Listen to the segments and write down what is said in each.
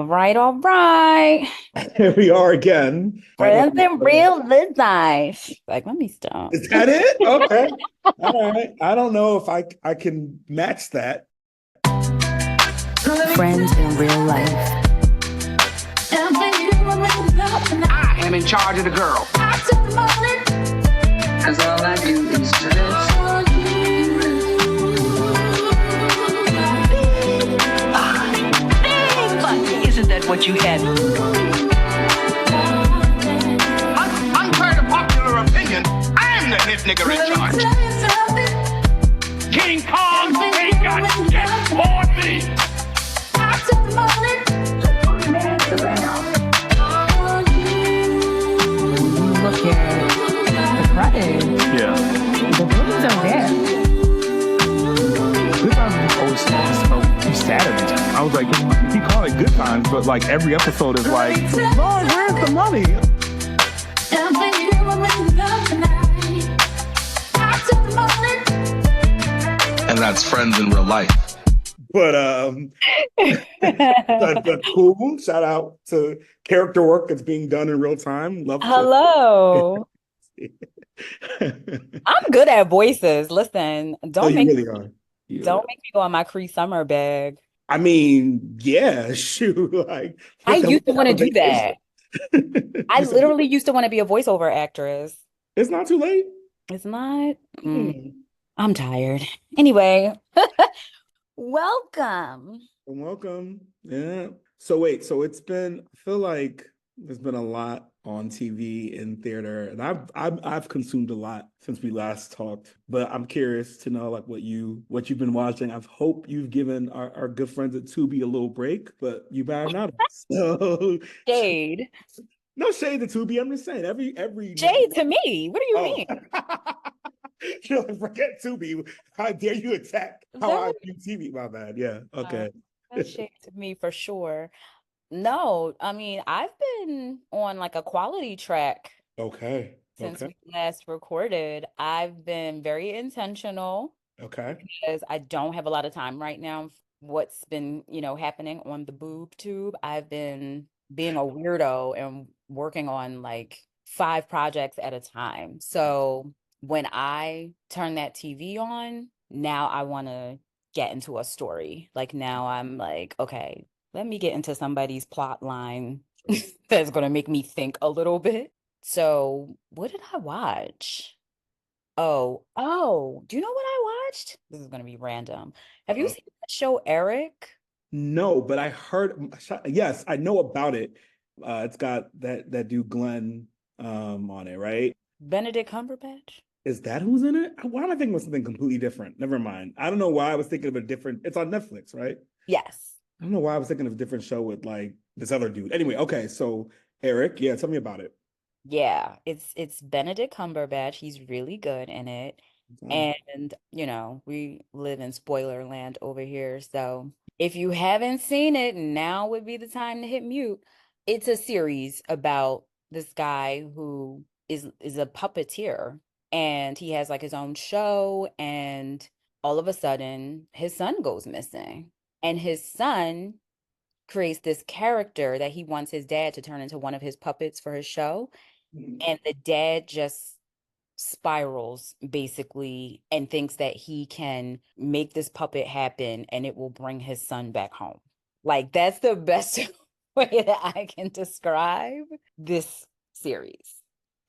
right, all right. Here we are again. Right now. Friends in real life. Like, let me stop. Is that it? Okay. All right. I don't know if I can match that. Friends in real life. I am in charge of the girl. Cause all I do is dress. Big bunny, isn't that what you had? Unfair to popular opinion, I'm the hit nigger in charge. King Kong ain't got shit on me. Look at the credit. Yeah. The movies are there. Good Times always smelled Saturday. I was like, he called it Good Times, but like every episode is like, Lord, where's the money? And that's friends in real life. But but cool. Shout out to character work that's being done in real time. Love to. Hello. I'm good at voices. Listen, No, don't you make really are. You really don't are. make me go on my Cree Summer bag. I mean, yeah, shoot. Like, I what the used to want to hell do that. vacation? I literally used to want to be a voiceover actress. It's not too late. It's not. Hmm. I'm tired. Anyway, welcome. Welcome. Yeah. So wait, so I feel like there's been a lot on TV and theater, and I've consumed a lot since we last talked. But I'm curious to know like what you've been watching. I hope you've given our good friends at Tubi a little break, but you better not. So Jade. no shade to Tubi. I'm just saying every Jade network. to me. What do you Oh. mean? You're like, forget Tubi. How dare you attack how I That, view TV? My bad. Yeah. uh, Okay. that's shade to me for sure. No, I mean, I've been on like a quality track Okay. since Okay. we last recorded. I've been very intentional Okay. because I don't have a lot of time right now. What's been, happening on the boob tube. I've been being a weirdo and working on like 5 projects at a time. So when I turn that TV on, now I want to get into a story. Like now I'm like, okay, let me get into somebody's plot line that's going to make me think a little bit. So what did I watch? Do you know what I watched? This is gonna be random. Have you Uh-oh. seen that show, Eric? No, but I heard. Yes, I know about it. It's got that dude Glenn on it, right? Benedict Cumberbatch? Is that who's in it? Why am I thinking of something completely different? Never mind. I don't know why I was thinking of a different. It's on Netflix, right? Yes. I don't know why I was thinking of a different show with like this other dude. Anyway, okay, so Eric, yeah, tell me about it. Yeah, it's Benedict Cumberbatch. He's really good in it. Okay. And, we live in spoiler land over here. So if you haven't seen it, now would be the time to hit mute. It's a series about this guy who is a puppeteer and he has like his own show and all of a sudden his son goes missing. And his son creates this character that he wants his dad to turn into one of his puppets for his show. And the dad just spirals basically and thinks that he can make this puppet happen and it will bring his son back home. Like that's the best way that I can describe this series.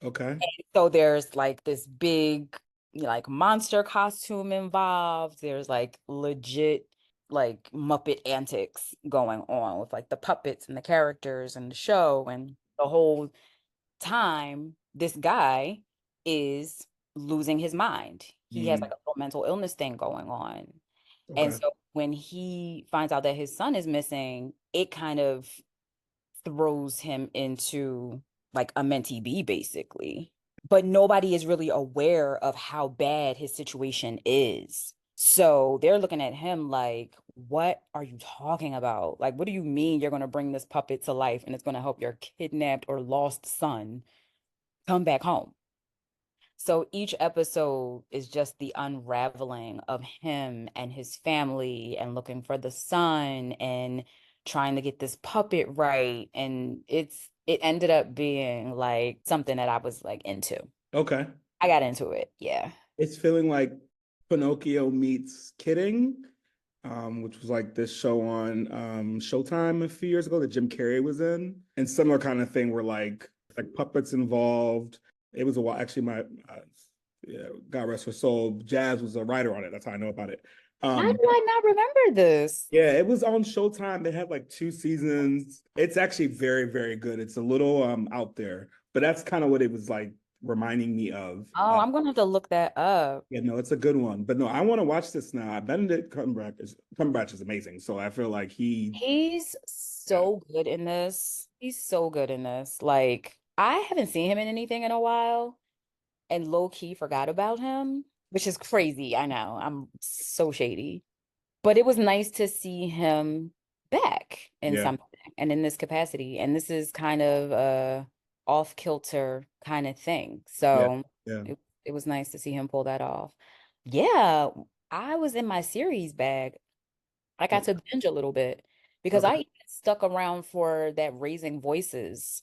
Okay. So there's like this big like monster costume involved. There's like legit like Muppet antics going on with like the puppets and the characters and the show and the whole time this guy is losing his mind. He has like Mm, a little mental illness thing going on. And okay. so when he finds out that his son is missing, it kind of throws him into like a mentee B basically. But nobody is really aware of how bad his situation is. So they're looking at him like, what are you talking about? Like, what do you mean you're going to bring this puppet to life and it's going to help your kidnapped or lost son come back home? So each episode is just the unraveling of him and his family and looking for the son and trying to get this puppet right, and it ended up being like something that I was like into. Okay. I got into it. Yeah. It's feeling like Pinocchio meets Kidding, which was like this show on Showtime a few years ago that Jim Carrey was in, and similar kind of thing where like puppets involved. It was a while. Actually, my yeah, God rest her soul, Jazz was a writer on it. That's how I know about it. Why do I not remember this? Yeah, it was on Showtime. They had like 2 seasons. It's actually very, very good. It's a little out there, but that's kind of what it was like reminding me of. Oh, I'm gonna have to look that up. Yeah, no, it's a good one. But no, I want to watch this now. Benedict Cumberbatch is amazing. So I feel like He's so good in this. He's so good in this. Like, I haven't seen him in anything in a while and low key forgot about him, which is crazy. I know. I'm so shady. But it was nice to see him back in yeah, something and in this capacity. And this is kind of a off kilter kind of thing. yeah, So yeah. it was nice to see him pull that off. Yeah, I was in my series bag. I got to binge a little bit because Okay, I even stuck around for that Raising Voices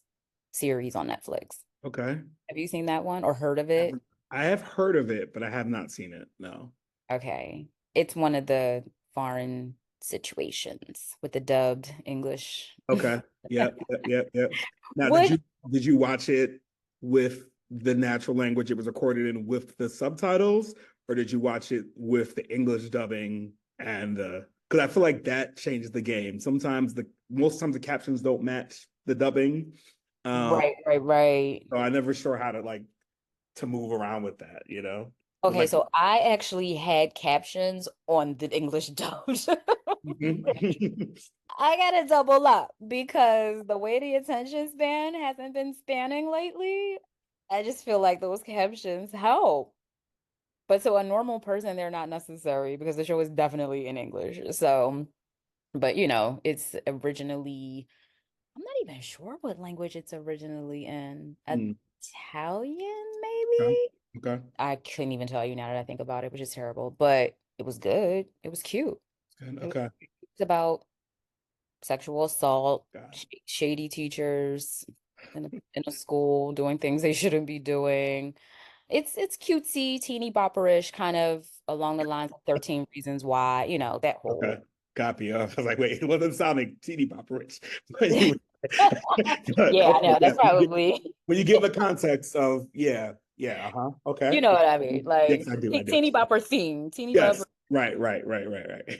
series on Netflix. okay. Have you seen that one or heard of I it? haven't- I have heard of it, but I have not seen it. No. Okay. It's one of the foreign situations with the dubbed English. Okay. Yep, yep, yep, yep. Now, What? did you watch it with the natural language it was recorded in with the subtitles, or did you watch it with the English dubbing and the? Because I feel like that changes the game. Sometimes most times the captions don't match the dubbing. Right, right, right. So I never sure how to like to move around with that, you know? Okay, Like, so I actually had captions on the English dubbed. I gotta double up because the way the attention span hasn't been spanning lately, I just feel like those captions help. But to a normal person, they're not necessary because the show is definitely in English. So, but it's originally, I'm not even sure what language it's originally in. mm, Italian, okay, maybe? okay, I couldn't even tell you now that I think about it, which is terrible, but it was good. It was cute. good, It was, okay. it's about sexual assault, Got it. shady teachers in a school doing things they shouldn't be doing. It's cutesy, teeny bopperish, kind of along the lines of 13 Reasons Why, that Okay. whole. Copy. I was like, wait, it wasn't sounding teeny bopper rich. But you Yeah, I okay, know. yeah. That's probably, When you give the context of okay. you know what I mean. Yes, Like I do, I do. teeny bopper theme, teeny bopper, Yes. Right.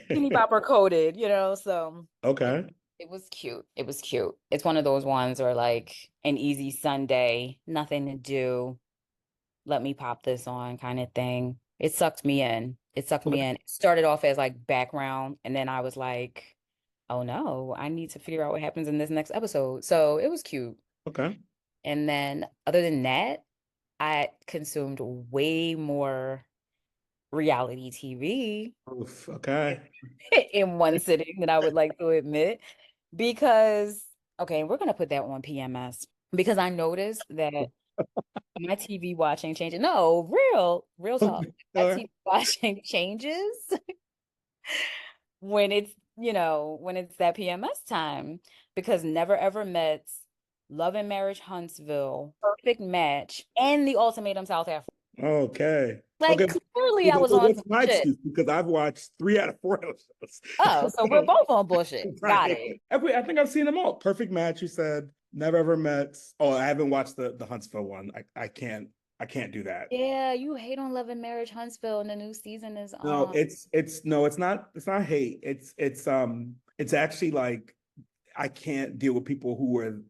teeny bopper coded, so. Okay. It was cute. It was cute. It's one of those ones where like an easy Sunday, nothing to do, let me pop this on kind of thing. It sucked me in. It sucked me Okay. in. It started off as like background, and then I was like, oh no, I need to figure out what happens in this next episode. So it was cute. Okay. And then other than that, I consumed way more reality TV Oof, okay. in one sitting than I would like to admit. Because, okay, we're gonna put that on PMS because I noticed that my TV watching changes. No, real talk. My Okay. TV watching changes when it's that PMS time because Never Ever Met's Love and Marriage Huntsville, Perfect Match, and The Ultimatum South Africa. Okay. Like Okay. clearly I was Well, on what's some my shit. excuse? Because I've watched 3 out of 4 of those shows. Oh, so we're both on bullshit. Got Right. it. I think I've seen them all. Perfect Match, you said. Never Ever Met. Oh, I haven't watched the Huntsville one. I can't do that. Yeah, you hate on Love and Marriage Huntsville and the new season is No, on. it's not hate. It's actually like I can't deal with people who are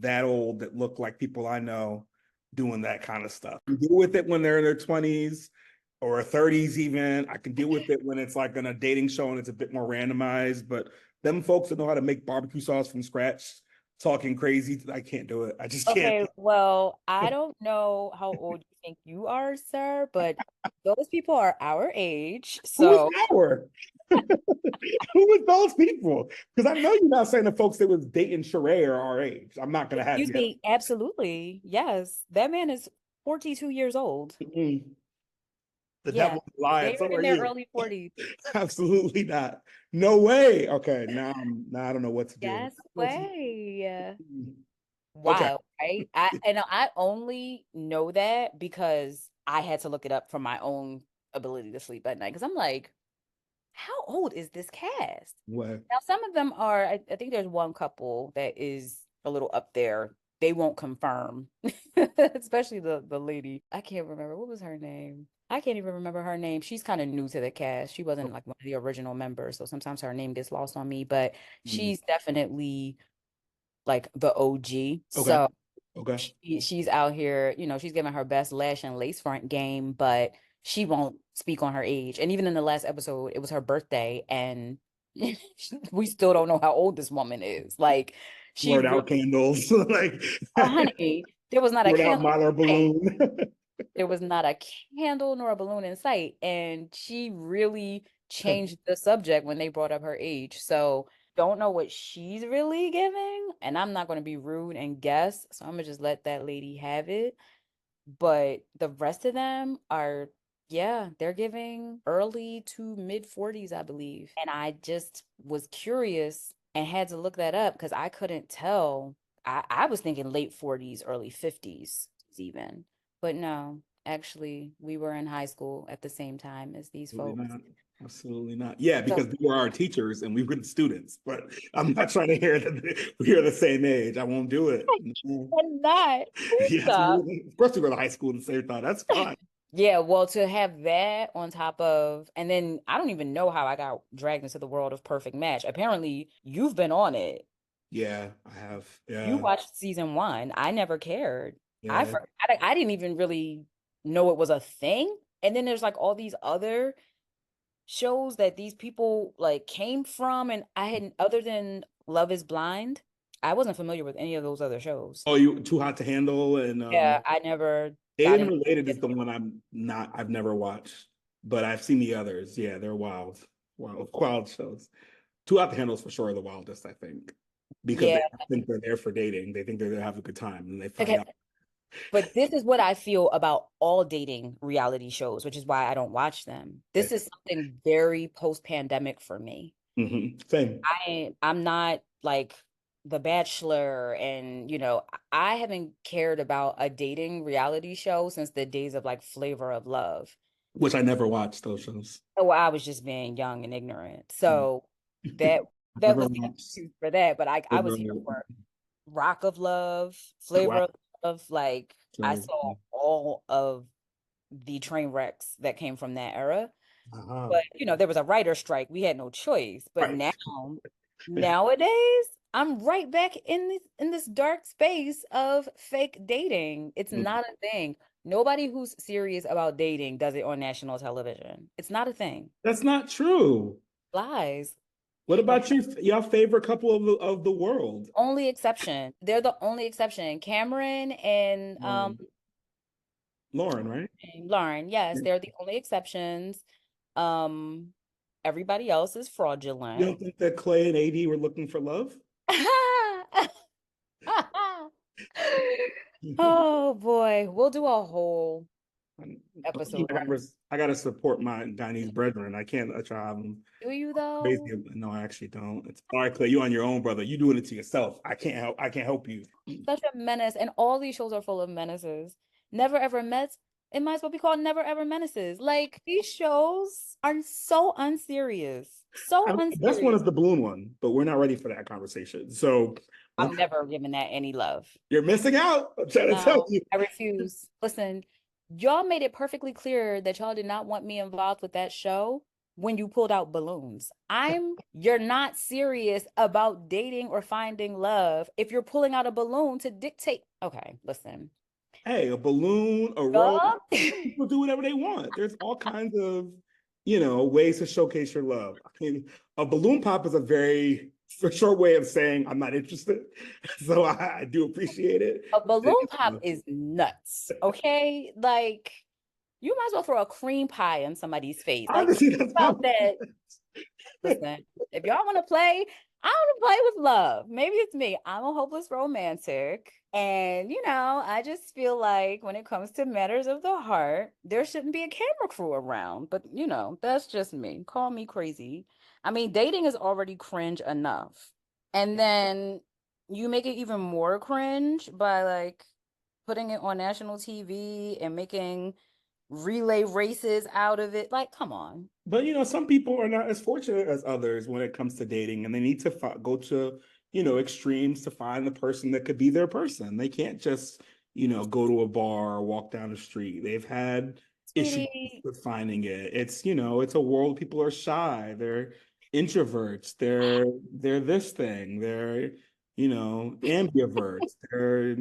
that old that look like people I know doing that kind of stuff. I can deal with it when they're in their 20s or 30s even. I can deal with it when it's like on a dating show and it's a bit more randomized, but them folks that know how to make barbecue sauce from scratch, talking crazy, I can't do it. I just can't. Okay, well, I don't know how old you think you are, sir, but those people are our age. Who is So our? Who is those people? Because I know you're not saying the folks that was dating Sheree are our age. I'm not gonna have excuse you. me, absolutely. Yes, that man is 42 years old. Mm-mm. The Yeah, devil's lying. they're So in are their you. early 40s. Absolutely not. No way. Okay, now I don't know what to do. Yes way. Okay. Wild, right? I only know that because I had to look it up for my own ability to sleep at night. Because I'm like, how old is this cast? What? Now, some of them are, I think there's one couple that is a little up there. They won't confirm, especially the lady. I can't remember. What was her name? I can't even remember her name. She's kind of new to the cast. She wasn't like one of the original members. So sometimes her name gets lost on me, but she's definitely like the OG. Okay. So Okay. she's out here, she's giving her best lash and lace front game, but she won't speak on her age. And even in the last episode, it was her birthday, and we still don't know how old this woman is. Like, she Blurred out really, candles, like oh, honey, there was not a blurred out candle Mylar in sight. balloon. There was not a candle nor a balloon in sight. And she really changed the subject when they brought up her age. So don't know what she's really giving. And I'm not going to be rude and guess. So I'm going to just let that lady have it. But the rest of them are, yeah, they're giving early to mid 40s, I believe. And I just was curious and had to look that up because I couldn't tell. I was thinking late 40s, early 50s, even. But no, actually, we were in high school at the same time as these Absolutely folks. not. Absolutely not. Yeah, So, because they were our teachers and we were the students. But I'm not trying to hear that we are the same age. I won't do it. No. and not, Yes, stop. of course we were in high school at the same time. That's fine. Yeah, well, to have that on top of, and then I don't even know how I got dragged into the world of Perfect Match. Apparently, you've been on it. Yeah, I have. You Yeah, watched season one. I never cared. I yeah. forgot. I didn't even really know it was a thing. And then there's like all these other shows that these people like came from, and I hadn't, other than Love is Blind, I wasn't familiar with any of those other shows. Oh, you Too Hot to Handle and Yeah, I never got Alien into Related is it. the one I've never watched, but I've seen the others. Yeah, they're wild. Wild shows. Too Hot to Handle is for sure the wildest, I think. Because Yeah. they think they're there for dating. They think they're there to have a good time, and they find Okay. out. But this is what I feel about all dating reality shows, which is why I don't watch them. This is something very post-pandemic for me. Same. I'm not like The Bachelor, and I haven't cared about a dating reality show since the days of like Flavor of Love. Which I never watched those shows. Oh, I was just being young and ignorant. Mm. So that Never was the watched. excuse for that. But I was here Never- for Rock of Love, Wow. Flavor of Love. Like, I So, saw all of the train wrecks that came from that era. uh-huh. But there was a writer strike. We had no choice. But Right. nowadays, I'm right back in this dark space of fake dating. It's not a thing. Nobody who's serious about dating does it on national television. It's not a thing. That's not true. Lies. What about your favorite couple of the world? Only exception. They're the only exception. Cameron and Lauren, right? Lauren. Yes, they're the only exceptions. Everybody else is You fraudulent. don't think that Clay and AD were looking for love? Oh boy, we'll do a whole episode on it. I gotta support my Guyanese brethren. I can't try them Do you though? crazy. No, I actually don't. It's all right, Clay. You on your own, brother. You doing it to yourself. I can't help you. Such a menace, and all these shows are full of menaces. Never Ever Met. It might as well be called Never Ever Menaces. Like, these shows are so unserious. So unserious. Best one is the balloon one, but we're not ready for that conversation. So I'm never giving that any love. you're missing out. I'm trying to tell you. I refuse. Listen, y'all made it perfectly clear that y'all did not want me involved with that show when you pulled out balloons. You're not serious about dating or finding love if you're pulling out a balloon to dictate. Okay, listen. Hey, a balloon, a rose, people do whatever they want. There's all kinds of, ways to showcase your love. I mean, a balloon pop is a very short way of saying I'm not interested. So I do appreciate it. A balloon pop is nuts, okay? Like, you might as well throw a cream pie in somebody's face. Like, Honestly, that's about that. Listen, if y'all want to play, I don't play with love. Maybe it's me. I'm a hopeless romantic. And, I just feel like when it comes to matters of the heart, there shouldn't be a camera crew around. But, that's just me. Call me crazy. I mean, dating is already cringe enough. And then you make it even more cringe by like putting it on national TV and making relay races out of it. Like, come on. But some people are not as fortunate as others when it comes to dating, and they need to go to extremes to find the person that could be their person. They can't just go to a bar or walk down the street. They've had issues Sweetie. with finding it. It's a world people are shy. They're introverts. They're this thing. They're ambiverts. They're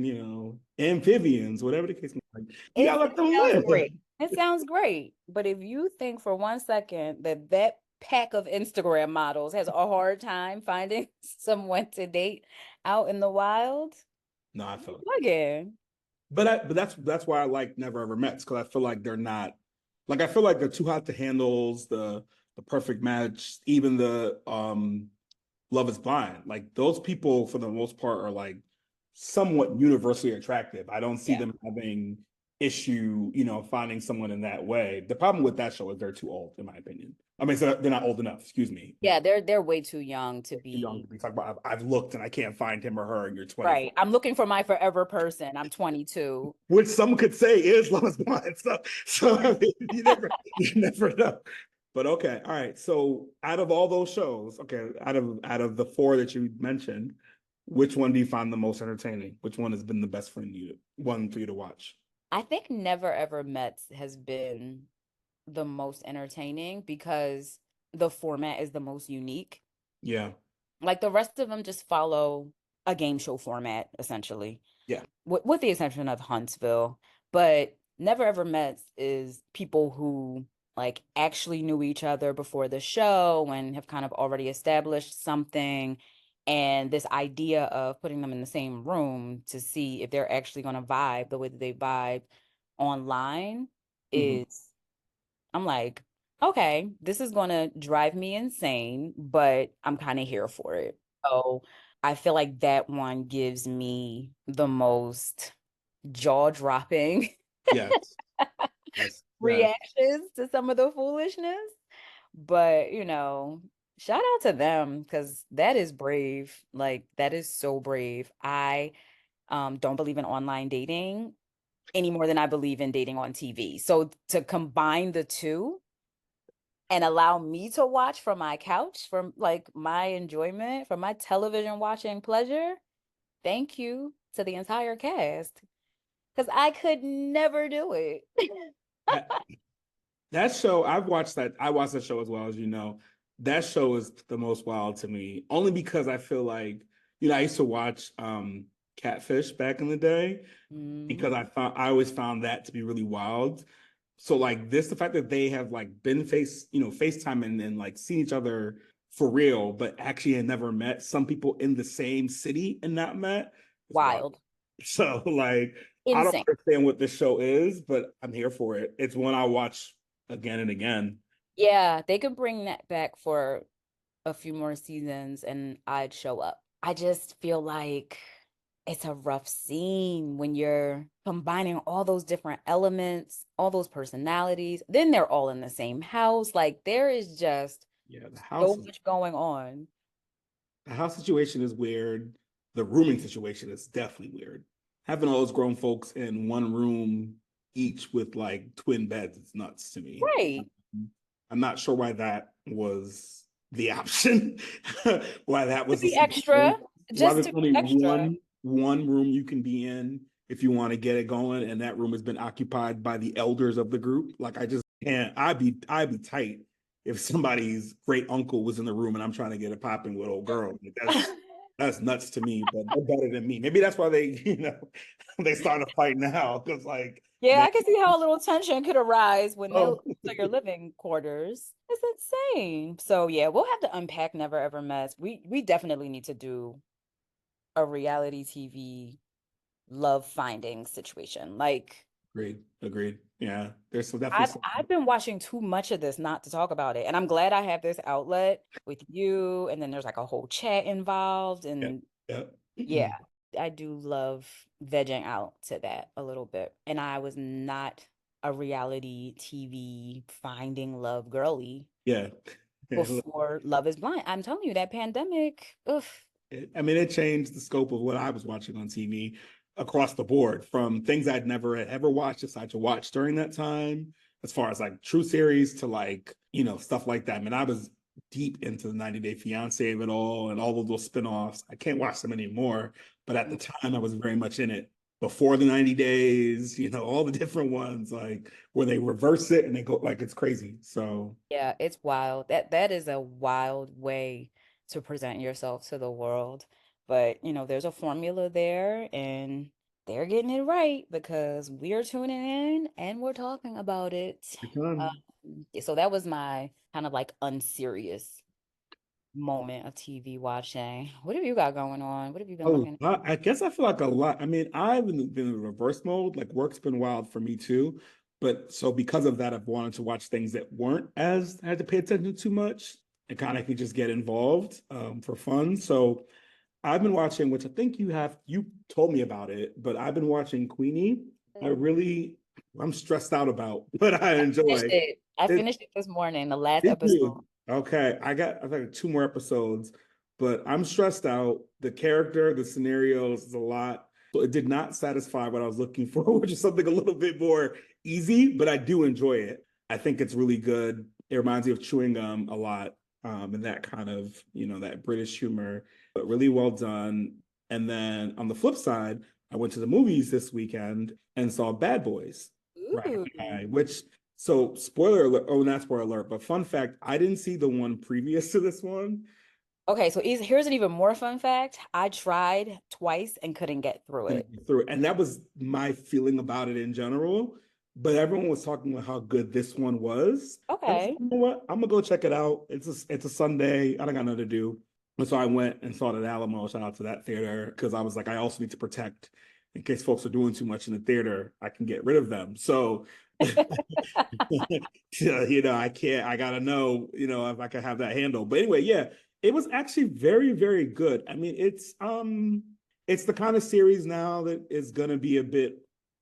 amphibians. Whatever the case may be. You It gotta let them sounds live. great. It sounds great. But if you think for 1 second that pack of Instagram models has a hard time finding someone to date out in the wild, No, I feel again. But that's why I like Never Ever Mets, because I feel like they're not like, I feel like they're too hot to handles, the perfect match, even the Love Is Blind. Like, those people for the most part are like somewhat universally attractive. I don't see them having issue, finding someone in that way. The problem with that show is they're too old, in my opinion. I mean, so they're not old enough, excuse me. Yeah, they're way too young to Too young be. to be talking about. I've looked and I can't find him or her, and you're 24. Right. I'm looking for my forever person. I'm 22. Which some could say is Love Is Blind. So I mean, you never know. But okay, all right. So out of all those shows, okay, out of the four that you mentioned, which one do you find the most entertaining? Which one has been the best one for you to watch? I think Never Ever Mets has been the most entertaining because the format is the most unique. Yeah. Like the rest of them just follow a game show format, essentially. Yeah. With the exception of Huntsville. But Never Ever Mets is people who like actually knew each other before the show and have kind of already established something. And this idea of putting them in the same room to see if they're actually going to vibe the way that they vibe online Mhm. is, I'm like, okay, this is going to drive me insane, but I'm kind of here for it. So I feel like that one gives me the most jaw-dropping Yes. Yes. Yes. reactions to some of the foolishness. But, shout out to them because that is brave. Like, that is so brave. I don't believe in online dating any more than I believe in dating on TV. So to combine the two and allow me to watch from my couch, from like my enjoyment, from my television watching pleasure, thank you to the entire cast. Because I could never do it. That, that show, I watched that show as well, as you know. That show is the most wild to me, only because I feel like, I used to watch Catfish back in the day, because I always found that to be really wild. So like the fact that they have like been FaceTime and like seen each other for real, but actually had never met, some people in the same city and not met. It's wild. Wild. So like, I don't Insane. understand what this show is, but I'm here for it. It's one I watch again and again. Yeah, they could bring that back for a few more seasons and I'd show up. I just feel like it's a rough scene when you're combining all those different elements, all those personalities. Then they're all in the same house. Like there is just so much going on. The house situation is weird. The rooming situation is definitely weird. Having all those grown folks in one room, each with like twin beds, it's nuts to me. Right. I'm not sure why that was the option. Why that was the extra. Why there's only one room you can be in if you want to get it going, and that room has been occupied by the elders of the group. Like, I just can't. I'd be tight if somebody's great uncle was in the room and I'm trying to get it popping with old girl. Like, that's nuts to me, but they're better than me. Maybe that's why they, they starting to fight now, because like, I can see how a little tension could arise when they're to your living quarters. It's insane. So yeah, we'll have to unpack Never Ever Mets. We definitely need to do a reality TV love finding situation. Like, agreed. Yeah, there's definitely some. I've been watching too much of this not to talk about it. And I'm glad I have this outlet with you. And then there's like a whole chat involved. Yeah, And yeah. yeah, I do love vegging out to that a little bit. And I was not a reality TV finding love girly Yeah. before Love is Blind. I'm telling you, that pandemic, oof. I mean, it changed the scope of what I was watching on TV across the board, from things I'd never had ever watched, decided to watch during that time, as far as like true series to like, stuff like that. I mean, I was deep into the 90 Day Fiance of it all and all of those spinoffs. I can't watch them anymore, but at the time I was very much in it. Before the 90 days, all the different ones, like where they reverse it and they go like it's crazy. So Yeah, it's wild. That is a wild way to present yourself to the world. But, there's a formula there and they're getting it right because we're tuning in and we're talking about it. So that was my kind of like unserious moment of TV watching. What have you got going on? What have you been looking at? I guess I feel like a lot. I mean, I've been in reverse mode. Like work's been wild for me too. But so because of that, I've wanted to watch things that weren't as I had to pay attention too much and kind of could just get involved for fun. So I've been watching, which I think you told me about it, but I've been watching Queenie. I'm stressed out about, but I Finished enjoy. it. I It, finished it this morning, the last Did episode. you? Okay, I think 2 more episodes, but I'm stressed out. The character, the scenarios is a lot. So it did not satisfy what I was looking for, which is something a little bit more easy, but I do enjoy it. I think it's really good. It reminds me of chewing gum a lot, and that kind of, that British humor, but really well done. And then on the flip side, I went to the movies this weekend and saw Bad Boys, Ooh. right? Which so spoiler alert, oh, not spoiler alert, but fun fact, I didn't see the one previous to this one. Okay, so here's an even more fun fact. I tried twice and couldn't get through it. And that was my feeling about it in general. But everyone was talking about how good this one was. I was Okay. like, you know what? I'm gonna go check it out. It's a Sunday. I don't got nothing to do. And so I went and saw it at Alamo. Shout out to that theater, because I was like, I also need to protect in case folks are doing too much in the theater, I can get rid of them. So I gotta know, if I can have that handle. But anyway, yeah, it was actually very, very good. I mean, it's the kind of series now that is gonna be a bit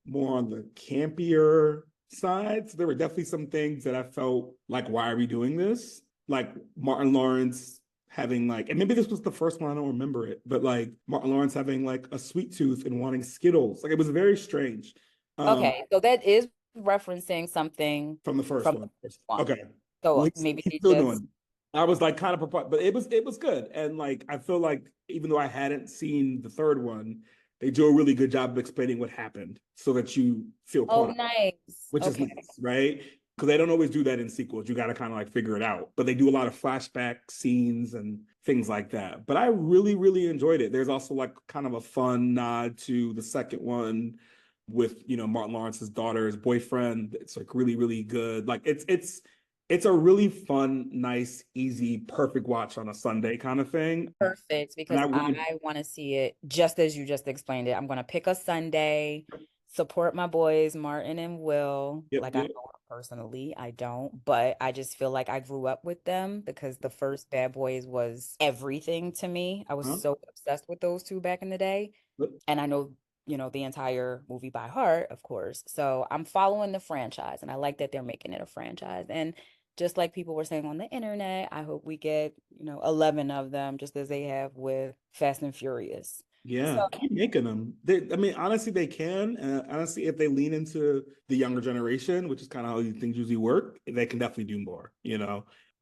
more on the campier side. So there were definitely some things that I felt like, why are we doing this? Like Martin Lawrence having like, and maybe this was the first one, I don't remember it, but like Martin Lawrence having like a sweet tooth and wanting Skittles. Like it was very strange. Okay, so that is referencing something From the first from one. the first one. Okay. So Well, maybe he's they still just doing. I was like kind of perplexed, but it was good. And like I feel like even though I hadn't seen the third one, they do a really good job of explaining what happened so that you feel oh, caught up, nice. which is Okay. nice, right? Because they don't always do that in sequels. You got to kind of like figure it out. But they do a lot of flashback scenes and things like that. But I really, really enjoyed it. There's also like kind of a fun nod to the second one with Martin Lawrence's daughter's boyfriend. It's like really, really good. Like it's a really fun, nice, easy, perfect watch on a Sunday kind of thing. Perfect, And because I really, I want to see it just as you just explained it. I'm going to pick a Sunday, support my boys, Martin and Will. yep, Like I yep. know them personally, I don't, but I just feel like I grew up with them because the first Bad Boys was everything to me. I was Huh? so obsessed with those two back in the day. Yep. And I know, the entire movie by heart, of course. So I'm following the franchise and I like that they're making it a franchise. And just like people were saying on the internet, I hope we get, 11 of them, just as they have with Fast and Furious. Yeah, So, keep making them. I mean, honestly, they can. Honestly, if they lean into the younger generation, which is kind of how things usually work, they can definitely do more,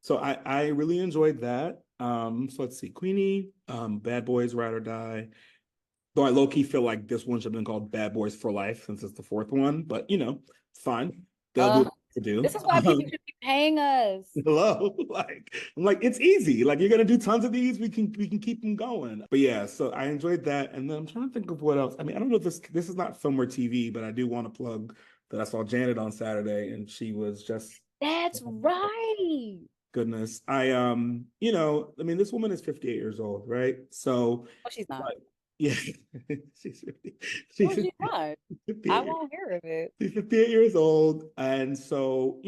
So I really enjoyed that. So let's see, Queenie, Bad Boys, Ride or Die. Though I low-key feel like this one should have been called Bad Boys for Life since it's the fourth one, but it's fine. They'll do uh, what they do. this is why people should be paying us. Hello, I'm like it's easy. Like you're gonna do tons of these. We can keep them going. But yeah, so I enjoyed that, and then I'm trying to think of what else. I mean, I don't know if this is not film or TV, but I do want to plug that I saw Janet on Saturday, and she was just That's right. goodness. I mean, this woman is 58 years old, right? So Oh, she's not. Yeah, she's 50, No, she's she's not. 58 I years, won't hear of it. she's 58 years old. And so,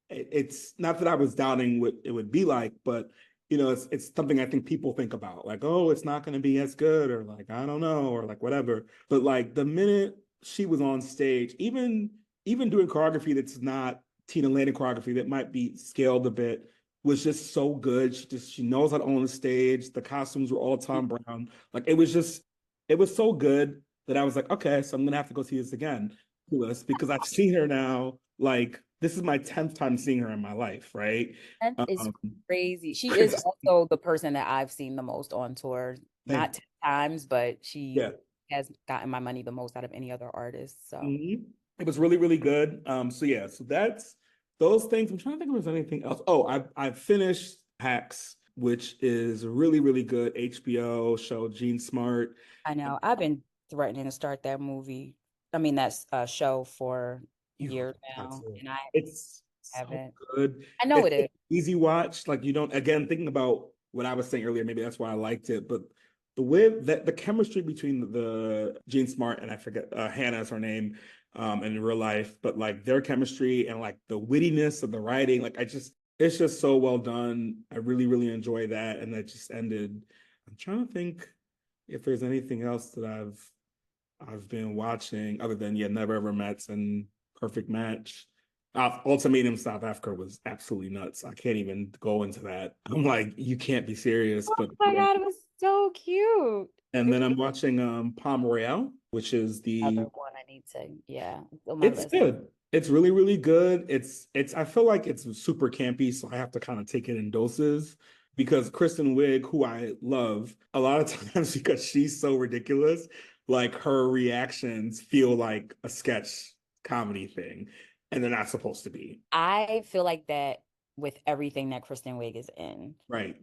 it's not that I was doubting what it would be like, but it's something I think people think about, like, oh, it's not going to be as good, or like, I don't know, or like whatever. But like the minute she was on stage, even doing choreography that's not Tina Landon choreography, that might be scaled a bit, was just so good. She knows how to own the stage. The costumes were all Tom Brown. Like it was so good that I was like, okay, so I'm gonna have to go see this again, because I've seen her now. Like this is my 10th time seeing her in my life, right? That is Um, crazy. She is also the person that I've seen the most on tour. Not 10 times, but she yeah. has gotten my money the most out of any other artist. So Mhm. It was really, really good. So yeah, so that's those things. I'm trying to think if there's anything else. Oh, I finished Hacks, which is a really, really good HBO show. Gene Smart. I know I've been threatening to start that movie. I mean, that's a show for You years got now, to. and I It's so haven't. good. I know It's it an is. easy watch. Like you don't, again, thinking about what I was saying earlier, maybe that's why I liked it. But the way that the chemistry between the Gene Smart and I forget Hannah is her name, in real life, but like their chemistry and like the wittiness of the writing, like it's just so well done. I really, really enjoy that. And that just ended. I'm trying to think if there's anything else that I've been watching other than Never Ever Mets and Perfect Match. Ultimatum South Africa was absolutely nuts. I can't even go into that. I'm like, you can't be serious. Oh But my yeah. God, it was so cute. And It then was I'm watching Palm Royale, which is another the one I need to, yeah, it's on my it's list. good. It's really, really good. It's I feel like it's super campy, so I have to kind of take it in doses because Kristen Wiig, who I love, a lot of times because she's so ridiculous, like her reactions feel like a sketch comedy thing, and they're not supposed to be. I feel like that with everything that Kristen Wiig is in. Right.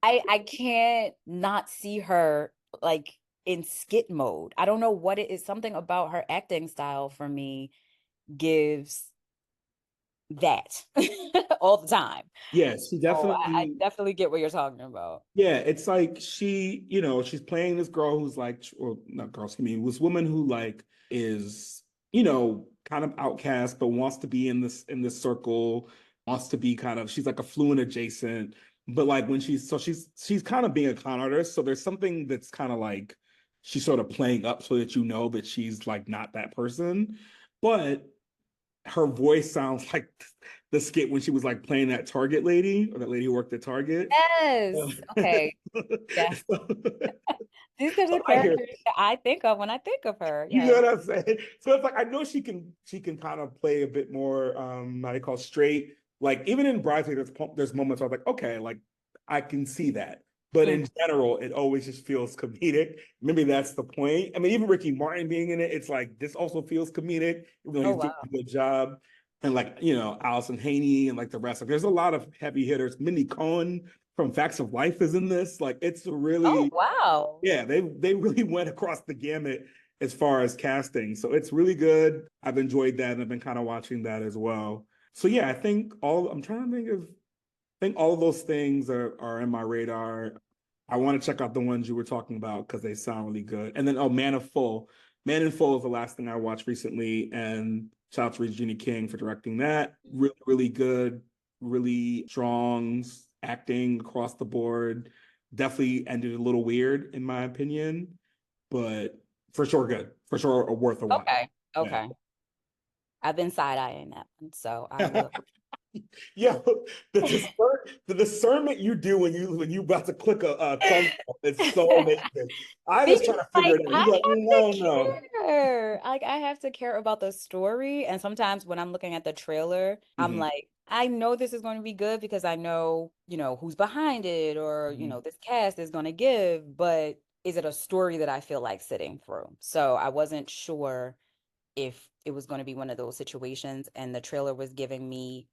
I can't not see her like in skit mode. I don't know what it is. Something about her acting style for me gives that all the time. Yeah, she So I definitely. definitely get what you're talking about. Yeah, it's like she's playing this girl who's like, or not girl, excuse me, this woman who like is, kind of outcast, but wants to be in this circle, wants to be kind of, she's like affluent adjacent, but like when she's kind of being a con artist, so there's something that's kind of like she's sort of playing up so that that she's like not that person, but her voice sounds like the skit when she was like playing that Target lady or that lady who worked at Target. Yes. So, Okay. Yes. These are so the I hear, characters that I think of when I think of her. you know Yes. what I'm saying? So it's like I know she can kind of play a bit more how do you call it, straight. Like even in Bridesmaid, there's moments where I'm like, okay, like I can see that. But Mm. in general, it always just feels comedic. Maybe that's the point. I mean, even Ricky Martin being in it, it's like this also feels comedic, even though Oh, he's doing wow. a good job. And like, Allison Haney and like the rest. Like there's a lot of heavy hitters. Minnie Cohen from Facts of Life is in this. Like it's Oh, really, wow. yeah, they really went across the gamut as far as casting. So it's really good. I've enjoyed that and I've been kind of watching that as well. So yeah, I'm trying to think all of those things are in my radar. I want to check out the ones you were talking about because they sound really good. And then Man of Full. Man in Full is the last thing I watched recently, and shout out to Regina King for directing that. Really, really good, really strong acting across the board. Definitely ended a little weird in my opinion, but for sure good. For sure worth a watch. Okay. Yeah. Okay. I've been side-eyeing that one, so I will. Yeah, the discernment you do when you about to click a thumbs up is so amazing. I was Because, trying to figure like, it out. I You're like, have no, to no. care. Like, I have to care about the story. And sometimes when I'm looking at the trailer, I'm Mhm, like, I know this is going to be good because I know, who's behind it or, mhm. this cast is going to give, but is it a story that I feel like sitting through? So I wasn't sure if it was going to be one of those situations, and the trailer was giving me,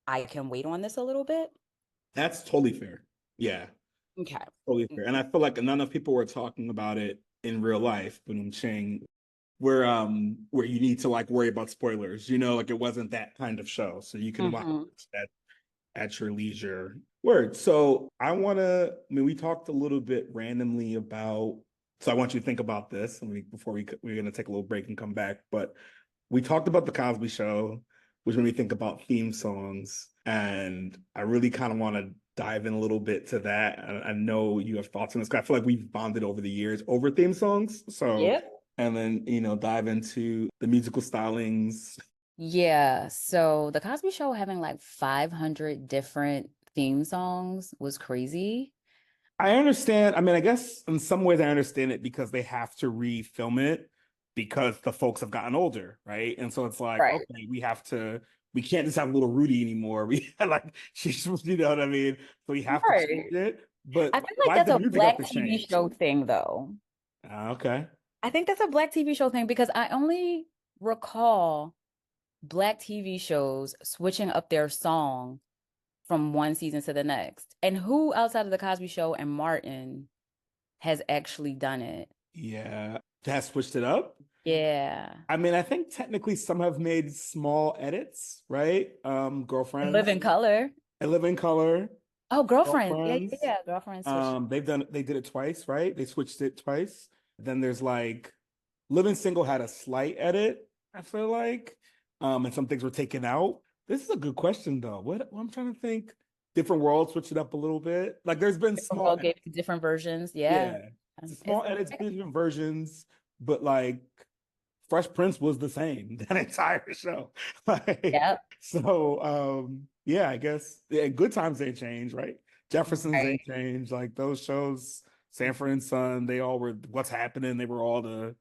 I can wait on this a little bit. That's totally fair. Yeah, Okay. totally fair. And I feel like not enough people were talking about it in real life, but I'm saying where you need to like worry about spoilers, like it wasn't that kind of show. So you can watch Mm-hmm. that at your leisure. Word. So I mean, we talked a little bit randomly about So I want you to think about this before we're going to take a little break and come back. But we talked about the Cosby Show, which made me think about theme songs, and I really kind of want to dive in a little bit to that. I know you have thoughts on this. 'Cause I feel like we've bonded over the years over theme songs. So, Yep. and then dive into the musical stylings. Yeah. So the Cosby Show having like 500 different theme songs was crazy. I understand. I mean, I guess in some ways I understand it because they have to refilm it because the folks have gotten older, right? And so it's like, Right. okay, we can't just have little Rudy anymore. We like she's, you know what I mean? So we have to change Right. it. But I feel like why does that's the a music have black to TV change? show thing, though. Okay. I think that's a black TV show thing because I only recall black TV shows switching up their song from one season to the next. And who outside of the Cosby Show and Martin has actually done it? Yeah. Has switched it up. Yeah. I mean, I think technically some have made small edits, right? Girlfriends. Live in Color. I Live in Color. Oh, Girlfriend. Girlfriends. Yeah. Girlfriend switched. They did it twice, right? They switched it twice. Then there's like Living Single had a slight edit, I feel like. And some things were taken out. This is a good question though. What I'm trying to think. Different World switched it up a little bit. Like there's been small Gave it different versions. Yeah. small edits, different versions, but like Fresh Prince was the same that entire show. Like, Yep. so yeah, I guess Good Times ain't changed, right? Jefferson's Right. ain't changed. Like those shows, Sanford and Son, they all were What's Happening. They were all the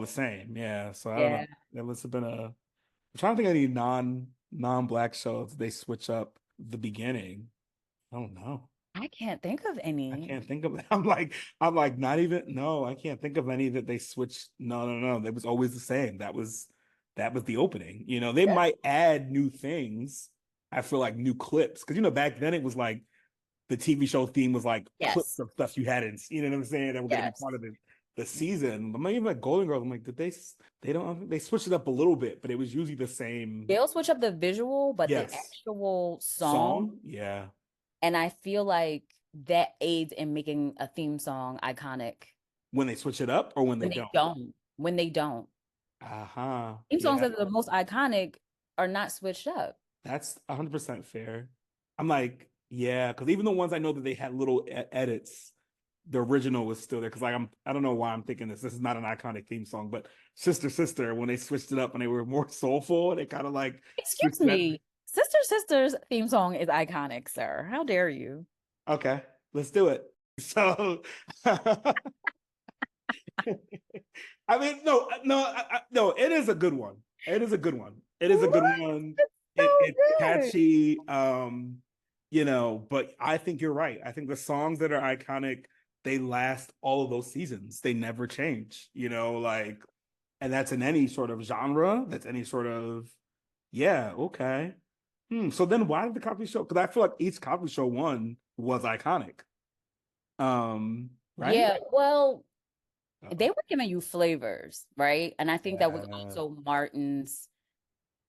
same. Yeah. So I don't know. There must have been I'm trying to think of any non-black shows they switch up the beginning. I don't know. I can't think of any. I can't think of I'm like not even no, I can't think of any that they switched. No. It was always the same. That was the opening. They might add new things. I feel like new clips. Because back then it was like the TV show theme was like clips of stuff you hadn't, you know what I'm saying? That were gonna be part of the season. But even like Golden Girls, I'm like, they switched it up a little bit, but it was usually the same. They'll switch up the visual, but the actual song. Yeah. And I feel like that aids in making a theme song iconic. When they switch it up or when they don't? When they don't. Uh-huh. Theme songs that are the most iconic are not switched up. That's 100% fair. I'm like, yeah, because even the ones I know that they had little edits, the original was still there. Because like I don't know why I'm thinking this. This is not an iconic theme song, but Sister Sister, when they switched it up and they were more soulful, they kind of like excuse me. Sister Sister's theme song is iconic, sir. How dare you? Okay, let's do it. So I mean, no, it is a good one. It is a good one. It's catchy. But I think you're right. I think the songs that are iconic, they last all of those seasons. They never change, and that's in any sort of genre. That's any sort of, yeah, okay. So then why did the Cosby Show? Because I feel like each Cosby Show one was iconic. Right? Yeah, well, they were giving you flavors, right? And I think that was also Martin's,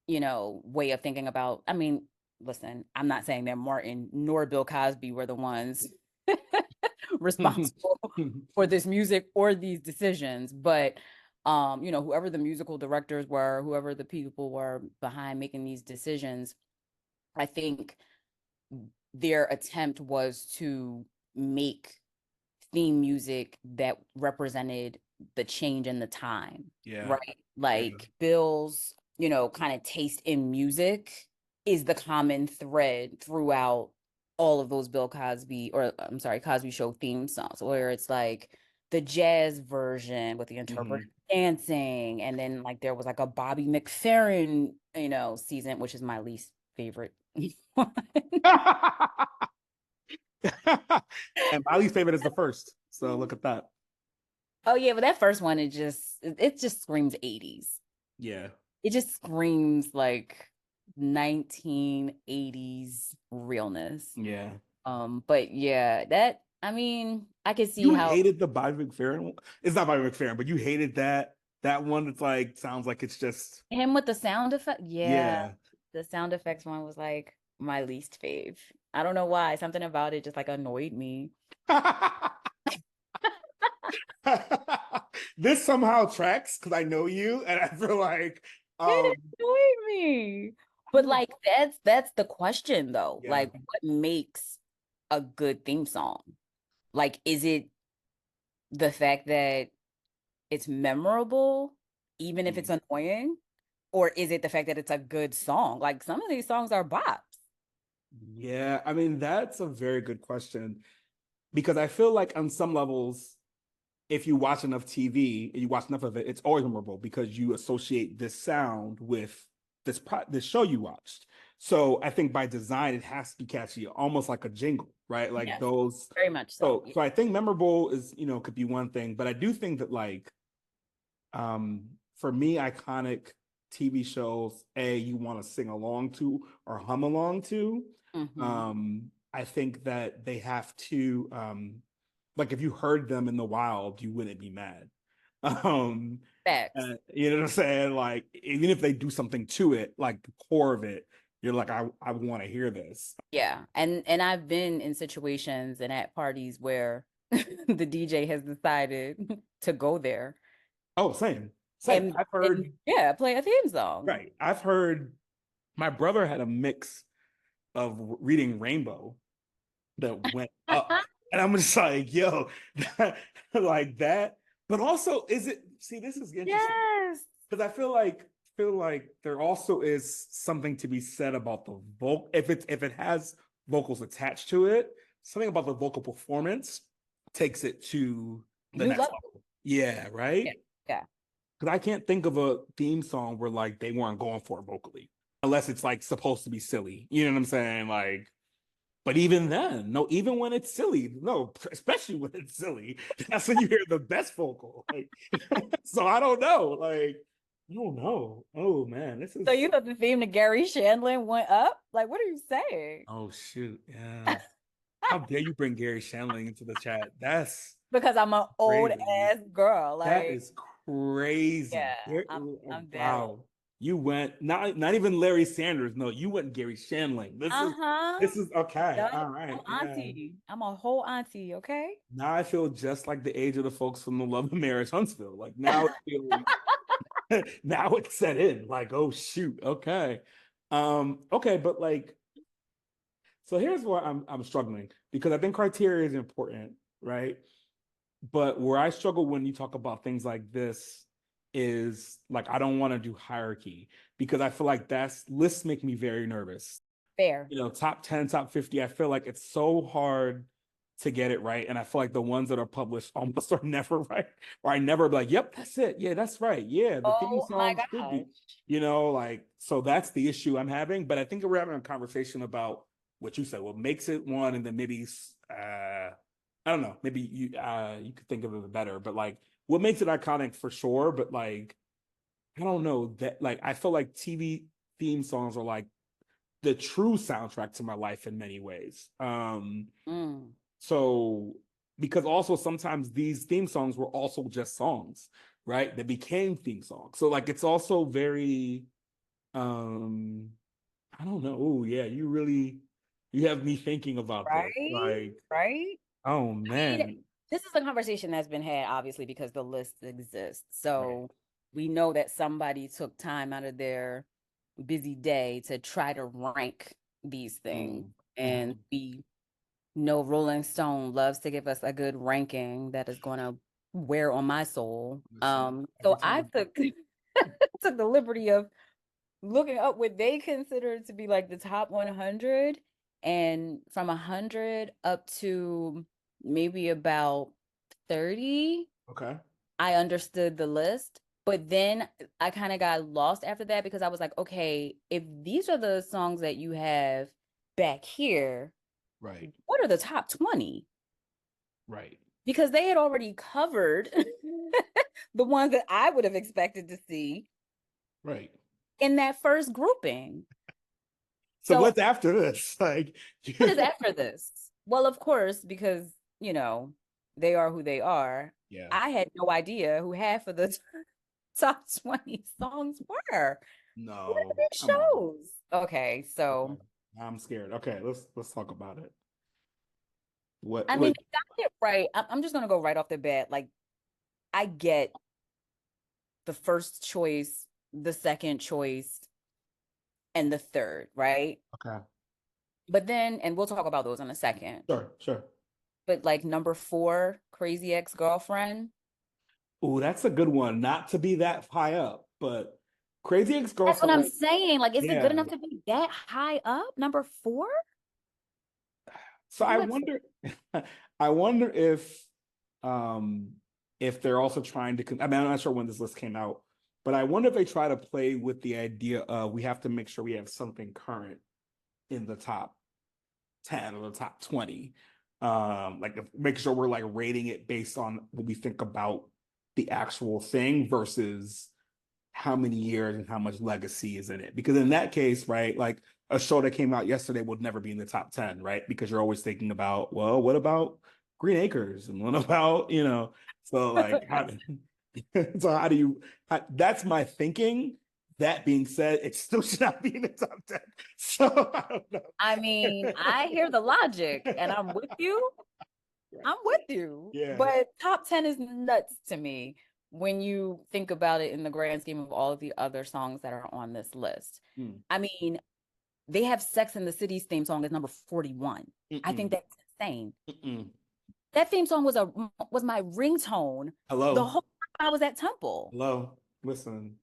way of thinking about. I mean, listen, I'm not saying that Martin nor Bill Cosby were the ones responsible for this music or these decisions, but whoever the musical directors were, whoever the people were behind making these decisions, I think their attempt was to make theme music that represented the change in the time. Yeah. Right. Like Bill's, kind of taste in music is the common thread throughout all of those Cosby Show theme songs, where it's like the jazz version with the interpretive dancing. And then like there was like a Bobby McFerrin, season, which is my least favorite. And my least favorite is the first. So look at that. Oh yeah, but that first one, it just screams 80s. Yeah. It just screams like 1980s realness. Yeah. But yeah, I mean, I could see you how hated the Bobby McFerrin one. It's not Bobby McFerrin, but you hated that one. It's like sounds like it's just him with the sound effect. Yeah. The sound effects one was like my least fave. I don't know why. Something about it just like annoyed me. This somehow tracks because I know you, and I feel like, It annoyed me. But like that's the question though. Yeah. Like what makes a good theme song? Like is it the fact that it's memorable, even if it's annoying? Or is it the fact that it's a good song? Like some of these songs are bops. Yeah, I mean, that's a very good question because I feel like on some levels, if you watch enough TV and you watch enough of it, it's always memorable because you associate this sound with this show you watched. So I think by design, it has to be catchy, almost like a jingle, right? Like Yes, those. very much so. So I think memorable is, could be one thing, but I do think that like, for me, iconic TV shows, you want to sing along to or hum along to. I think that they have to, like if you heard them in the wild, you wouldn't be mad. Facts. You know what I'm saying? Like even if they do something to it, like the core of it, you're like, I want to hear this. Yeah. And I've been in situations and at parties where the DJ has decided to go there. Oh, same. I've heard. Yeah, play a theme song. Right. I've heard my brother had a mix of Reading Rainbow that went up. And I'm just like, yo, like that. But also, this is interesting. Yes. Because I feel like there also is something to be said about the vocal. If it has vocals attached to it, something about the vocal performance takes it to the next level. Yeah, right? Yeah. Because I can't think of a theme song where like they weren't going for it vocally. Unless it's like supposed to be silly. You know what I'm saying? Like, but even then, no, even when it's silly, no, especially when it's silly, that's when you hear the best vocal. Like, so I don't know. Like, you don't know. Oh man, this is. So you thought the theme to Gary Shandling went up? Like, what are you saying? Oh shoot, yeah. How dare you bring Gary Shandling into the chat? That's because I'm an old ass girl. Like that is crazy. Yeah, I'm wow. down. You went not even Larry Sanders. No, you went Gary Shandling. This is okay. Yep. All right. I'm auntie. I'm a whole auntie. Okay. Now I feel just like the age of the folks from the Love and Marriage Huntsville. Like now, now it's set in. Like oh shoot. Okay. Okay, but like, so here's where I'm struggling because I think criteria is important, right? But where I struggle when you talk about things like this is like I don't want to do hierarchy because I feel like lists make me very nervous. Fair. Top 10, top 50. I feel like it's so hard to get it right. And I feel like the ones that are published almost are never right. Or I never be like, yep, that's it. Yeah, that's right. Yeah, the theme song should be, like, so that's the issue I'm having. But I think we're having a conversation about what you said, what makes it one, and then maybe I don't know, maybe you could think of it better, but like what makes it iconic for sure, but like I don't know that like I feel like TV theme songs are like the true soundtrack to my life in many ways. So because also sometimes these theme songs were also just songs, right? That became theme songs. So like it's also very I don't know. Oh yeah, you have me thinking about this. Like right. Oh man. I mean, this is a conversation that's been had obviously because the list exists. So we know that somebody took time out of their busy day to try to rank these things. And we know Rolling Stone loves to give us a good ranking that is going to wear on my soul. So I took took the liberty of looking up what they consider to be like the top 100, and from 100 up to maybe about 30. Okay. I understood the list, but then I kind of got lost after that because I was like, okay, if these are the songs that you have back here, right, what are the top 20? Right. Because they had already covered the ones that I would have expected to see. Right. In that first grouping. So what's after this? Like what is after this? Well, of course, because they are who they are. Yeah. I had no idea who half of the top 20 songs were. No. What are these shows? Okay, so I'm scared. Okay, let's talk about it. I mean, they got it right. I'm just gonna go right off the bat. Like I get the first choice, the second choice, and the third, right? Okay. But then, and we'll talk about those in a second. Sure. But like number 4, Crazy Ex-Girlfriend. Ooh, that's a good one. Not to be that high up, but Crazy That's what Ex-Girlfriend, I'm like, saying. Like, is it good yeah. enough to be that high up? Number 4? So I Like, wonder, I wonder if they're also trying to, I mean, I'm not sure when this list came out, but I wonder if they try to play with the idea of we have to make sure we have something current in the top 10 or the top 20. Like make sure we're like rating it based on what we think about the actual thing versus how many years and how much legacy is in it. Because in that case, right, like a show that came out yesterday would never be in the top 10, right? Because you're always thinking about, well, what about Green Acres? And what about, so like, so how do you, that's my thinking. That being said, it still should not be in the top 10. So I don't know. I mean, I hear the logic and I'm with you. I'm with you. Yeah. But top 10 is nuts to me when you think about it in the grand scheme of all of the other songs that are on this list. I mean, they have Sex and the City's theme song as number 41. I think that's insane. That theme song was my ringtone Hello. the whole time I was at Temple. Hello. Listen.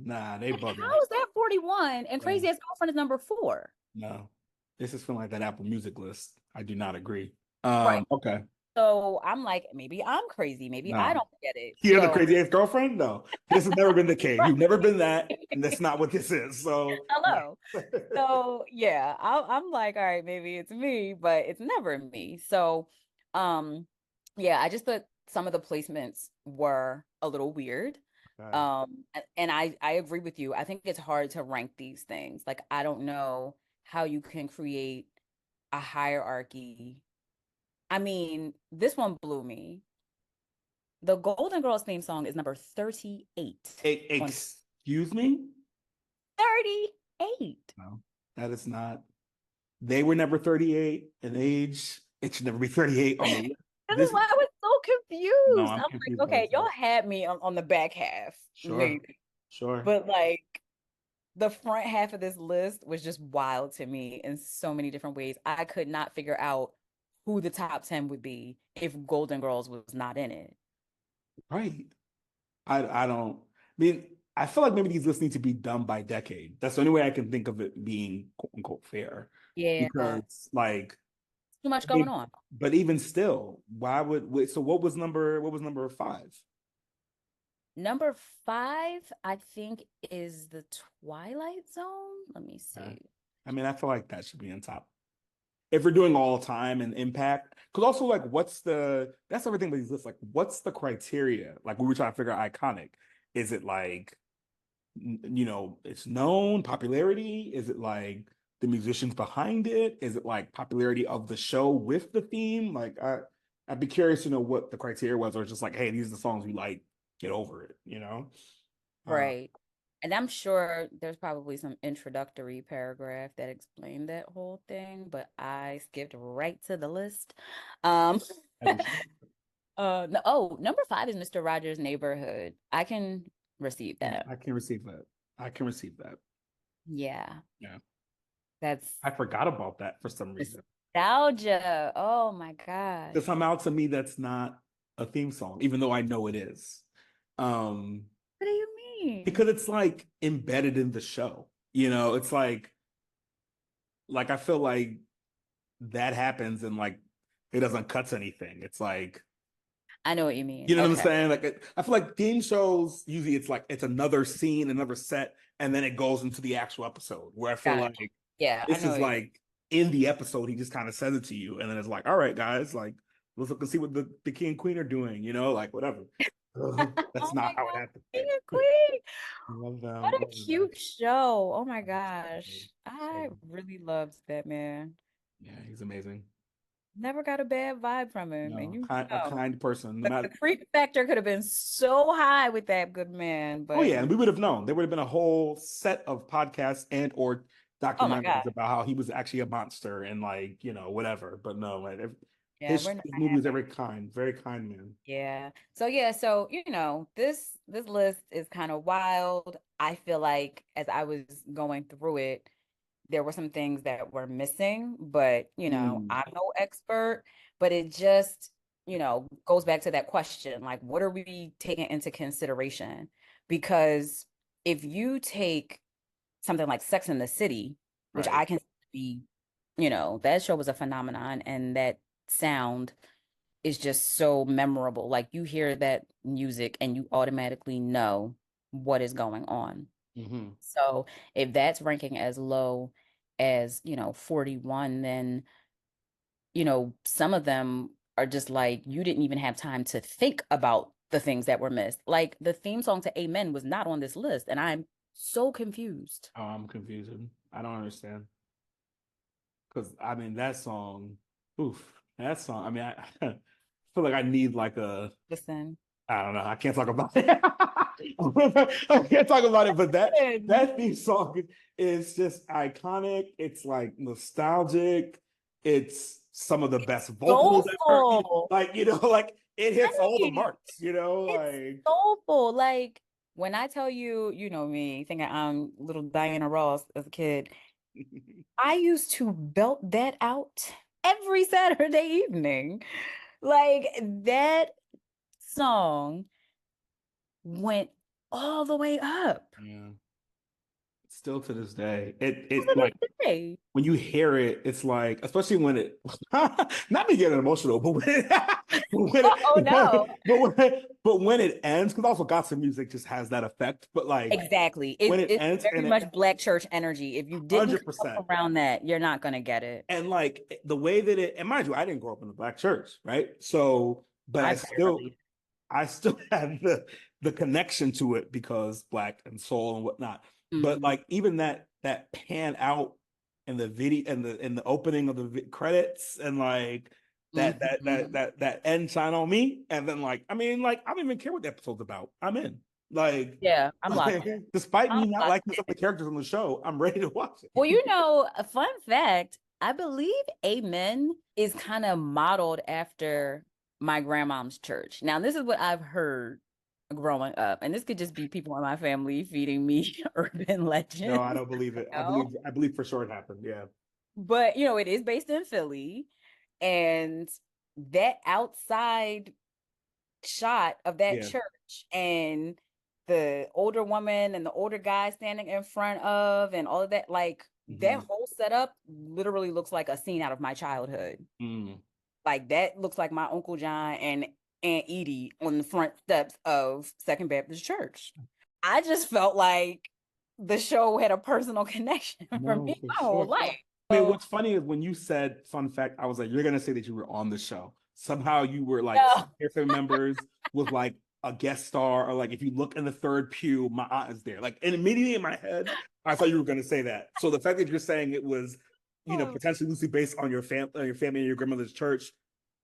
Nah, they Like, bugging. how is that 41 and Crazy Ex-Girlfriend is number 4? No, this is feeling like that Apple Music list. I do not agree. Right. Okay. So I'm like, maybe I'm crazy. Maybe I don't get it. You're the crazy ex-girlfriend? No, this has never been the case. You've never been that, and that's not what this is. So hello. So yeah, I'm like, all right, maybe it's me, but it's never me. So yeah, I just thought some of the placements were a little weird. Okay. And I agree with you. I think it's hard to rank these things. Like, I don't know how you can create a hierarchy. I mean, this one blew me. The Golden Girls theme song is number 38. Excuse me? 38. No, that is not. They were never 38 in age. It should never be 38 on the list. This is why I was so confused. No, I'm confused like, okay, also. y'all had me on the back half, maybe. Sure. But like the front half of this list was just wild to me in so many different ways. I could not figure out who the top 10 would be if Golden Girls was not in it. Right. I don't. I mean, I feel like maybe these lists need to be done by decade. That's the only way I can think of it being quote unquote fair. Yeah. Because like Too much going on. But even still, why would so what was number 5? Number 5, I think, is the Twilight Zone. Let me see. I mean, I feel like that should be on top. If we're doing all time and impact, because also like that's everything with these lists. Like, what's the criteria? Like we were trying to figure out iconic. Is it like it's known popularity? Is it like the musicians behind it? Is it like popularity of the show with the theme? Like I'd be curious to know what the criteria was, or just like, hey, these are the songs we like, get over it, Right. And I'm sure there's probably some introductory paragraph that explained that whole thing, but I skipped right to the list. No, number 5 is Mr. Rogers' Neighborhood. I can receive that. I can receive that. Yeah. Yeah. I forgot about that for some reason. Nostalgia. Oh my gosh. To somehow to me, that's not a theme song, even though I know it is. What do you mean? Because it's like embedded in the show. It's like I feel like that happens and like it doesn't cut to anything. It's like I know what you mean. You know what I'm saying? Like I feel like theme shows usually it's another scene, another set, and then it goes into the actual episode where I feel like this is like in the episode, he just kind of says it to you, and then it's like, all right, guys, like let's look and see what the king and queen are doing, like whatever. That's not how it happened. King and Queen. Love them. What a cute show. Oh my gosh. I really loved that man. Yeah, he's amazing. Never got a bad vibe from him. No, And a kind person. But the creep factor could have been so high with that good man. But and we would have known. There would have been a whole set of podcasts and or documentaries about how he was actually a monster and like, whatever. But no, Yeah, His we're not movie is having. very kind man. Yeah. So this list is kind of wild. I feel like as I was going through it, there were some things that were missing, but Mm, I'm no expert, but it just, goes back to that question, like what are we taking into consideration? Because if you take something like Sex in the City, which right. I can be, that show was a phenomenon and that sound is just so memorable. Like you hear that music and you automatically know what is going on. Hmm. So if that's ranking as low as, 41, then, some of them are just like you didn't even have time to think about the things that were missed. Like the theme song to Amen was not on this list, and I'm so confused. Oh, I'm confused. I don't understand. Because I mean that song, oof, that song. I mean, I feel like I need like a Listen. I don't know. I can't talk about it. I can't talk about it, but that theme song is just iconic. It's like nostalgic. It's some of the best vocals I've heard. Soulful. Like, like it hits all the Right. marks, It's like soulful. Like when I tell you, you know me, thinking I'm little Diana Ross as a kid, I used to belt that out every Saturday evening. Like that song went all the way up. yeah. Still to this day. It To like this day. when you hear it, it's like, especially when it, not me getting emotional, but Oh no. but when it ends, because also gospel music just has that effect. But like Exactly. when It, it it's ends very and it much black church energy. If you didn't come up 100%, around that, you're not gonna get it. and like the way that it, and mind you, I didn't grow up in a black church, right? So, but I I still have the connection to it because black and soul and whatnot. But Mhm. like even that pan out in the video in the opening of the credits and like Mhm. that end shine on me and then like I mean like I don't even care what the episode's about. I'm in. Like, Yeah, I'm locked in. despite I'm me not locked liking some of the in. characters on the show, I'm ready to watch Well, it. a fun fact, I believe Amen is kind of modeled after my grandmom's church. Now, this is what I've heard growing up, and this could just be people in my family feeding me urban No, I legends, don't believe it. you know? I believe for sure it happened. Yeah. But, it is based in Philly, and that outside shot of that Yeah. church and the older woman and the older guy standing in front of and all of that, like that Hmm. whole setup literally looks like a scene out of my childhood. Mm. Like that looks like my Uncle John and Aunt Edie on the front steps of Second Baptist Church. I just felt like the show had a personal connection for No, me for my whole sure. life. I mean, So what's funny is when you said fun fact, I was like, you're gonna say that you were on the show. Somehow you were like no. family members with like a guest star, or like if you look in the third pew, my aunt is there. Like, and immediately in my head, I thought you were gonna say that. So the fact that you're saying it was, potentially loosely based on your family and your grandmother's church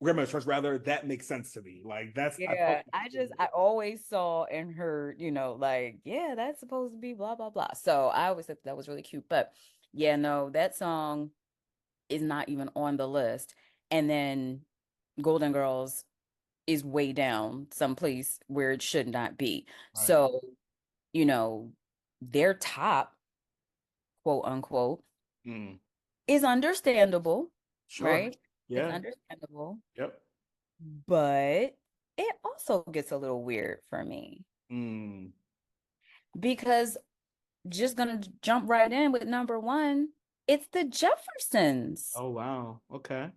rather, that makes sense to me. Like that's I Yeah, felt I always saw and heard, like, yeah, that's supposed to be blah, blah, blah. So I always thought that was really cute. But yeah, no, that song is not even on the list. And then Golden Girls is way down someplace where it should not be. right. So, you know, their top, quote unquote, Mm, is understandable, sure. right? It's Yeah. understandable, Yep. but it also gets a little weird for me Mm. because just gonna jump right in with number one. It's the Jeffersons. Oh wow. Okay.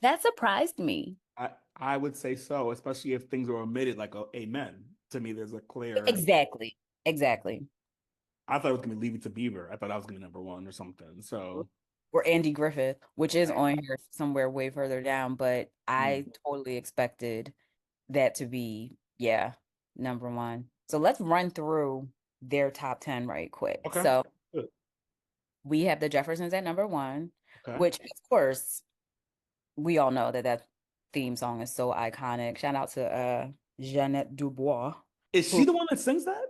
That surprised me. I would say so, especially if things are omitted, like amen. To me, there's a clear. Exactly. Exactly. I thought it was gonna be Leave It to Beaver. I thought I was gonna be number one or something. So Or Andy Griffith, which is on here somewhere way further down, but mm. I totally expected that to be, yeah, number one. So let's run through their top 10 right quick. Okay. So Good. we have the Jeffersons at number one, Okay. which of course we all know that theme song is so iconic. Shout out to Jeanette Dubois, Is she who the one that sings that?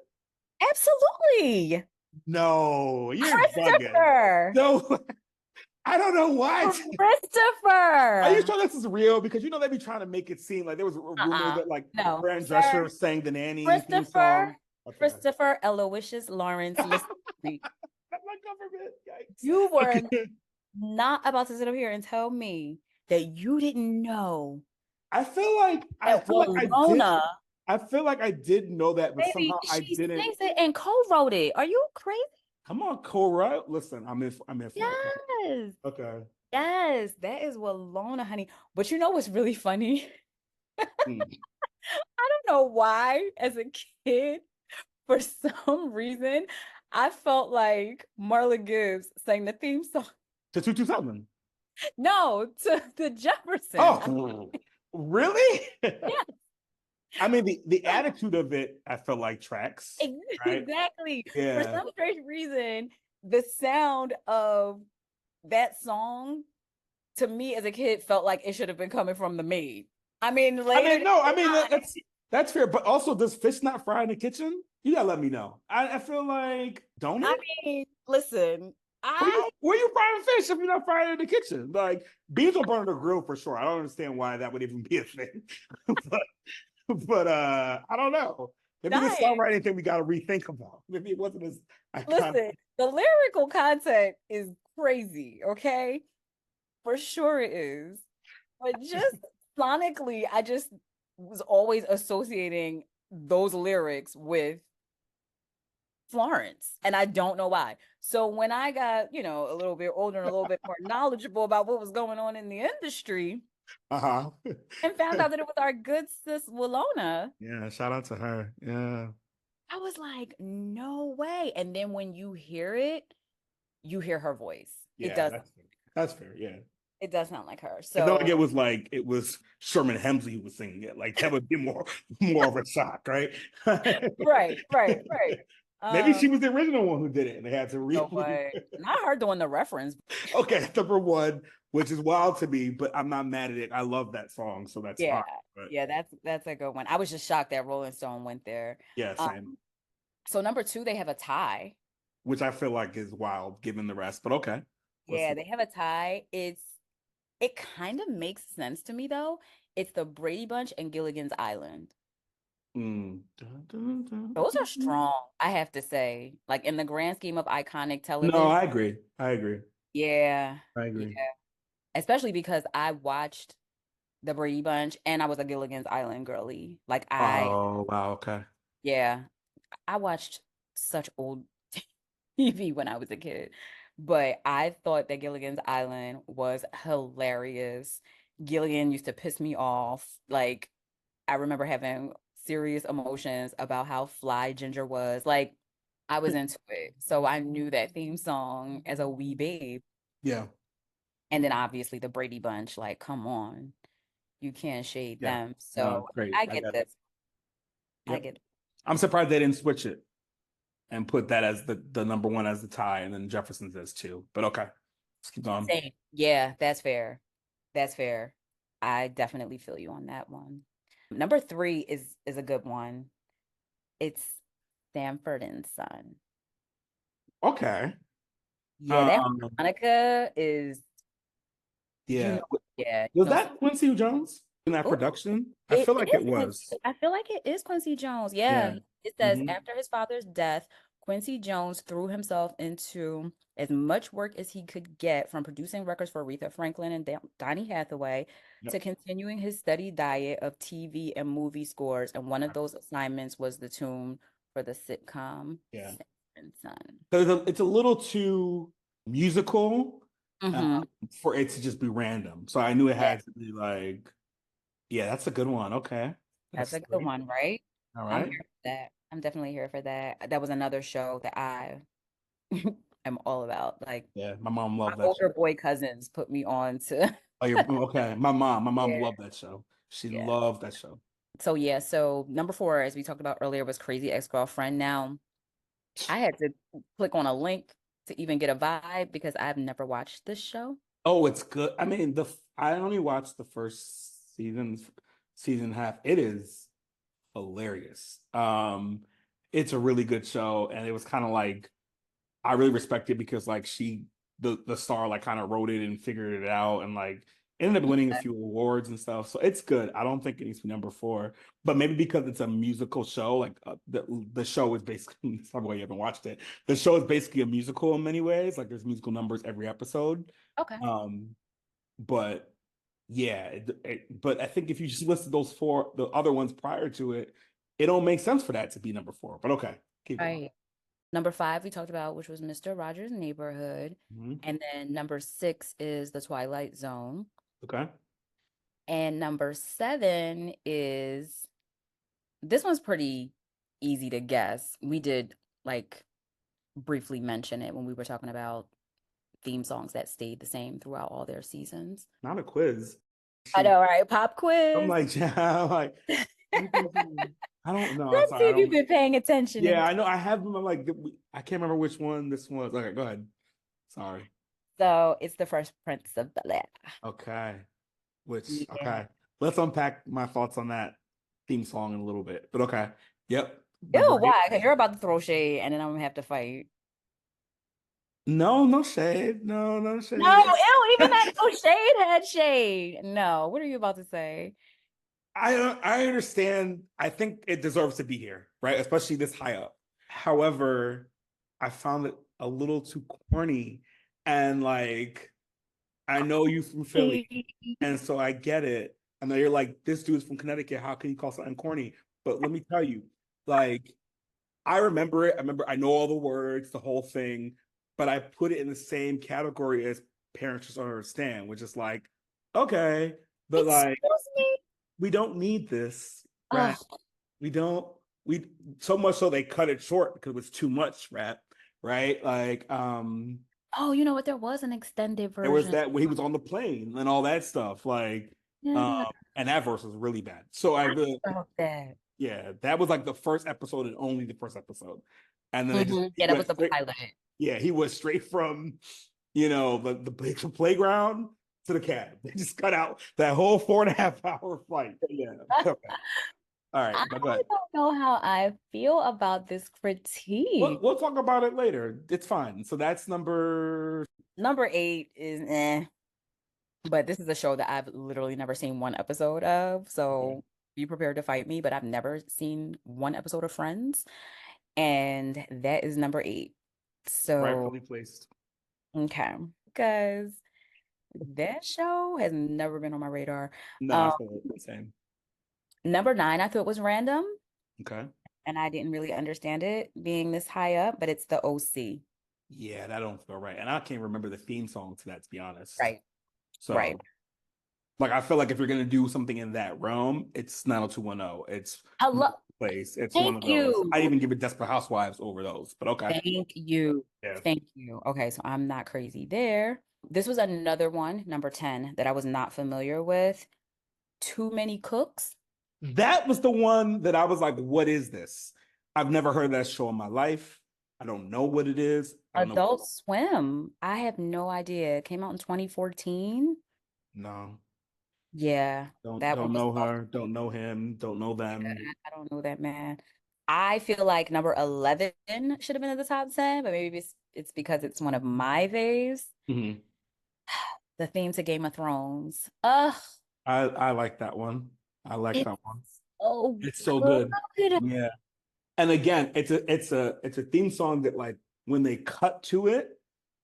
absolutely No, you're bugging. Christopher. No. I don't know why. Are you Christopher. sure this is real? Because they be trying to make it seem like there was a rumor that like No, Fran sir. Drescher sang the nanny theme Christopher. song. Okay. Christopher Aloysius Lawrence. Listen to me. That's my government. Yikes. You were Okay. not about to sit up here and tell me that you didn't know I feel like that I did. Walona, I feel like I did know that, but baby, somehow I she didn't. sings it and co-wrote it. Are you crazy? Come on, Cora. Listen, I'm in for it. Yes. Okay. Yes, that is Walona, honey. But you know what's really funny? Hmm. I don't know why, as a kid, for some reason, I felt like Marla Gibbs sang the theme song. To 2000. No, to the Jeffersons. Oh, really? Yeah, I mean, the attitude of it, I felt like tracks, right? exactly. For Yeah. some strange reason, the sound of that song to me as a kid felt like it should have been coming from the maid. I mean, I later mean, no, I mean on, that's fair, but also does fish not fry in the kitchen? You gotta let me know. I feel like don't I it? mean, listen, I Where you frying fish if you're not frying it in the kitchen? Like beans will burn on the grill for sure. I don't understand why that would even be a thing. but I don't know. Maybe the dying. songwriting thing we gotta rethink about. Maybe it wasn't as iconic. Listen, the lyrical content is crazy, okay? For sure it is. But just sonically, I just was always associating those lyrics with Florence, and I don't know why. So when I got, a little bit older and a little bit more knowledgeable about what was going on in the industry Uh-huh. and found out that it was our good sis Walona, Yeah, shout out to her. Yeah. I was like, no way. And then when you hear it, you hear her voice. It Yeah, does. that's fair. That's fair. Yeah. It does sound like her. It's not So like it was Sherman Hemsley who was singing it. Like that would be more of a shock, right? right, right, right. Maybe she was the original one who did it, and they had to No way. Not her doing the reference. Okay, number one, which is wild to me, but I'm not mad at it. I love that song, so that's Yeah, fine. But yeah, that's a good one. I was just shocked that Rolling Stone went there. yeah, same. So number two, they have a tie. Which I feel like is wild given the rest, but okay. Yeah, they have a tie. It kind of makes sense to me though. It's the Brady Bunch and Gilligan's Island. Mm. Those are strong, I have to say. Like in the grand scheme of iconic No, television. I agree. I agree. Yeah. I agree. Yeah. Especially because I watched the Brady Bunch and I was a Gilligan's Island girly. Oh, wow, okay. Yeah, I watched such old TV when I was a kid, but I thought that Gilligan's Island was hilarious. Gilligan used to piss me off. Like, I remember having serious emotions about how fly Ginger was. Like, I was into it. So I knew that theme song as a wee babe. Yeah. And then obviously the Brady Bunch, like, come on, you can't shade Yeah. them. No, So great. I I get got it. this. I Yep. get it. I'm surprised they didn't switch it and put that as the number one as the tie, and then Jefferson's as two. But okay, let's keep going. Same. Yeah, that's fair. That's fair. I definitely feel you on that one. Number three is a good one. It's Sanford and Son. Okay. Yeah, that Um, Monica is, yeah. yeah. Was that Quincy Jones in that Ooh, production? I feel like it was. I feel like it is Quincy Jones. Yeah. Yeah. It says Mhm. after his father's death, Quincy Jones threw himself into as much work as he could get, from producing records for Aretha Franklin and Donny Hathaway Yep. to continuing his steady diet of TV and movie scores. And one of those assignments was the tune for the sitcom Yeah. Sanford and Son. So it's a little too musical Mhm. for it to just be random. So I knew it Yeah, had to be like, yeah, that's a good one. Okay. that's That's a good three. one, right? All I'm right. here for that. I'm definitely here for that. That was another show that I am all about. Like, Yeah, my mom my loved that show. older boy cousins put me on to Oh, you're okay. My mom yeah, loved that show. She yeah. loved that show. So yeah, so number four, as we talked about earlier, was Crazy Ex-Girlfriend. Now, I had to click on a link to even get a vibe because I've never watched this show. Oh, it's good. I mean, I only watched the first season and a half. It is hilarious. It's a really good show, and it was kind of like I really respect it because like she the star like kind of wrote it and figured it out and like ended up winning a few awards and stuff. So it's good. I don't think it needs to be number 4, but maybe because it's a musical show, like the show is basically, it's probably why you haven't watched it. The show is basically a musical in many ways. Like there's musical numbers every episode. Okay. But yeah, but I think if you just listed those 4, the other ones prior to it, it don't make sense for that to be number 4. But okay, keep going. Right. Number 5 we talked about, which was Mr. Rogers' Neighborhood. And then number 6 is The Twilight Zone. Okay. And number 7 is, this one's pretty easy to guess. We did like briefly mention it when we were talking about theme songs that stayed the same throughout all their seasons. Not a quiz. I know, right? Pop quiz. I'm like, yeah, I'm like, I don't know. Let's Sorry, see if you've been paying attention. Yeah, I know. I have them. I'm like, I can't remember which one this was. Okay, go ahead. Sorry. So it's The Fresh Prince of Bel-Air. Okay. Yeah. Okay. Let's unpack my thoughts on that theme song in a little bit. But okay. Yep. Ew, why? Because you're about to throw shade and then I'm gonna have to fight. No shade. No shade. No, ew, even that no shade had shade. No, what are you about to say? I understand. I think it deserves to be here, right? Especially this high up. However, I found it a little too corny. And like, I know you from Philly, and so I get it. I know you're like, this dude's from Connecticut. How can you call something corny? But let me tell you, like, I remember it. I know all the words, the whole thing, but I put it in the same category as Parents Just Don't Understand, which is like, okay, but like, we don't need this, right? We don't. We so much so they cut it short because it was too much rap, right? Like, oh, you know what? There was an extended version. there was that when he was on the plane and all that stuff, like, and that verse was really bad. So I really felt that. Yeah, that was like the first episode and only the first episode, and then they just Yeah, that was the pilot. Yeah, he was straight from, the playground to the cab. They just cut out that whole 4.5 hour flight. Yeah. Okay. All right. I don't know how I feel about this critique. We'll talk about it later. It's fine. So that's number 8 is but this is a show that I've literally never seen one episode of. So be prepared to fight me, but I've never seen one episode of Friends. And that is number 8. So rightfully placed. Okay. Because that show has never been on my radar. No, I feel the same. Number 9, I thought was random. Okay. And I didn't really understand it being this high up, but it's the OC. Yeah, that don't feel right. And I can't remember the theme song to that, to be honest. Right. So, like, I feel like if you're going to do something in that realm, it's 90210. It's place. It's one of those. I even give it Desperate Housewives over those, but okay. Thank you. Yeah. Thank you. Okay, so I'm not crazy there. This was another one, number 10, that I was not familiar with. Too Many Cooks. That was the one that I was like, what is this? I've never heard of that show in my life. I don't know what it is. Adult Swim. I have no idea. It came out in 2014. No. Yeah. Don't know her. Don't know him. Don't know them. I don't know that man. I feel like number 11 should have been in the top 10, but maybe it's because it's one of my faves. Mm-hmm. The theme to Game of Thrones. I like that one. I like that one. Oh, it's so good. Yeah. And again, it's a theme song that, like, when they cut to it,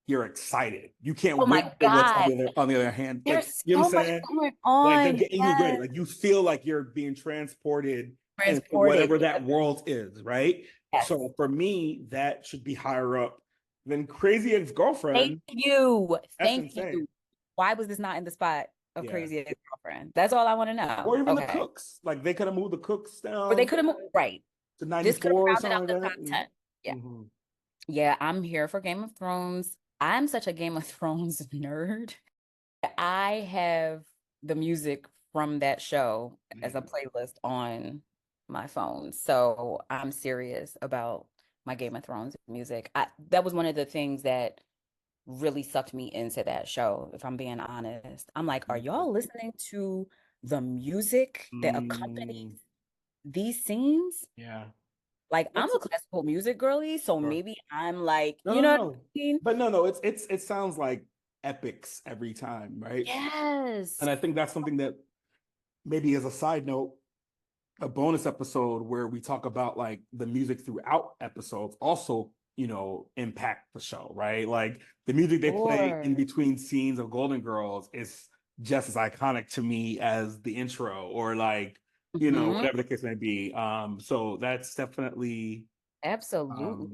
you're excited. You can't wait my God. What's on the other hand. There's like, you know so what I'm much saying? going on. Like, they're getting you ready. Like, you feel like you're being transported into whatever that world is, right? Yes. So for me, that should be higher up than Crazy Ex-Girlfriend. Thank you. Thank you. Why was this not in the spot of Crazy Ex-Girlfriend? That's all I want to know. Or even the Cooks. Like, they could have moved the Cooks down. Or they could have moved, right. To 94 or something out the like top that. 10. Yeah. Mm-hmm. Yeah, I'm here for Game of Thrones. I'm such a Game of Thrones nerd. I have the music from that show as a playlist on my phone. So I'm serious about my Game of Thrones music. That was one of the things that really sucked me into that show, if I'm being honest. I'm like, are y'all listening to the music that accompanies these scenes? Yeah. Like I'm That's a classical music girly, so sure. maybe I'm like, No, you no, know what I no. mean? But no, it sounds like epics every time, right? Yes. And I think that's something that maybe as a side note, a bonus episode where we talk about like the music throughout episodes also, impact the show, right? Like the music they play in Or between scenes of Golden Girls is just as iconic to me as the intro or like, Mhm. whatever the case may be. So that's definitely Absolutely. um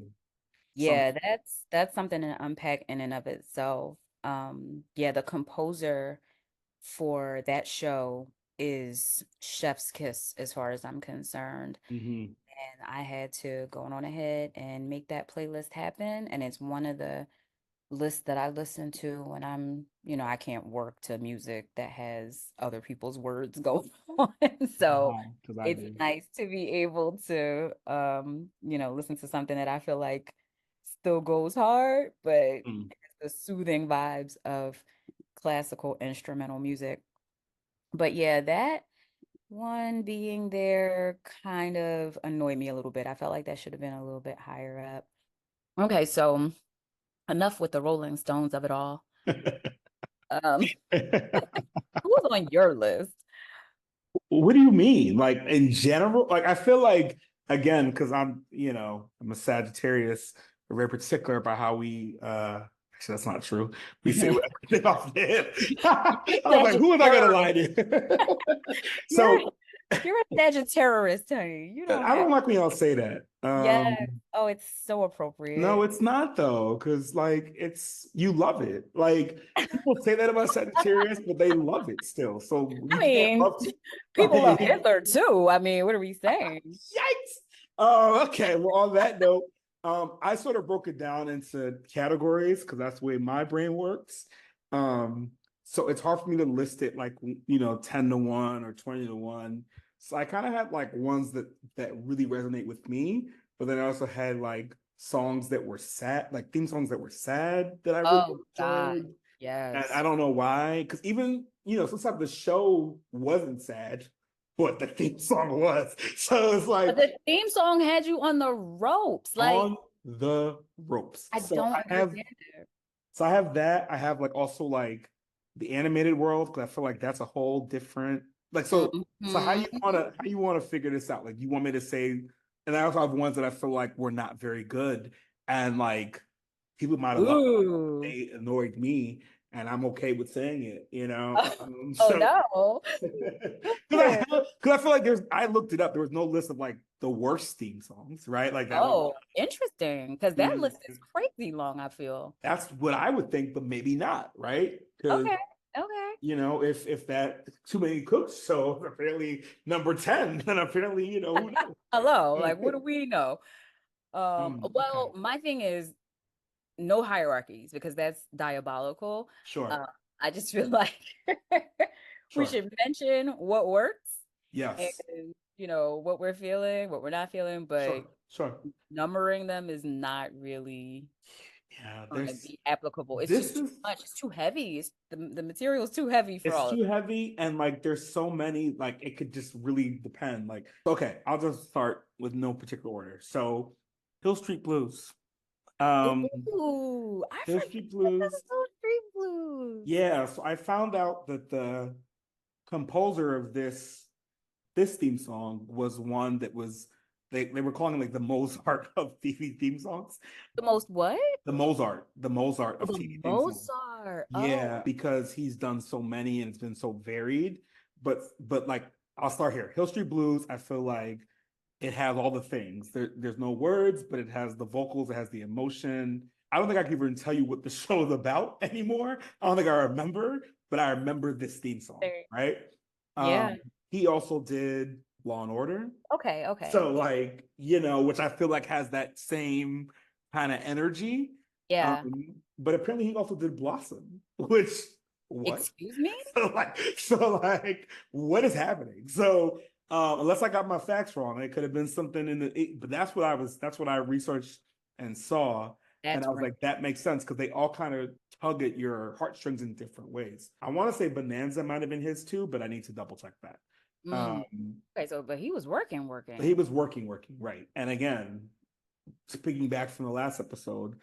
Yeah, something. that's something to unpack in and of itself. Yeah, the composer for that show is Chef's Kiss as far as I'm concerned. Mhm. And I had to go on ahead and make that playlist happen. And it's one of the list that I listen to when I can't work to music that has other people's words going on. So Because I it's do. nice to be able to listen to something that I feel like still goes hard, but Mm. the soothing vibes of classical instrumental music. But yeah, that one being there kind of annoyed me a little bit. I felt like that should have been a little bit higher up. Okay, so enough with the Rolling Stones of it all. Um, who's on your list? What do you mean? Like in general? Like I feel like again, because I'm a Sagittarius, we're very particular about how we actually that's not true. We say everything off the head. I was like, who am I gonna lie Sagittarius. to? You're So you're a Sagittarius, honey. You don't I have don't like when y'all say that. yes. Oh, it's so No, appropriate. it's not though, because like it's you love it. Like people say that about Sagittarius, but they love it still. So I you can't mean, love people love like Hitler too. I mean, what are we saying? yikes. Oh, okay. Well, on that note, I sort of broke it down into categories because that's the way my brain works. Um, so it's hard for me to list it like 10 to 1 or 20 to 1. So I kind of had like ones that really resonate with me, but then I also had like songs that were sad, like theme songs that were sad that I really Oh God, enjoyed. And yes. I don't know why, because even sometimes the show wasn't sad, but the theme song was. So it's But like the theme song had you on the ropes. Like, on the ropes. I don't understand it. I have that. I have like also like the animated world because I feel like that's a whole different like so Mhm. how you want to figure this out? Like you want me to say, and I also have ones that I feel like were not very good and like people might have loved Ooh. they annoyed me and I'm okay with saying it, Oh so no. because I feel like I looked it up. There was no list of like the worst theme songs, right? Like that was Oh, interesting. Because that mm, list is crazy long, I feel. that's what I would think, but maybe not, right? Because Okay. Okay. if that too many cooks, so apparently number 10, then apparently who Hello. knows? Like, what do we know? Okay, Well, my thing is no hierarchies because that's diabolical. sure, Uh, I just feel like we sure, should mention what works and yes, what we're feeling, what we're not feeling, but sure, sure. numbering them is not really Yeah, going to there's be applicable. It's this just too is much. It's too heavy. The material is too heavy for it's all of too heavy and like there's so many like it could just really depend. Like okay, I'll just start with no particular order. So Hill Street Blues. it. Um Ooh, I Hill forget Street that that was Blues. those Street Blues. Yeah, so I found out that the composer of this theme song was one that was they were calling it like the Mozart of TV theme songs. The most what? The Mozart Oh, of the TV theme songs. Mozart. Oh, Yeah, because he's done so many and it's been so varied. But like I'll start here. Hill Street Blues, I feel like it has all the things. There's no words, but it has the vocals, it has the emotion. I don't think I can even tell you what the show is about anymore. I don't think I remember, but I remember this theme song, there. right? Yeah. He also did Law and Order. Okay. Okay. So like, which I feel like has that same kind of energy. Yeah. But apparently he also did Blossom, which what? Excuse me? So like what is happening? So unless I got my facts wrong, it could have been something but that's what I researched and saw. And That's I was right. like, that makes sense because they all kind of tug at your heartstrings in different ways. I want to say Bonanza might have been his too, but I need to double check that. Okay, so but he was working. he was working, right. And again, speaking back from the last episode,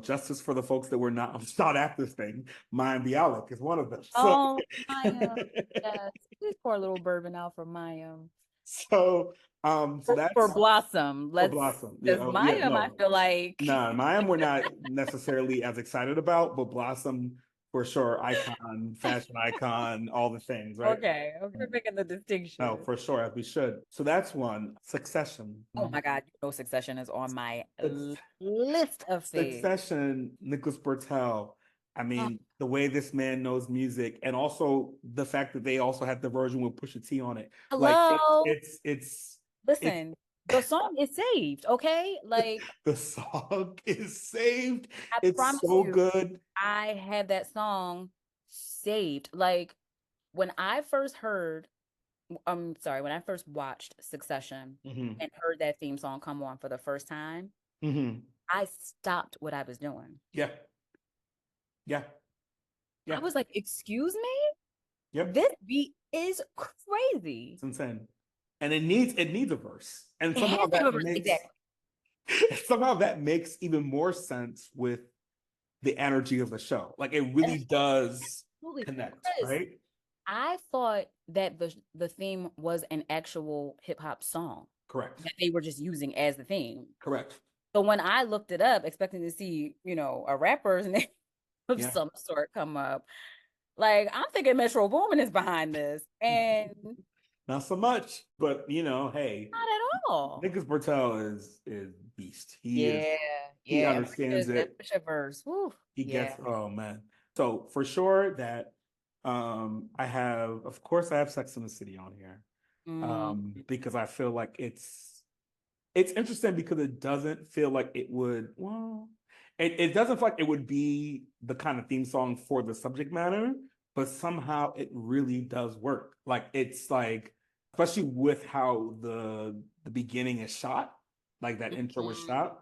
justice for the folks that were not at this thing. Mayim Bialik is one of them. So, Oh, Maya. Yes. Please pour a little bourbon out for Maya. so that's For Blossom. for Let's Blossom. because Maya, I feel like No, Mayim we're not necessarily as excited about, but Blossom for sure, icon, fashion icon, all the things, right? okay, we're making the distinction. No, for sure, as we should. So that's one. Succession. Oh my God, Succession is on my It's- list of faves. Succession, Nicholas Bertel. I mean, the way this man knows music, and also the fact that they also had the version with Pusha T on it. Hello. Like it's Listen, the song is saved, okay? Like the song is saved. I It's promise so you, good. I have that song saved. Like when I first watched Succession Mhm. and heard that theme song come on for the first time, Mhm. I stopped what I was doing. Yeah. Yeah. Yeah. I was like, excuse me? Yep. This beat is crazy. It's insane. And it needs a verse. And It somehow has to have a that verse, makes exactly. even more sense with the energy of the show. Like it really does Absolutely. connect, Because right? I thought that the theme was an actual hip hop song Correct. that they were just using as the theme. Correct. So when I looked it up, expecting to see, a rapper's name of Yeah. some sort come up, like I'm thinking Metro Boomin is behind this, and Not so much, but hey, not at all. Nicholas Bertel is beast. He understands it. Push verse. Woo. He gets, oh man. So for sure that I have Sex and the City on here. Because I feel like it's interesting because it doesn't feel like it would, it doesn't feel like it would be the kind of theme song for the subject matter, but somehow it really does work. Like it's like, especially with how the beginning is shot, like that intro was shot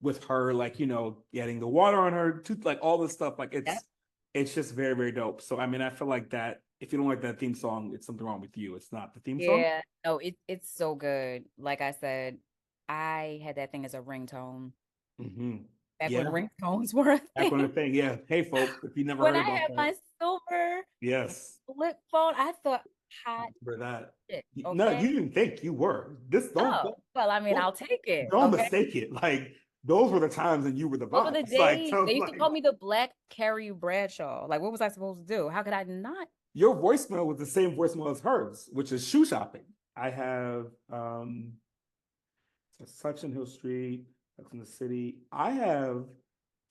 with her, like, getting the water on her tooth, like all this stuff, like it's just very, very dope. So I mean, I feel like that if you don't like that theme song, it's something wrong with you. It's not the theme song. Yeah, no, it's so good. Like I said, I had that thing as a ringtone. Back when ringtones were a thing. Back when the thing, yeah. Hey, folks, if you never When heard I about had that, my silver flip phone, I thought hot for that. shit. No, Okay. you didn't think you were. Oh, well, I mean, I'll take it. Don't Okay. mistake it. Like those were the times when you were the Over vibe. the It's like, days, so, they used to like, call me the Black Carrie Bradshaw. Like, what was I supposed to do? How could I not? your voicemail was the same voicemail as hers, which is shoe shopping. I have Such in Hill Street, Sex in the City. I have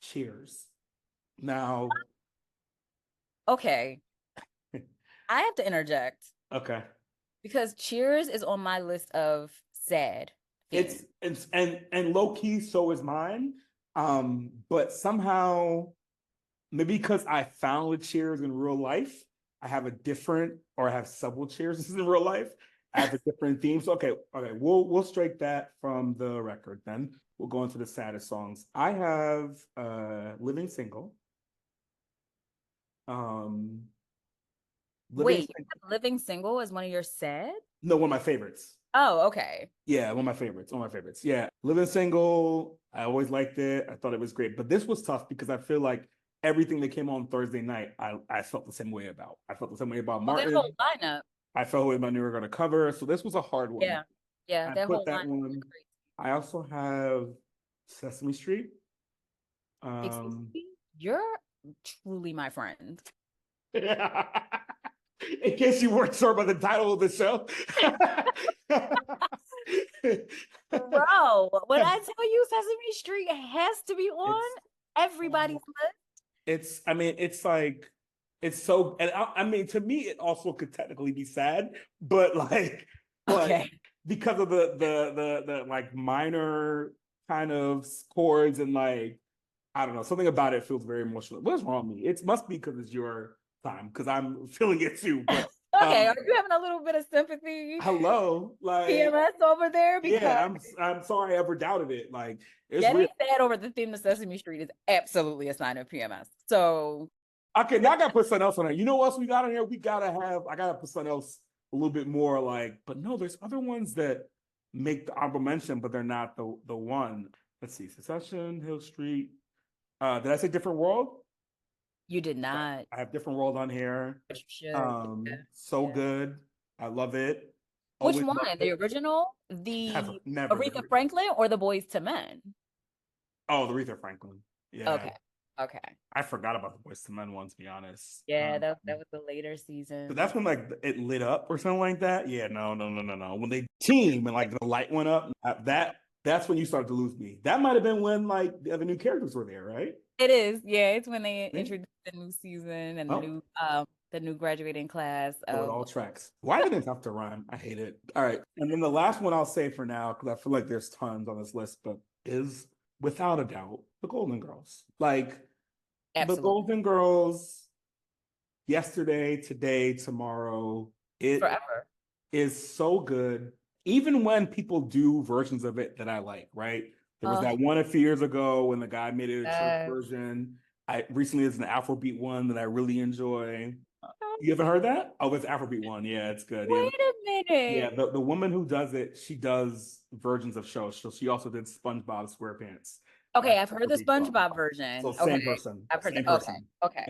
Cheers. Now, Okay. I have to interject okay. because Cheers is on my list of sad It's and low key, so is mine. But somehow, maybe because I found Cheers in real life, I have several Cheers in real life. I have a different theme. So okay, we'll strike that from the record. Then we'll go into the saddest songs. I have Living Single. Living Single is one of your sad? No, one of my favorites. Oh, okay. Yeah, one of my favorites. Yeah, Living Single. I always liked it. I thought it was great. But this was tough because I feel like everything that came on Thursday night, I felt the same way about. I felt the same way about Martin. That whole lineup. I felt the way about New York on the cover. So this was a hard one. Yeah, that whole that lineup. one. I also have Sesame Street. You're truly my friend. In case you weren't sure about the title of the show. Bro, when I tell you Sesame Street has to be on everybody's list. It's so, and I mean, to me, it also could technically be sad, but because of the like minor kind of chords and like, I don't know, something about it feels very emotional. What's wrong with me? It must be because it's your time, because I'm feeling it too. But, okay, are you having a little bit of sympathy? Hello, like PMS over there? Because yeah, I'm sorry I ever doubted it. Like it's getting sad over the theme of Sesame Street is absolutely a sign of PMS. So okay, now I gotta put something else on there. You know what else we got on here? I gotta put something else a little bit more like, but no, there's other ones that make the honorable mention, but they're not the one. Let's see, Succession, Hill Street. Did I say Different World? You did not. I have Different World on here. But you should. Yeah. So Yeah. good. I love it. Which Always one? loved The it. original, Never, the never. Aretha Franklin, or the Boys to Men? Oh, the Aretha Franklin. Yeah. Okay. Okay. I forgot about the Boyz II Men one, to be honest. Yeah, that was the later season. So that's when like it lit up or something like that. Yeah, no. When they team and like the light went up, that's when you started to lose me. That might have been when like the other new characters were there, right? It is. Yeah, it's when they Yeah. introduced the new season and Oh. the new graduating class. So it all tracks. Why did it have to rhyme? I hate it. All right. And then the last one I'll say for now, because I feel like there's tons on this list, but is without a doubt the Golden Girls. Like Absolutely. the Golden Girls, yesterday, today, tomorrow, it Forever. is so good. Even when people do versions of it that I like, right? There was that one a few years ago when the guy made it a church version. I recently there's an Afrobeat one that I really enjoy. You haven't heard that? Oh, it's Afrobeat one. Yeah, it's good. Wait a minute. Yeah, the woman who does it, she does versions of shows. So she also did SpongeBob SquarePants. Okay, I've heard the Afrobeat song. SpongeBob version. So Okay. same person. I've heard Same that. person. Okay.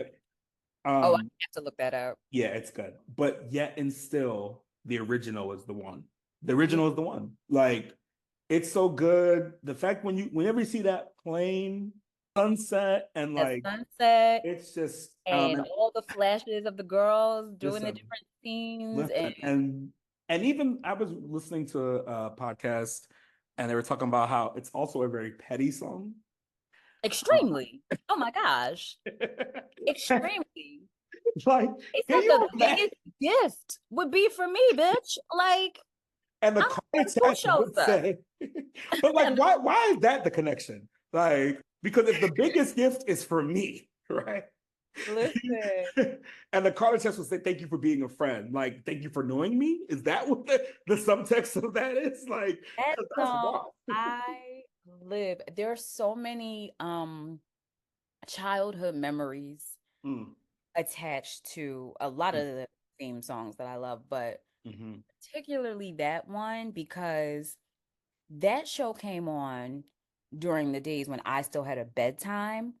I Um, have to look that up. yeah, it's good. But yet and still, the original is the one. The original is the one. Like, it's so good. The fact whenever you see that plane sunset and The like sunset it's just and all the flashes of the girls doing the listen, different scenes listen, and even I was listening to a podcast and they were talking about how it's also a very petty song. extremely. Oh my gosh. Extremely. Like, They can said you the biggest gift would be for me, bitch. Like, and the I'm context who would shows up? say, but like, why is that the connection? Like, because if the biggest gift is for me, right? Listen. And the card test will say, "Thank you for being a friend." Like, thank you for knowing me. Is that what the subtext of that is? Like, That that's song, wild. I live. There are so many childhood memories attached to a lot of the theme songs that I love, but particularly that one because that show came on during the days when I still had a bedtime,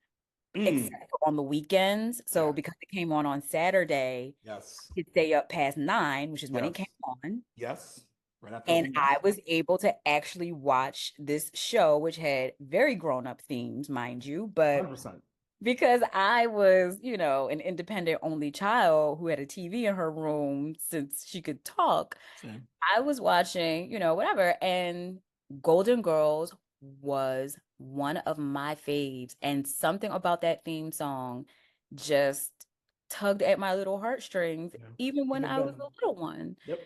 except for on the weekends. So because it came on Saturday, yes, you could stay up past 9, which is when it came on. Yes. Right after And I was able to actually watch this show, which had very grown-up themes, mind you, but 100%. because I was, an independent only child who had a TV in her room since she could talk, Same. I was watching, whatever. And Golden Girls was one of my faves. And something about that theme song just tugged at my little heartstrings, even when I was a little one. Yep.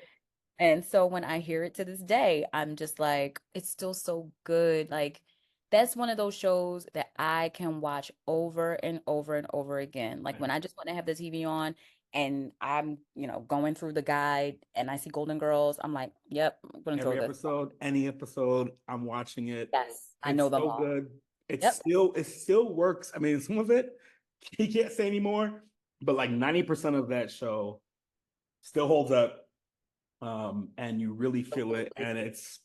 And so when I hear it to this day, I'm just like, it's still so good. Like, that's one of those shows that I can watch over and over and over again. Like when I just want to have the TV on and I'm, going through the guide and I see Golden Girls, I'm like, yep, I'm going to throw Every this. episode, any episode, I'm watching it. Yes, I know them so all. good. It still works. I mean, some of it he can't say anymore, but like 90% of that show still holds up. And you really feel it. And it's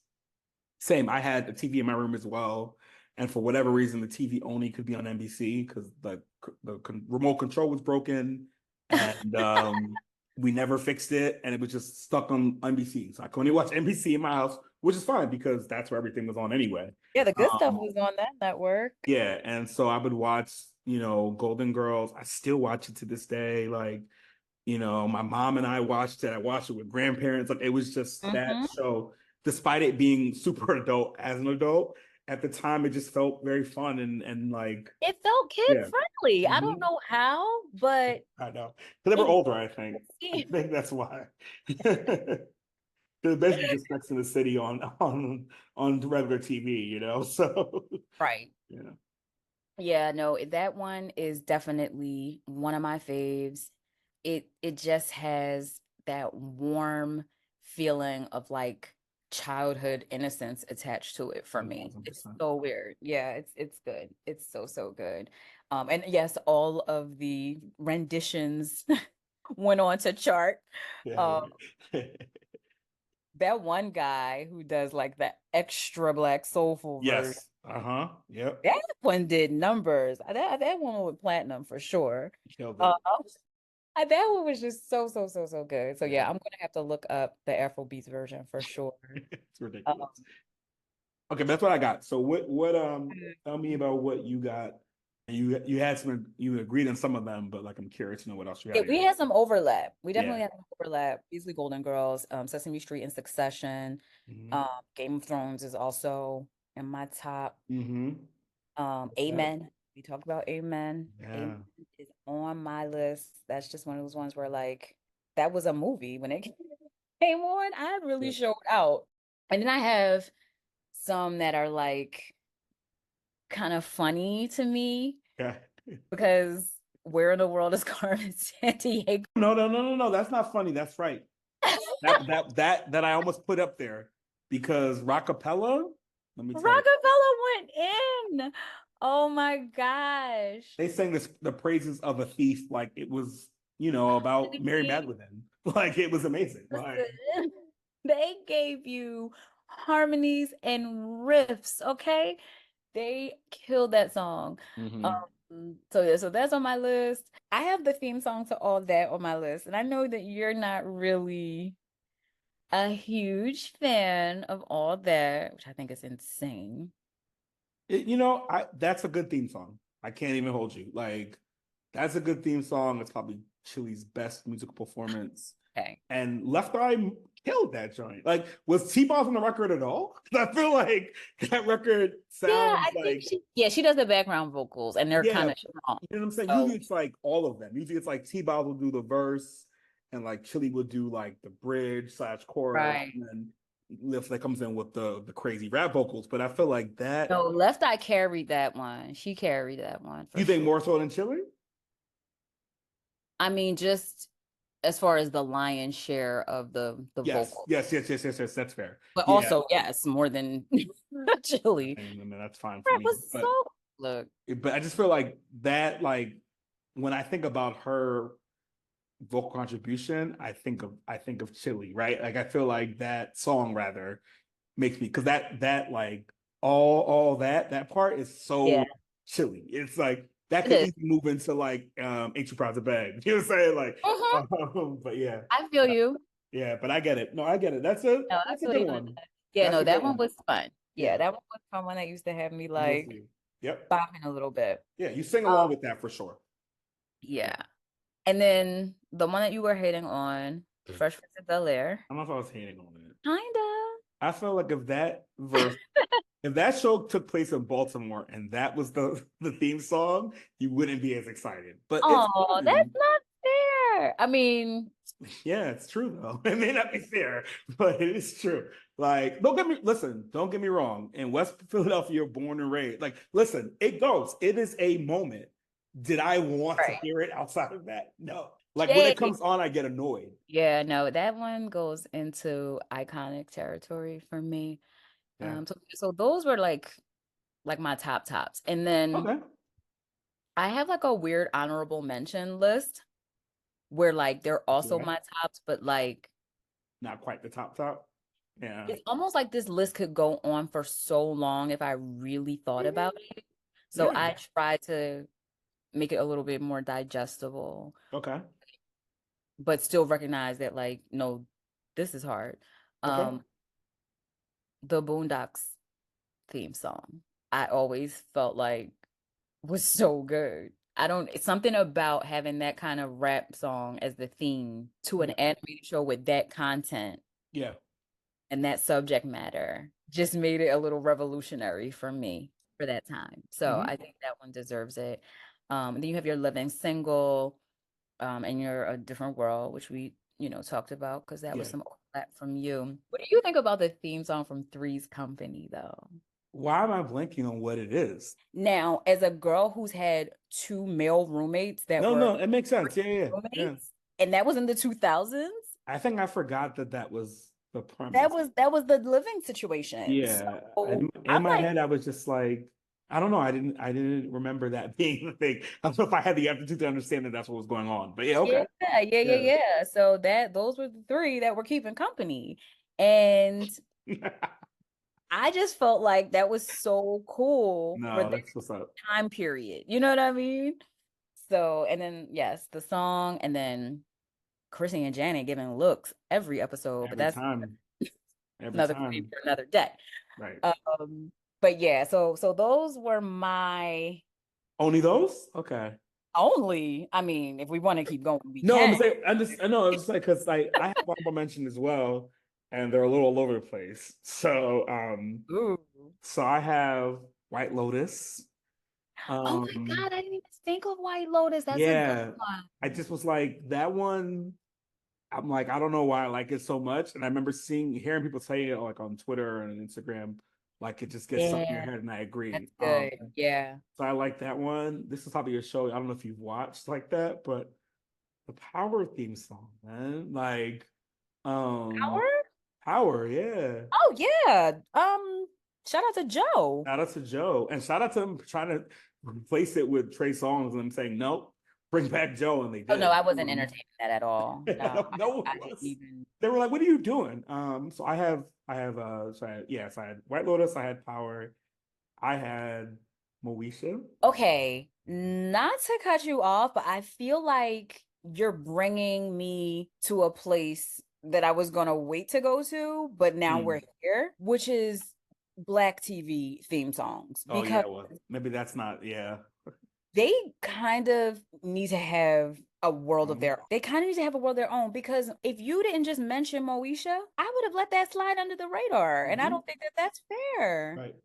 same. I had a TV in my room as well. And for whatever reason, the TV only could be on NBC because the remote control was broken and we never fixed it. And it was just stuck on NBC. So I could only watch NBC in my house, which is fine because that's where everything was on anyway. Yeah, the good stuff was on that network. Yeah. And so I would watch, Golden Girls. I still watch it to this day. Like, my mom and I watched it. I watched it with grandparents. Like it was just that show, despite it being super adult as an adult. At the time, it just felt very fun and like it felt kid friendly. I don't know how, but I know because they were older. I think that's why. They're basically just Sex in the City on regular TV, So right. Yeah. Yeah. No, that one is definitely one of my faves. It just has that warm feeling of like childhood innocence attached to it for me. 100%. It's so weird. Yeah, it's good. It's so good. And yes, all of the renditions went on to chart. Yeah. That one guy who does like the extra black soulful version, Yes. Uh-huh. Yep. that one did numbers. That one with platinum for sure. Killed Uh, it. that one was just so good. So yeah, Yeah. I'm gonna have to look up the Afrobeats version for sure. It's Um, ridiculous. Okay, that's what I got. So what tell me about what you got. You had some, you agreed on some of them, but like I'm curious to know what else you yeah, had. we had some overlap. We definitely Yeah. had some overlap. Beasley Golden Girls, Sesame Street and Succession. Mm-hmm. Game of Thrones is also in my top. Mm-hmm. Amen. We talked about Amen. Yeah. Amen is on my list. That's just one of those ones where like that was a movie when it came on. I really Yeah. showed out. And then I have some that are like kind of funny to me Yeah. because where in the world is Carmen Sandiego? No. That's not funny. That's right. That I almost put up there because Rockapella, let me tell you, Rockefeller went in. Oh my gosh. they sang the praises of a thief like it was, about Mary Magdalene. Like it was amazing. Like Listen, they gave you harmonies and riffs, okay? They killed that song. mhm. So yeah, so that's on my list. I have the theme song to all that on my list, and I know that you're not really a huge fan of all that, which I think is insane. That's a good theme song. I can't even hold you. Like, that's a good theme song. It's probably Chili's best musical performance. Okay. And Left Eye killed that joint. Like, was T-Boz on the record at all? 'Cause I feel like that record Yeah, sounds I think like, she does the background vocals, and they're yeah, kind of strong. you know what I'm saying? So Usually it's like all of them. Usually it's like T-Boz will do the verse, and like Chili will do like the bridge / chorus, right. and then Left Eye comes in with the crazy rap vocals. But I feel like that. No, Left Eye carried that one. She carried that one for You think sure. more so than Chili? I mean, just as far as the lion's share of the Yes, vocal, yes. That's fair. but Yeah, also yes, more than Chili. and that's fine for That me. was so look. But I just feel like that, like when I think about her vocal contribution, I think of Chili, right? Like I feel like that song rather makes me because that like all that part is so Yeah, Chili. It's like that it could is. easily move into like Ain't You Proud to Beg. You know what I'm saying? Like Mhm. but yeah. I feel you. Yeah, but I get it. No, I get it. That's a No, I that's a feel good you on one. that. Yeah, That's no, a good that one one. was fun. Yeah, Yeah, that one was fun. One that used to have me I'm with like you. Yep. bopping a little bit. Yeah, you sing Um, along with that for sure. yeah. And then the one that you were hating on, Fresh Prince of Bel-Air. I don't know if I was hating on it. Kinda. I felt like if that show took place in Baltimore and that was the theme song, you wouldn't be as excited. But it's Oh, that's fun. not fair. I mean, Yeah, it's true though. It may not be fair, but it is true. Like, don't get me wrong. In West Philadelphia, you're born and raised. Like, listen, it goes. It is a moment. Did I want to right. hear it outside of that? No. Like when Yeah. it comes on, I get annoyed. Yeah, no, that one goes into iconic territory for me. Yeah. So those were like my top tops. And then Okay. I have like a weird honorable mention list where like they're also Yeah. my tops, but like Not quite the top. Yeah. it's almost like this list could go on for so long if I really thought about it. So Yeah. I try to make it a little bit more digestible, Okay. but still recognize that like, no, this is hard. Okay. The Boondocks theme song, I always felt like was so good. It's something about having that kind of rap song as the theme to an Yeah. animated show with that content Yeah. and that subject matter just made it a little revolutionary for me for that time. So Mhm. I think that one deserves it. Then you have your Living Single, and You're a Different World, which we, talked about because that was Yeah. some overlap from you. What do you think about the theme song from Three's Company, though? Why am I blanking on what it is? Now, as a girl who's had two male roommates that No, were it makes sense. Yeah. roommates, and that was in the 2000s, I think I forgot that was the that premise. was the living situation. Yeah. So In I'm my like, head, I was just like, I don't know. I didn't remember that being the thing. I don't know if I had the aptitude to understand that that's what was going on. But yeah, Yeah, okay. Yeah. yeah. So those were the three that were keeping company. And I just felt like that was so cool for No, that that's what's up. time period. You know what I mean? So, and then yes, the song, and then Chrissy and Janet giving looks every episode, but Every that's time. Every another movie time. for another day. Right. But yeah, so those were my Only those? Okay. only. I mean, if we want to keep going, we No, I'm can. saying I know it's just like because like I have honorable mention as well, and they're a little all over the place. Ooh. So I have White Lotus. Oh my Um, God, I didn't even think of White Lotus. That's a good yeah, I one. just was like that one. I'm like, I don't know why I like it so much. And I remember hearing people say it like on Twitter and Instagram, like it just gets stuck in your Yeah, head, and I agree. that's good. Yeah. So I like that one. This is probably a show. I don't know if you've watched like that, but the Power theme song, man. Like, um, Howard? Power, yeah. Oh yeah. Shout out to Joe. Shout out to Joe. And shout out to him trying to replace it with Trey Songz and them saying, nope, bring back Joe. And they Oh no, did. I wasn't entertaining that at all. No, No one I didn't was. even. They were like, what are you doing? So I had White Lotus, I had Power, I had Moesha. Okay, not to cut you off, but I feel like you're bringing me to a place that I was gonna wait to go to, but now Hmm. we're here, which is Black TV theme songs Oh because yeah, well, maybe that's not, yeah. they kind of need to have a world of Um, their they kind of need to have a world of their own because if you didn't just mention Moesha, I would have let that slide under the radar, and I mhm. don't think that that's fair. Right.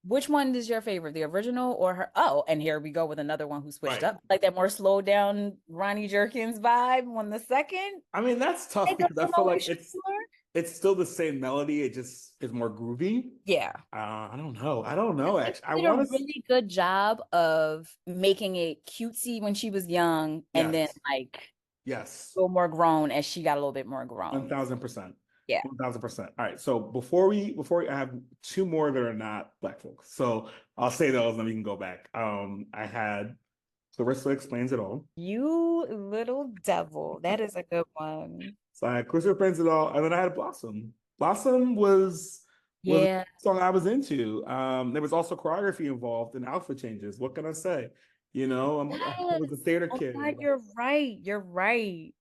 Which one is your favorite, the original or her? Oh, and here we go with another one who switched Right. up, like that more slowed down Ronnie Jerkins vibe on the second. I mean, that's tough Take up because I the feel like Moesha tour. it's still the same melody. It just is more groovy. Yeah. I don't know. I don't know. They Actually, I did a want to. really good job of making it cutesy when she was young, and then Yes. like Yes. a little more grown as she got a little bit more One grown. thousand percent. Yeah. 1000%. All right. So I have two more that are not black folks. So I'll say those, and then we can go back. I had Clarissa Explains It All. You little devil. That is a good one. So I had Clarissa Explains It All, and then I had Blossom. Blossom was a Yeah. song I was into. There was also choreography involved and outfit changes. What can I say? I Yes. was a theater Oh kid. God, you're right. You're right.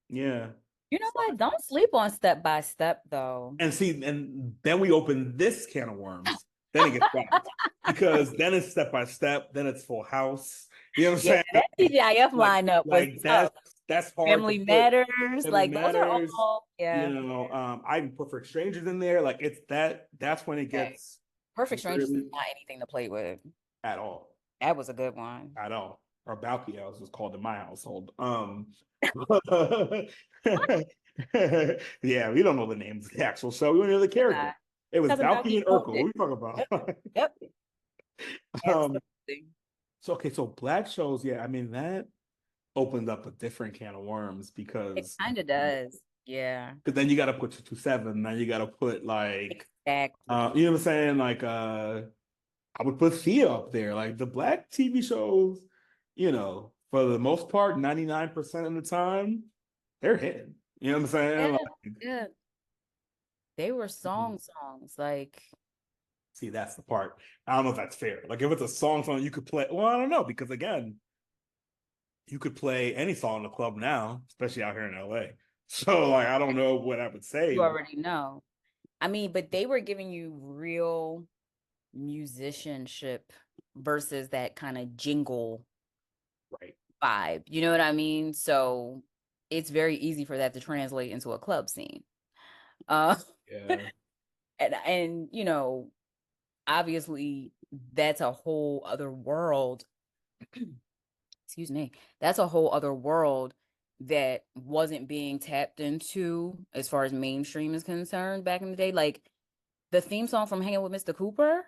Yeah. You know So what? Don't sleep on Step by Step though. And see, and then we open this can of worms. Then it gets wild because then it's Step by Step, then it's Full House. You know what I'm Yeah, saying? that TGIF Like, lineup was like tough. that's hard to Family put. Matters, Family like those are Matters. all, yeah. I even put For Strangers in there. Like it's that. That's when it Okay. gets Perfect Strangers is really not anything to play with. at all, That was a good one. at all. Or Balky House was called in my household. Yeah, we don't know the names of the actual show. We don't know the character. It was Cousin Valky Balky and owned Urkel. What it. are you talking about? Yep. um, Absolutely. so okay, so black shows, yeah, I mean that opened up a different can of worms It because kind of does. Yeah. then you gotta put 227, then you gotta put like Exactly. you know what I'm saying? Like I would put Thea up there. Like the black TV shows, for the most part, 99% of the time, they're hitting. You know what I'm saying? Yeah. Like, Yeah. They were songs. Like, see, that's the part. I don't know if that's fair. Like if it's a song you could play. Well, I don't know, because again, you could play any song in the club now, especially out here in LA. So like I don't know what I would say. you already know. I mean, but they were giving you real musicianship versus that kind of jingle Right. vibe. You know what I mean? So it's very easy for that to translate into a club scene. Uh Yeah. and obviously that's a whole other world. Excuse me. That's a whole other world that wasn't being tapped into as far as mainstream is concerned back in the day. Like the theme song from Hanging with Mr. Cooper.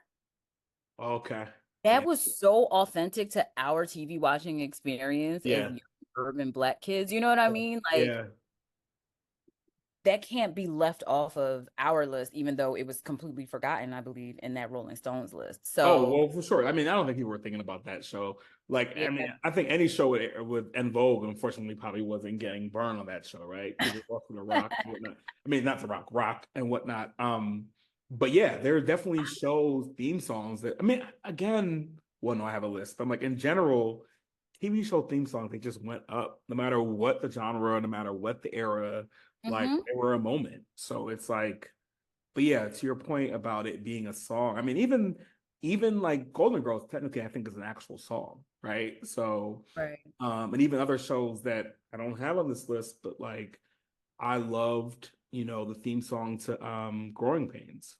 Okay. That Yeah. was so authentic to our TV watching experience as Yeah. young urban Black kids. You know what I mean? Like Yeah. that can't be left off of our list, even though it was completely forgotten, I believe, in that Rolling Stones list. Oh, So well, for sure. I mean, I don't think people were thinking about that show. Like, yeah. I mean, I think any show with En Vogue, unfortunately, probably wasn't getting burned on that show, right? Because it was for the Rock and whatnot. I mean, not the Rock and whatnot. But yeah, there are definitely shows, theme songs that, I mean, again, well, no, I have a list. I'm like, in general, TV show theme songs, they just went up no matter what the genre, no matter what the era, like Mhm. they were a moment. So it's like, but yeah, to your point about it being a song, I mean, even like Golden Girls, technically, I think is an actual song, right? So, Right. and even other shows that I don't have on this list, but like I loved, the theme song to Growing Pains.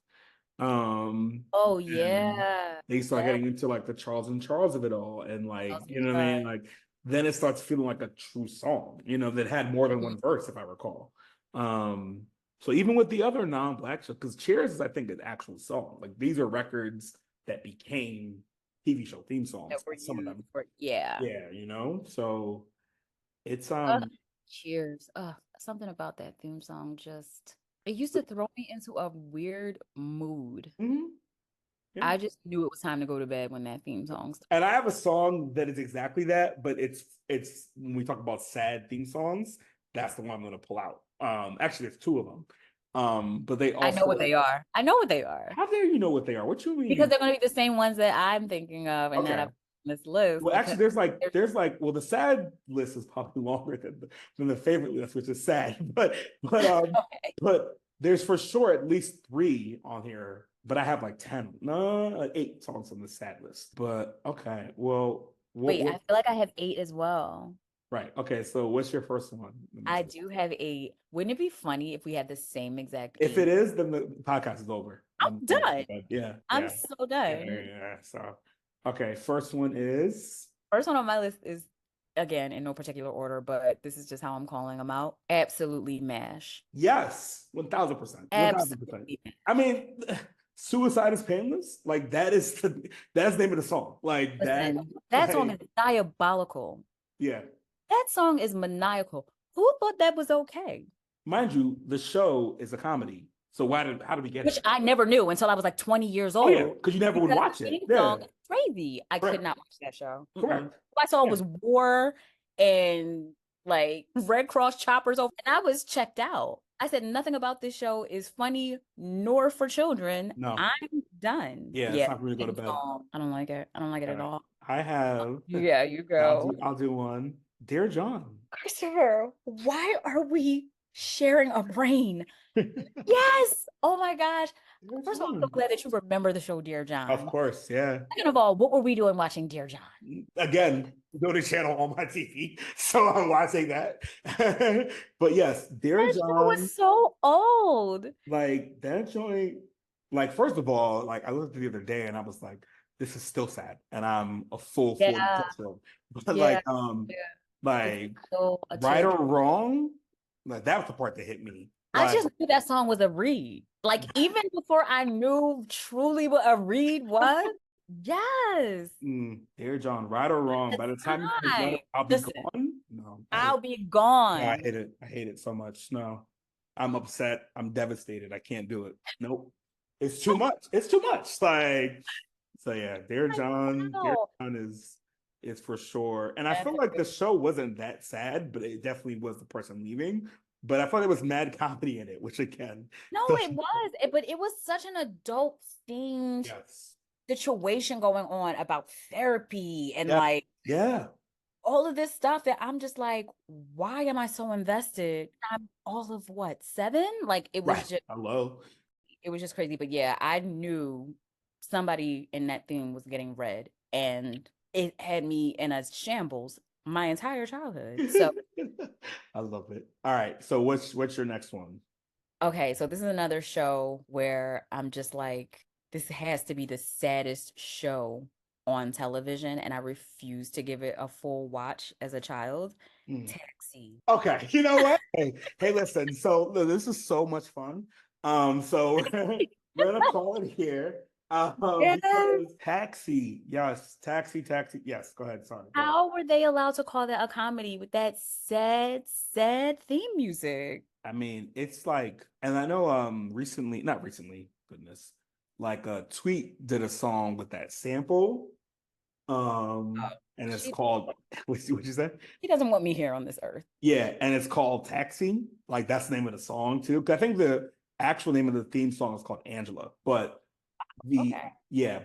Oh And yeah. they start That getting into like the Charles and Charles of it all, and like, was you know what I mean? Like then it starts feeling like a true song, that had more than one verse, if I recall. So even with the other non-black shows, because Cheers is, I think, an actual song. Like these are records that became TV show theme that songs, were some of used them. for yeah. Yeah, so it's Cheers. Something about that theme song just it used to throw me into a weird mood. mhm, yeah. I just knew it was time to go to bed when that theme song started. And I have a song that is exactly that, but it's when we talk about sad theme songs, that's the one I'm gonna pull out. Actually, there's two of them. But they I know what also, they are. I know what they are. how dare you know what they are? What you Because mean? they're gonna be the same ones that I'm thinking of and that Okay. I've on this list. Well, Because actually, well, the sad list is probably longer than the favorite list, which is sad. okay. But there's for sure at least 3 on here. But I have like 10, no, like 8 songs on the sad list. But okay, well, Wait, I what feel like I have 8 as well. right? Okay, so what's your first one? I do have 8. Wouldn't it be funny if we had the same exact If 8? it is, then the podcast is over. I'm done. Yeah, I'm yeah, so yeah, done. yeah. So, okay, first one is First one on my list is, again, in no particular order, but this is just how I'm calling them out. Absolutely MASH. yes, 1000%, 1000%. Absolutely MASH. I mean, suicide is painless. Like that's the name of the song. Like that. Listen, that song Like, is diabolical. yeah. That song is maniacal. Who thought that was okay? Mind you, the show is a comedy. So how did we get Which here? I never knew until I was like 20 years Oh old. yeah, because you never would Because watch the it. theme Yeah, song is crazy. I could correct, not watch that show. correct. All I saw Yeah. was war and like Red Cross choppers over, and I was checked out. I said nothing about this show is funny nor for children. No. I'm done. Yeah, it's time for me to go to theme bed. song, I don't like it. I don't like it at all. I have. Yeah, you I'll go. I'll do one. Dear John. Christopher, why are we sharing a brain? Yes. Oh my gosh. Dear First of all, I'm John. so glad that you remember the show Dear John. Of course, yeah. Second of all, what were we doing watching Dear John? Again, go to channel on my TV, so I'm watching that. But yes, Dear That show John, was so old. like that joint. Like first of all, like I looked at it the other day and I was like, this is still sad, and I'm a full 40 Yeah. plus year old. But Yeah. like It's so right or addictive. wrong, like that was the part that hit me. I Like, just knew that song was a read. Like even before I knew truly what a read was. Yes. Dear John, right or wrong, by the time you get done, Time. I'll be Listen, gone. No, I'll be no, gone. I hate it. I hate it so much. No, I'm upset. I'm devastated. I can't do it. Nope. It's too much. It's too much. Like, so yeah, Dear John Wow. is for sure. And I feel like the show wasn't that sad, but it definitely was the person leaving. But I thought there was mad comedy in it, which again, No, it was. But it was such an adult themed yes, situation going on about therapy and yeah, like yeah, all of this stuff that I'm just like, why am I so invested? I'm all of what, 7? Like it was right. just Hello. it was just crazy. But yeah, I knew somebody in that thing was getting read, and it had me in a shambles my entire childhood. So I love it. All right. So what's your next one? okay, so this is another show where I'm just like, this has to be the saddest show on television, and I refuse to give it a full watch as a child. Taxi. Okay, you know what? Hey, listen. So this is so much fun. So we're gonna call it here. Yes. Because Taxi, yes, Taxi. Yes, go ahead. Sorry. Go ahead. How were they allowed to call that a comedy with that sad theme music? I mean, it's like, and I know recently, not recently, goodness, like Tweet did a song with that sample. Oh, And it's she called what you say? she doesn't want me here on this earth. Yeah, and it's called Taxi. Like that's the name of the song too. 'Cause I think the actual name of the theme song is called Angela, but Okay.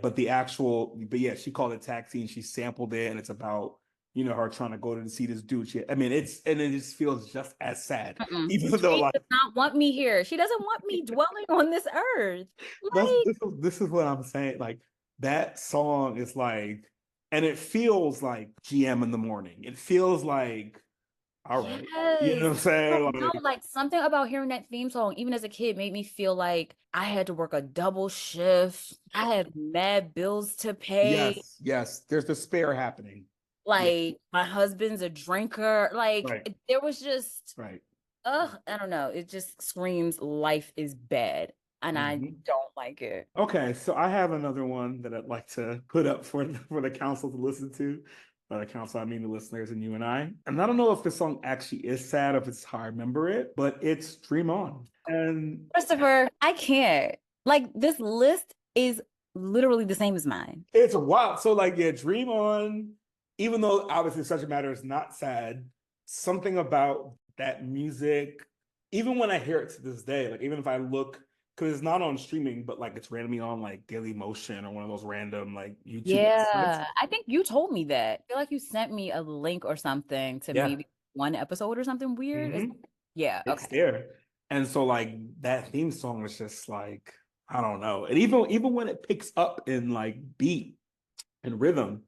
but yeah, she called it Taxi and she sampled it, and it's about her trying to go to see this dude. I mean, it just feels just as sad, Mm-mm. even though She like does not want me here. She doesn't want me dwelling on this earth. that's Like, this is what I'm saying. Like that song is like, and it feels like GM in the morning. It feels like, all right, you know yes. what I'm saying? No, Like, like something about hearing that theme song, even as a kid, made me feel like I had to work a double shift. I had mad bills to pay. yes, there's despair happening. Yeah, Like my husband's a drinker. Like right, there was just, right. I don't know. It just screams life is bad, and I Mhm. don't like it. Okay, so I have another one that I'd like to put up for the council to listen to. By the council, I mean the listeners and you and I. And I don't know if this song actually is sad, if it's how I remember it, but it's Dream On. And Christopher, I can't. Like this list is literally the same as mine. it's wild. So like, yeah, Dream On, even though obviously Such a Matter is not sad, something about that music, even when I hear it to this day, like even if I look, because it's not on streaming, but like it's randomly on like Daily Motion or one of those random like YouTube sites. Yeah, I think you told me that. I feel like you sent me a link or something to Yeah. maybe one episode or something weird. Mhm. Yeah, It's okay. there. And so like that theme song is just like, I don't know. And even when it picks up in like beat and rhythm,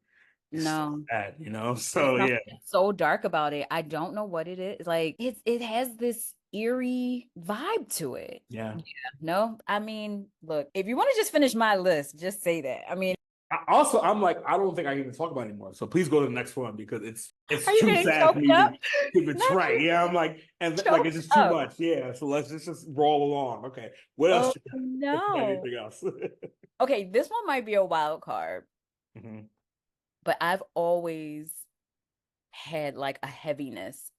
it's so No. sad, There's So yeah. something so dark about it. I don't know what it is. Like it has this eerie vibe to it. Yeah. Yeah. No, I mean, look, if you want to just finish my list, just say that. I mean, I'm like, I don't think I can even talk about it anymore. So please go to the next one because it's are you too getting sad for choked me up? to Not betray. you Yeah, I'm like, and like choked it's just too up. much. Yeah. So let's just roll along. Okay. What else Oh you got? If you got no. anything else? Okay, this one might be a wild card, Mhm. but I've always had like a heaviness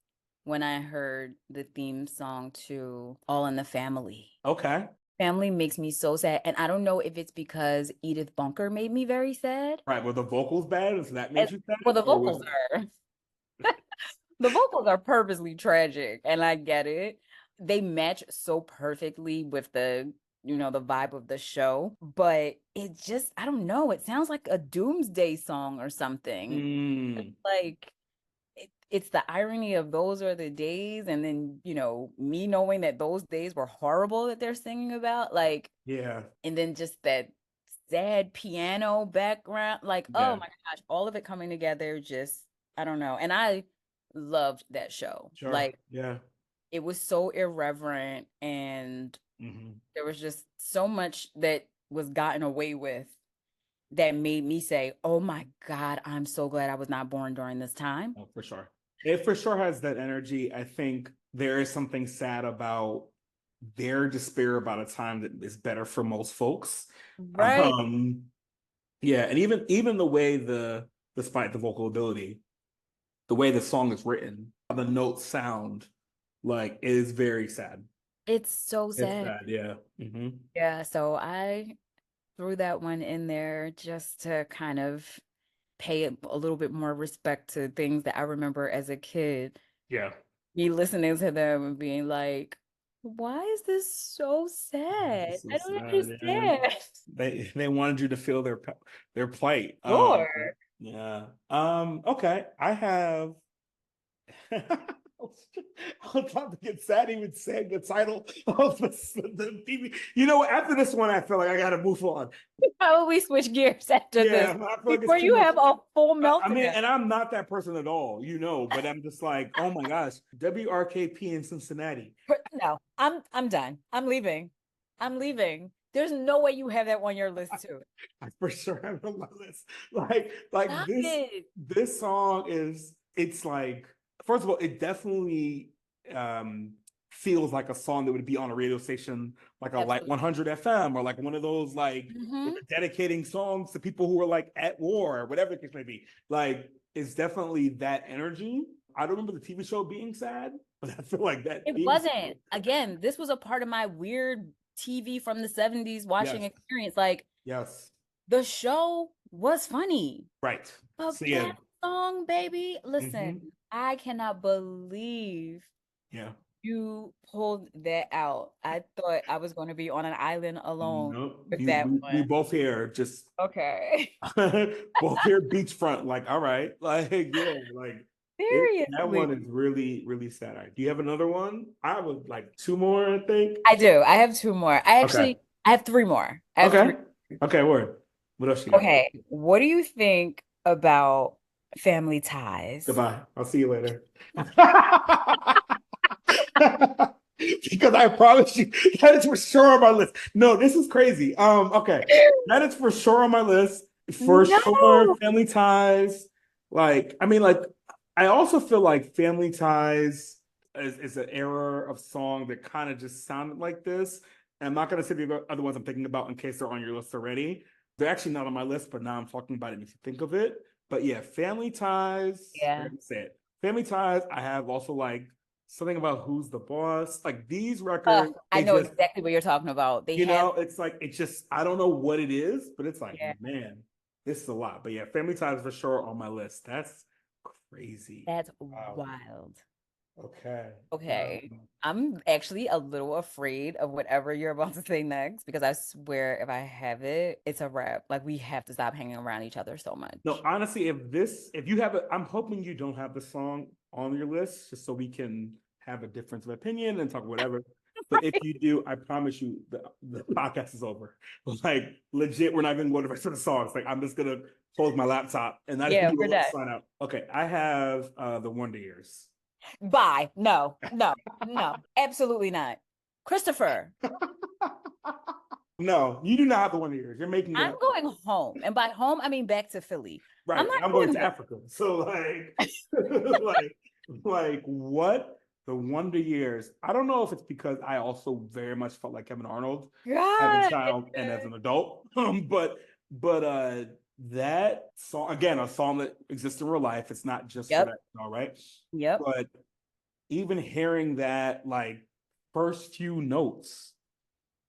when I heard the theme song to All in the Family. Okay. Family makes me so sad. And I don't know if it's because Edith Bunker made me very sad. Right. Were the vocals bad? And so that And, made you sad? well, the Or was vocals are the vocals are purposely tragic, and I get it. They match so perfectly with the vibe of the show, but it just, I don't know, it sounds like a doomsday song or something. Mm, Like it's the irony of those are the days, and then me knowing that those days were horrible that they're singing about, like, yeah. and then just that sad piano background, like, oh Yeah. my gosh, all of it coming together, just, I don't know. And I loved that show. Sure. Like, Yeah. it was so irreverent, and Hmm. there was just so much that was gotten away with that made me say, oh my God, I'm so glad I was not born during this time. Oh, for sure. It for sure has that energy. I think there is something sad about their despair about a time that is better for most folks. Right. Yeah, and even the way despite the vocal ability, the way the song is written, how the notes sound, like it is very sad. It's so It's sad. sad, yeah. Hmm. Yeah. So I threw that one in there just to kind of pay a little bit more respect to things that I remember as a kid. Yeah. Me listening to them and being like, why is this so sad? It's so I don't sad, yeah. understand. They wanted you to feel their plight. Sure. Yeah. Okay. I have I was about to get sad even saying the title of the TV. After this one, I feel like I gotta move on. Probably switch gears after this Yeah, I feel like before it's too you much. have a full I mean, meltdown. and I'm not that person at all, but I'm just like, oh my gosh, WRKP in Cincinnati. No, I'm done. I'm leaving. I'm leaving. There's no way you have that on your list too. I for sure have it on my list. Like Stop this it. this song it's like, first of all, it definitely feels like a song that would be on a radio station like a like 100 FM or like one of those like dedicating songs to people who are like at war or whatever the case may be. Like it's definitely that energy. I don't remember the TV show being sad, but I feel like that It wasn't. Again, this was a part of my weird TV from the 70s watching experience. Like, yes, the show was funny. right. But So, that song, baby, listen, I cannot believe you pulled that out. I thought I was going to be on an island alone Nope. with that one. We both here, just okay. both here beachfront. Like, all right, like like that one is really, really sad. All right. Do you have another one? I would like two more, I think. I do. I have two more. I have three more. Okay, word. What else you got? Okay. What do you think about Family Ties? Goodbye. I'll see you later. Because I promise you, that is for sure on my list. No, this is crazy. Okay. That is for sure on my list. For sure, Family Ties. Like, I mean, like, I also feel like Family Ties is an era of song that kind of just sounded like this. And I'm not going to say the other ones I'm thinking about in case they're on your list already. They're actually not on my list, but now I'm talking about it if you think of it. But yeah, Family Ties. Yeah. Say it. Family Ties. I have also like something about Who's the Boss. Like these records. I know exactly what you're talking about. It's like, it's just, I don't know what it is, but it's like, man, this is a lot. But yeah, Family Ties for sure on my list. That's crazy. That's wild. Okay. I'm actually a little afraid of whatever you're about to say next because I swear if I have it, it's a wrap. Like we have to stop hanging around each other so much. No, honestly, if you have it, I'm hoping you don't have the song on your list just so we can have a difference of opinion and talk whatever. But if you do, I promise you the podcast is over. Like legit, we're not even going to the rest of the songs. Like I'm just gonna close my laptop and that's we're done. Sign out. Okay, I have the Wonder Years. Bye. No, absolutely not. Christopher. No, you do not have the Wonder Years. You're making it I'm going home. And by home, I mean back to Philly. Right. I'm going to Africa. So like, like what? The Wonder Years. I don't know if it's because I also very much felt like Kevin Arnold as a child and as an adult. But that song, again, a song that exists in real life. It's not just for that song, right? Yep. But even hearing that like first few notes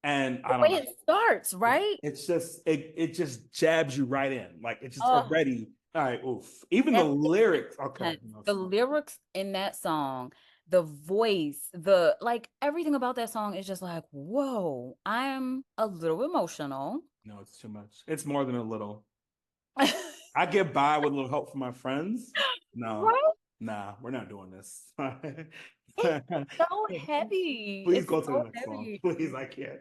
and I don't know. It starts, right? It's just it just jabs you right in. Like it's just already all right, oof. Even the lyrics, okay. The lyrics in that song, the voice, the like everything about that song is just like, whoa, I'm a little emotional. No, it's too much. It's more than a little. I get by with a little help from my friends. No, nah, we're not doing this. It's so heavy. Please go to the next song. Please, I can't.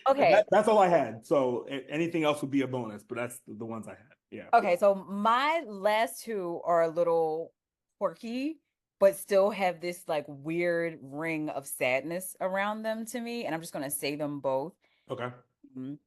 Okay. That's all I had. So anything else would be a bonus, but that's the ones I had. Yeah. Okay, so my last two are a little quirky, but still have this like weird ring of sadness around them to me. And I'm just going to say them both. Okay.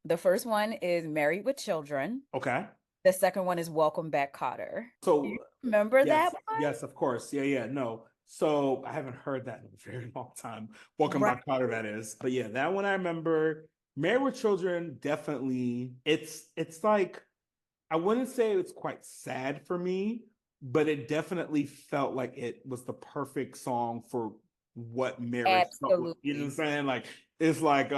The first one is Married with Children. Okay. The second one is Welcome Back, Kotter. So do you remember that one? Yes, of course. Yeah. No. So I haven't heard that in a very long time. Welcome Back, Kotter, that is. But yeah, that one I remember. Married with Children, definitely. It's like, I wouldn't say it's quite sad for me, but it definitely felt like it was the perfect song for what marriage felt like. You know what I'm saying? Like it's like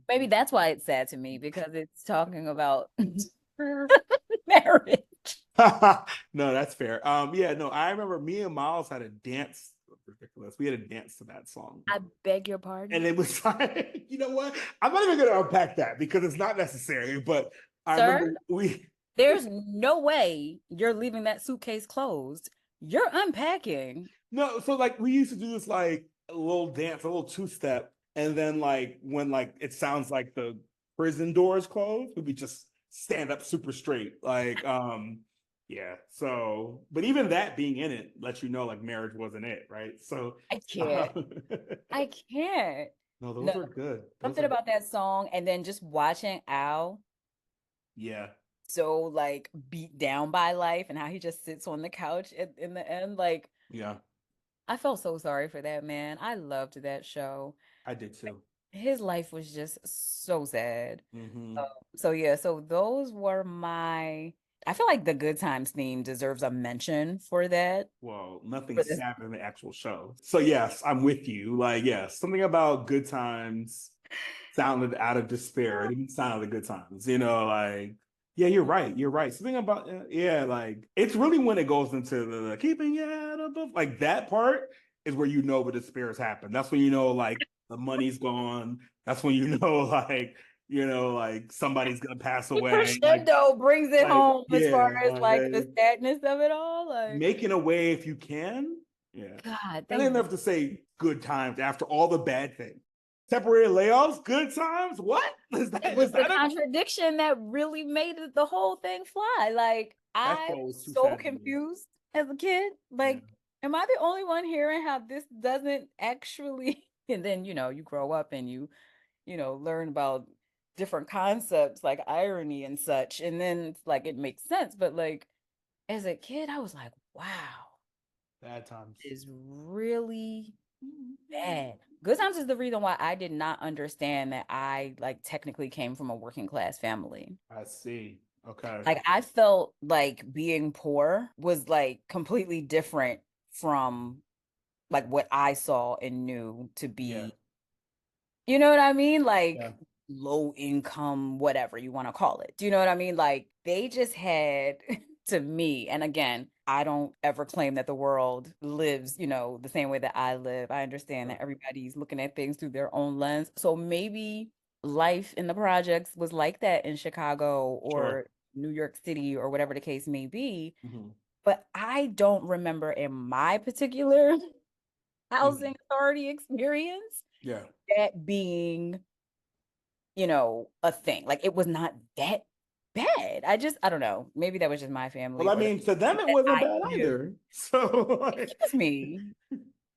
maybe that's why it's sad to me, because it's talking about marriage. No, that's fair. Yeah, no, I remember me and Miles had a dance. Ridiculous. We had a dance to that song. I beg your pardon. And it was like, you know what? I'm not even gonna unpack that because it's not necessary, but I remember there's no way you're leaving that suitcase closed. You're unpacking. No, so like we used to do this like a little dance, a little two-step, and then like when like it sounds like the prison doors closed, we'd be just stand up super straight. Like yeah. So but even that being in it lets you know like marriage wasn't it, right? So I can't. I can't. No, those are good. Something about that song, and then just watching Al. Yeah. So like beat down by life and how he just sits on the couch in the end. Like, yeah, I felt so sorry for that man. I loved that show. I did too. His life was just so sad. Hmm. So yeah, so those were my. I feel like the Good Times theme deserves a mention for that. Well, nothing For this, sad in the actual show. So yes, I'm with you. Like, yes, something about Good Times sounded out of despair. It didn't sound like Good Times. Like, yeah, you're right. You're right. Something about yeah, like it's really when it goes into the keeping it above, like that part is where you know the despair has happened. That's when you know like the money's gone. That's when you know like somebody's gonna pass the away. crescendo brings it home as Yeah, far as like the sadness of it all. Like, making a way if you can. Yeah. God, I they didn't have to say good times after all the bad things. Temporary layoffs, good times. What it was is the that contradiction that really made the whole thing fly. Like, that I show was was too so sad to me. confused as a kid. Like, am I the only one hearing how this doesn't actually? And then, you grow up and you learn about different concepts like irony and such. And then it's like it makes sense. But like as a kid, I was like, wow, Bad times. is really bad. Good Times is the reason why I did not understand that I like technically came from a working class family. I see. Okay. Like I felt like being poor was like completely different from like what I saw and knew to Yeah. be, you know what I mean? Like Yeah. low income, whatever you want to call it. Do you know what I mean? Like they just had to me, and again, I don't ever claim that the world lives, the same way that I live. I understand that everybody's looking at things through their own lens. So maybe life in the projects was like that in Chicago or New York City or whatever the case may be. But I don't remember in my particular housing authority experience Yeah. that being a thing. Like it was not that bad. I don't know. Maybe that was just my family Well, I or mean, to them it that wasn't I bad knew. either. So Excuse me.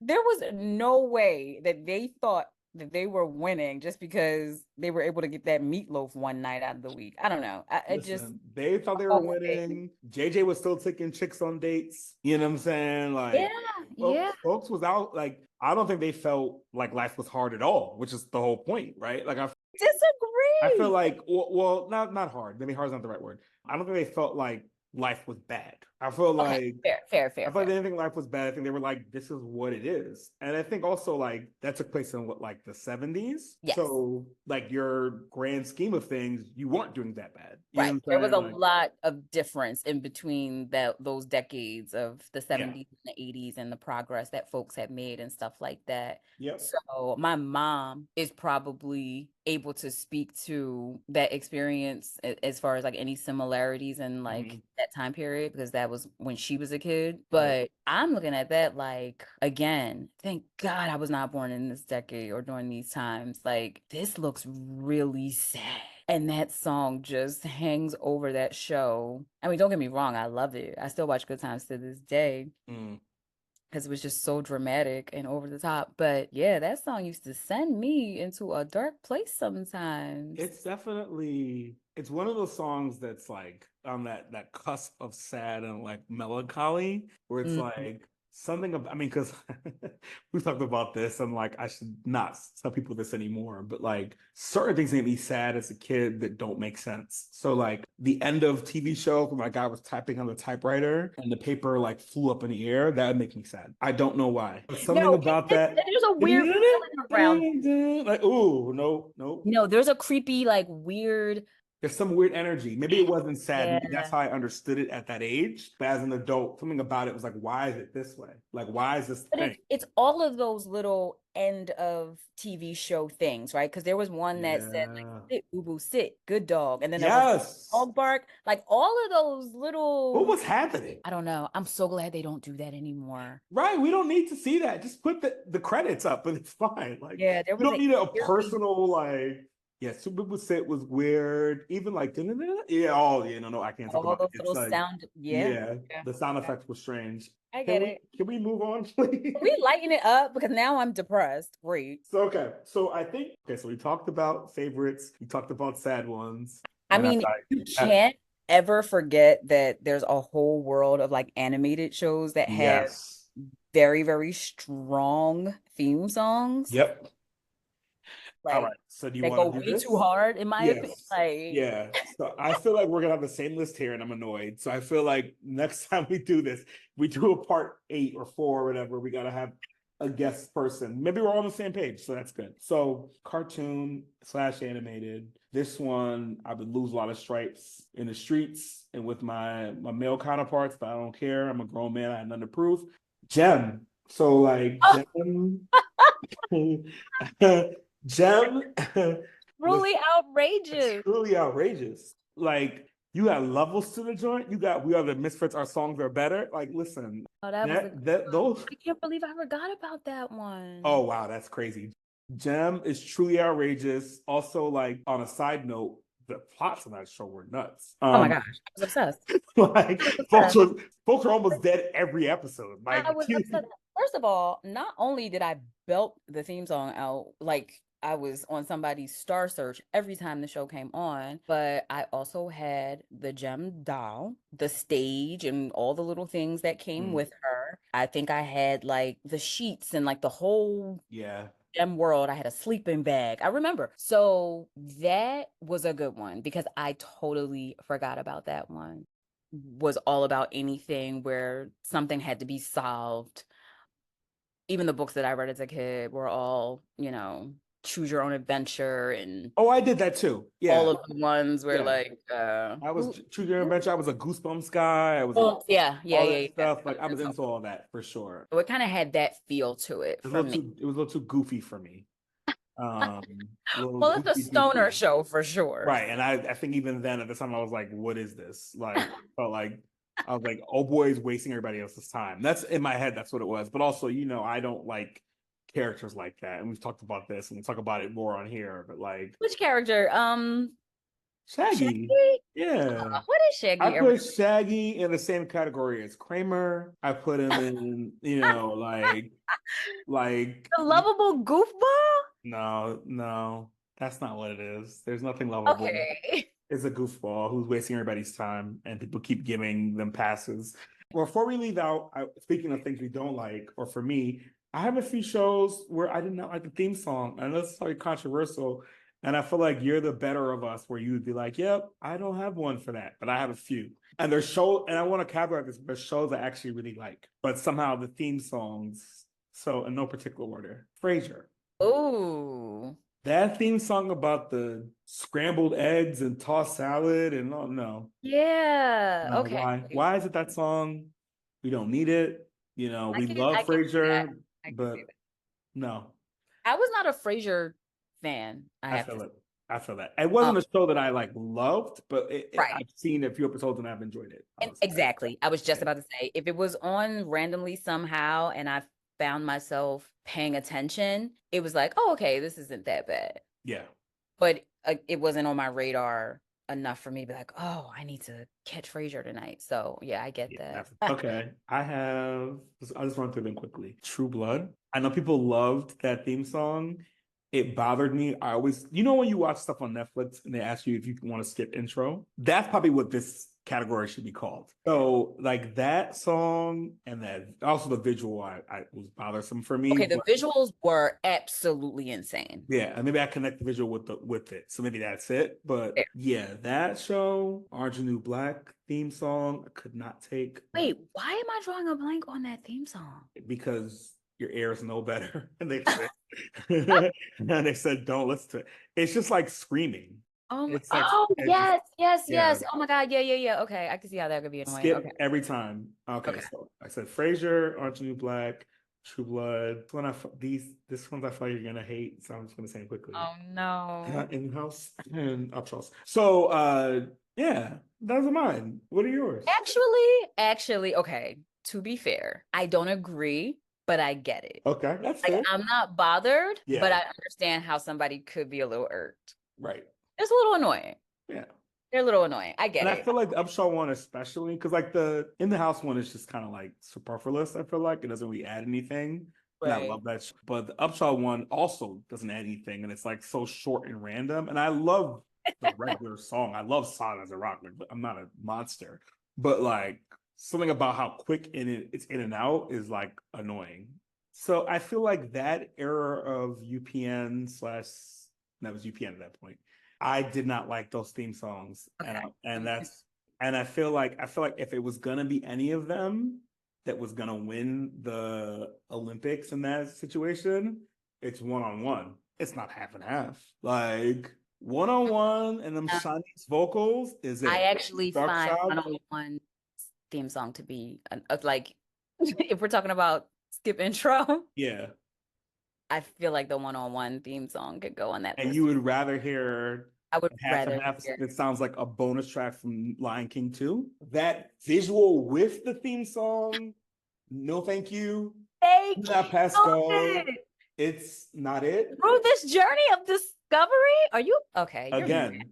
There was no way that they thought that they were winning just because they were able to get that meatloaf one night out of the week. I don't know. I just listen, they thought they were no way. winning. JJ was still taking chicks on dates. You know what I'm saying? Like, Yeah, yeah. folks was out. Like, I don't think they felt like life was hard at all, which is the whole point, right? Like, I feel Disagree. like, well, not hard. Maybe hard is not the right word. I don't think they felt like life was bad. I feel Okay, like fair. I feel like they didn't think life was bad. I think they were like, this is what it is. And I think also like that took place in what, like the 70s. Yes. So like your grand scheme of things, you weren't doing that bad. You know Right. what There I'm was a saying? Like, lot of difference in between those decades of the 70s and the 80s and the progress that folks had made and stuff like that. Yep. So my mom is probably able to speak to that experience as far as like any similarities in like that time period because that was when she was a kid. But I'm looking at that like, again, thank God I was not born in this decade or during these times. Like this looks really sad. And that song just hangs over that show. I mean, don't get me wrong, I love it. I still watch Good Times to this day because it was just so dramatic and over the top. But yeah, that song used to send me into a dark place sometimes. It's one of those songs that's like on that cusp of sad and like melancholy, where it's like something of, I mean, because we talked about this and like I should not tell people this anymore, but like certain things made me sad as a kid that don't make sense. So like the end of TV show when my guy was typing on the typewriter and the paper like flew up in the air, that would make me sad. I don't know why. But something about that. There's a weird feeling around. Like, oh, no. No, there's a creepy, like weird. There's some weird energy. Maybe it wasn't sad. Maybe that's Yeah. how I understood it at that age. But as an adult, something about it was like, why is it this way? Like, why is this But thing? it's all of those little end of TV show things, right? Because there was one that said like sit, boo boo, sit, good dog. And then there was dog bark. Like all of those little What was happening? I don't know. I'm so glad they don't do that anymore. Right. We don't need to see that. Just put the credits up and it's fine. Like Yeah, there you was don't need a personal like Super Bowl set was weird. Even like yeah, no, I can't talk all about those it. little Like, sound. yeah, the sound effects were strange. I get it. Can we move on, please? Can we lighten it up because now I'm depressed. Great. So I think so we talked about favorites, we talked about sad ones. I mean, you can't ever forget that there's a whole world of like animated shows that have very, very strong theme songs. Yep. All Like right. So do you they want go to do way too this? hard, in my opinion. Yes. Like, Yeah. So I feel like we're gonna have the same list here, and I'm annoyed. So I feel like next time we do this, we do a part 8 or 4 or whatever. We gotta have a guest person. Maybe we're all on the same page, so that's good. So cartoon / animated. This one, I would lose a lot of stripes in the streets and with my male counterparts, but I don't care. I'm a grown man. I have nothing to prove. Gem. So like Gem. Gem was truly outrageous. truly outrageous. Like you got levels to the joint. You got We Are the Misfits. Our songs are better. Like listen, Oh, that was a good that one. those. I can't believe I forgot about that one. Oh wow, that's crazy. Gem is truly outrageous. Also, like on a side note, the plots of that show were nuts. Oh my gosh, I was obsessed. Like I was folks obsessed. were folks are almost dead every episode. I Like was upset. First of all, not only did I belt the theme song out, like I was on somebody's Star Search every time the show came on, but I also had the Gem doll, the stage, and all the little things that came with her. I think I had like the sheets and like the whole yeah. Gem world. I had a sleeping bag. I remember. So that was a good one because I totally forgot about that one. Was all about anything where something had to be solved. Even the books that I read as a kid were all, choose your own adventure and Oh, I did that too. all Yeah. of the ones where Yeah. like I was Choose Your Adventure. I was a Goosebumps guy. I was yeah, all yeah. that stuff. Like I was into all that for sure. So it kind of had that feel to it It was a for little me. too it was a little too goofy for me. A little Well, it's a goofy, stoner goofy. show for sure. Right. And I think even then at the time I was like, what is this? Like felt like I was like, oh boy, is wasting everybody else's time. That's in my head, that's what it was. But also, I don't like characters like that. And we've talked about this and we'll talk about it more on here, but like Which character? Shaggy. Shaggy? Yeah. What is Shaggy I ever? put Shaggy in the same category as Kramer. I put him in, like The lovable goofball? no, that's not what it is. There's nothing lovable. Okay. It's a goofball who's wasting everybody's time, and people keep giving them passes. Well, before we leave out, speaking of things we don't like, or for me, I have a few shows where I did not like the theme song. I know it's very controversial, and I feel like you're the better of us, where you would be like, "Yep, I don't have one for that, but I have a few." And there's shows, and I want to caveat this, there's shows I actually really like, but somehow the theme songs. So in no particular order, Frasier. Ooh. That theme song about the scrambled eggs and tossed salad and oh no. Yeah. No, Okay. why? Why is it that song? We don't need it. We I love can see that. Frasier, I can but see that. no, I was not a Frasier fan. I feel it. I feel that. It wasn't a show that I like loved, but Right. I've seen a few episodes and I've enjoyed it. Exactly. I was just about to say, if it was on randomly somehow and I found myself paying attention, it was like, oh, okay, this isn't that bad. Yeah. But it wasn't on my radar enough for me to be like, oh, I need to catch Frasier tonight. So yeah, I get that. Okay. I'll just run through them quickly. True Blood. I know people loved that theme song. It bothered me. I always, when you watch stuff on Netflix and they ask you if you want to skip intro, that's probably what this category should be called. So like that song and that also the visual I was bothersome for me. Okay, the visuals were absolutely insane. Yeah, and maybe I connect the visual with it. So maybe that's it. But yeah, that show, Orange and New Black theme song, I could not take. Wait, why am I drawing a blank on that theme song? Because your ears know better. And they said, and they said, don't listen to it. It's just like screaming. Yes. Oh my God. Yeah. Okay. I can see how that could be annoying. Skip Okay. every time. Okay. So I said Frasier, Orange and New Black, True Blood. This ones I feel like you're gonna hate, so I'm just gonna say them quickly. Oh no. In-house and upshows. So yeah, those are mine. What are yours? Actually, okay. To be fair, I don't agree, but I get it. Okay, that's like fair. I'm not bothered, Yeah. but I understand how somebody could be a little irked. Right. It's a little annoying. Yeah. They're a little annoying. I get And it. I feel like the Upshaw one especially, because like the In the House one is just kind of like superfluous. I feel like it doesn't really add anything. And I love that. But the Upshaw one also doesn't add anything, and it's like so short and random. And I love the regular song. I love Silence and Rock. Like, I'm not a monster, but like something about how quick it's in and out is like annoying. So I feel like that era of UPN slash that was UPN at that point. I did not like those theme songs, Okay. and I feel like if it was gonna be any of them that was gonna win the Olympics in that situation, it's one on one. It's not half and half. Like one on one and them Shanice vocals is it. I actually Dark find Side? 101 theme song to be like if we're talking about skip intro, Yeah. I feel like the 101 theme song could go on that And list. you would rather hear I would half and rather half hear. that sounds like a bonus track from Lion King 2? That visual with the theme song, no thank you. They Not killed Pascal. it. It's not it. Through this journey of discovery, are you okay? You're Again, mad.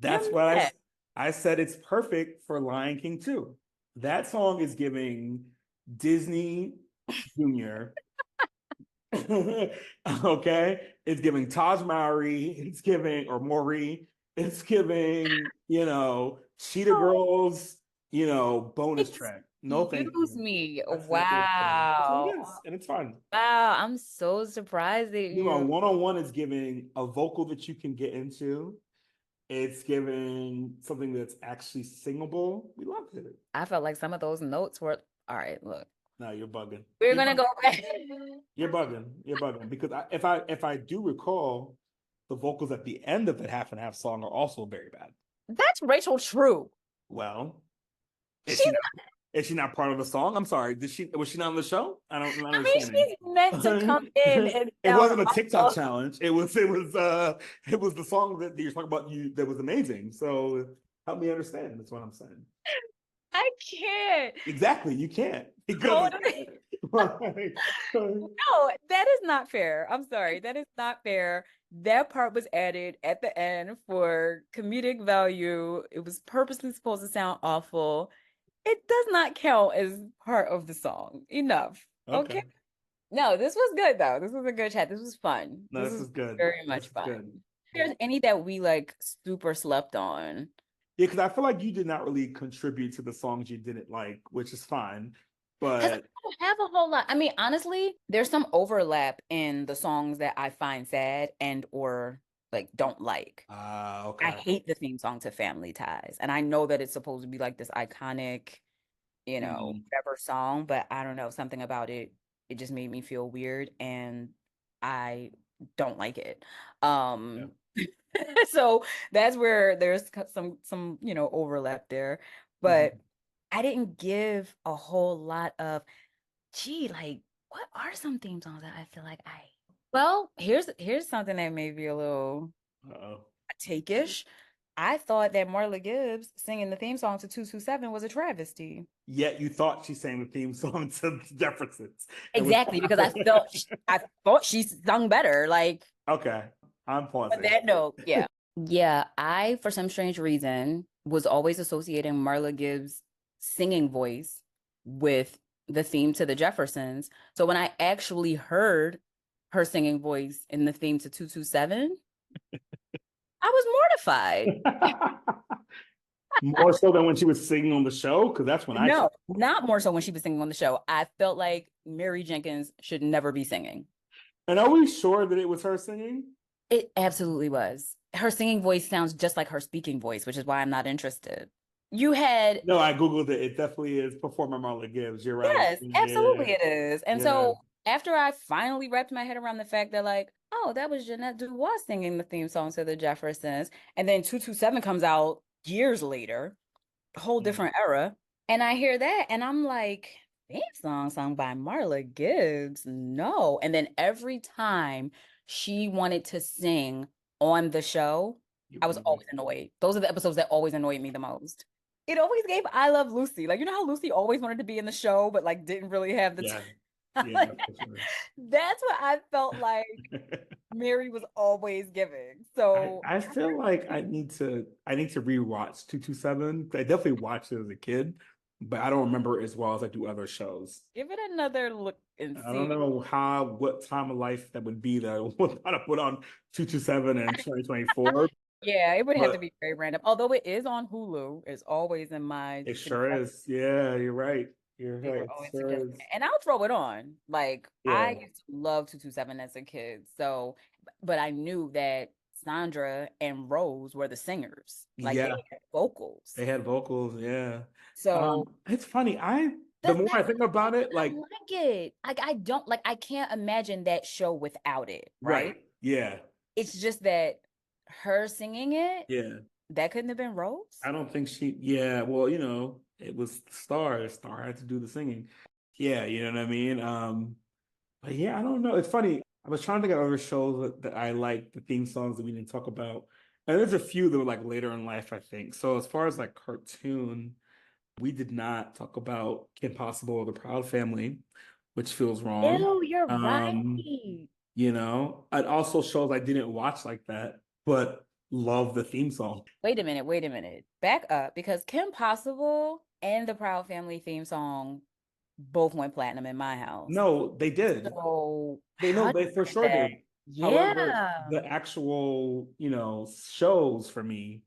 that's You're what mad. I said it's perfect for Lion King 2. That song is giving Disney Junior. Okay, it's giving Taj Mowry, it's giving or Maury, it's giving Cheetah Girls, bonus track. No, thank Excuse you. me. That's exactly what it is. That's what Wow. it is, and it's fun. Wow. I'm so surprised that you. One on one is giving a vocal that you can get into. It's giving something that's actually singable. We loved it. I felt like some of those notes were all right. Look, No, you're bugging. we're gonna go back. You're bugging. You're bugging because if I do recall, the vocals at the end of that half and half song are also very bad. That's Rachel True. Well, She's is she not part of the song? I'm sorry. Was she not on the show? I don't I mean, understand. she's meant to come in and It wasn't a sound TikTok awful. challenge. It was the song that you're talking about that was amazing. So help me understand. That's what I'm saying. I can't. Exactly. You can't. Oh, Because no, that is not fair. I'm sorry. That is not fair. That part was added at the end for comedic value. It was purposely supposed to sound awful. It does not count as part of the song. Enough. Okay. okay. No, this was good though. This was a good chat. This was fun. No, this is good. Very much This is fun. good. If there's any that we like super slept on. Yeah, because I feel like you did not really contribute to the songs you didn't like, which is fine. Because I But don't have a whole lot. I mean, honestly, there's some overlap in the songs that I find sad and or like don't like. okay. I hate the theme song to Family Ties. And I know that it's supposed to be like this iconic, whatever song, but I don't know, something about it. It just made me feel weird and I don't like it. So that's where there's some overlap there. But I didn't give a whole lot of, like, what are some theme songs that I feel like well, here's something that may be a little take-ish. I thought that Marla Gibbs singing the theme song to 227 was a travesty. Yet you thought she sang the theme song to Jeffersons. Exactly, because I thought she sung better. Like, okay, I'm pausing. on that note, yeah. Yeah, I, for some strange reason, was always associating Marla Gibbs' singing voice with the theme to the Jeffersons. So when I actually heard her singing voice in the theme to 227, I was mortified. More so than when she was singing on the show, because that's when No, not more so when she was singing on the show. I felt like Mary Jenkins should never be singing. And are we sure that it was her singing? It absolutely was. Her singing voice sounds just like her speaking voice, which is why I'm not interested. You had No, I googled it. It definitely is performer Marla Gibbs. You're right. Yes, absolutely it is. And Yeah. so after I finally wrapped my head around the fact that like, oh, that was Jeanette Dubois singing the theme song to the Jeffersons, and then 227 comes out years later, a whole different era, and I hear that and I'm like, theme song sung by Marla Gibbs? No. And then every time she wanted to sing on the show, I was always annoyed. Those are the episodes that always annoyed me the most. It always gave I Love Lucy. Like, you know how Lucy always wanted to be in the show, but like didn't really have the time. Yeah, That's what I felt like Mary was always giving. So I feel like I need to rewatch 227. I definitely watched it as a kid, but I don't remember it as well as I do other shows. give it another look and see. I don't know what time of life that would be that I would put on 227 in 2024. Yeah, it would have to But be very random. Although it is on Hulu, it's always in my it sure suggestions. is. Yeah, you're right. You're They right. were It always sure suggesting is. it. And I'll throw it on. Like I Yeah. used to love 227 as a kid. So, but I knew that Sandra and Rose were the singers. Like they Yeah. had vocals. They had vocals. Yeah. So It's funny. The more I that's think about it, I like, like it. Like I don't like I can't imagine that show without it, right? right. Yeah. It's just that her singing it, Yeah. that couldn't have been Rose. I don't think yeah, well, it was Star. Star had to do the singing. Yeah, you know what I mean? But yeah, I don't know. It's funny. I was trying to think of other shows that I like, the theme songs that we didn't talk about. And there's a few that were like later in life, I think. So as far as like cartoon, we did not talk about Kim Possible or the Proud Family, which feels wrong. Ew, you're right. Um, and also shows I didn't watch like that, but love the theme song. Wait a minute, wait a minute. Back up because Kim Possible and the Proud Family theme song both went platinum in my house. No, they did. So They know how they did for sure that? did. However, Yeah. the actual, shows for me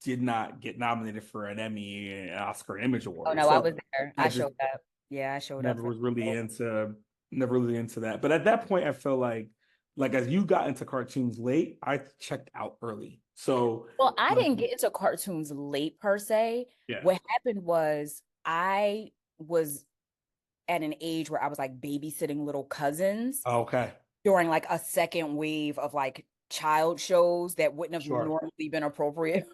did not get nominated for an Emmy, an Oscar, an Image Oh Award. no, I So was there. I I just showed up. Yeah, I showed up never for was really both. into that. But at that point, I feel like as you got into cartoons late, I checked out early. So Well, I didn't get into cartoons late per se. yeah. What happened was I was at an age where I was like babysitting little cousins Okay. during like a second wave of like child shows that wouldn't have Sure. normally been appropriate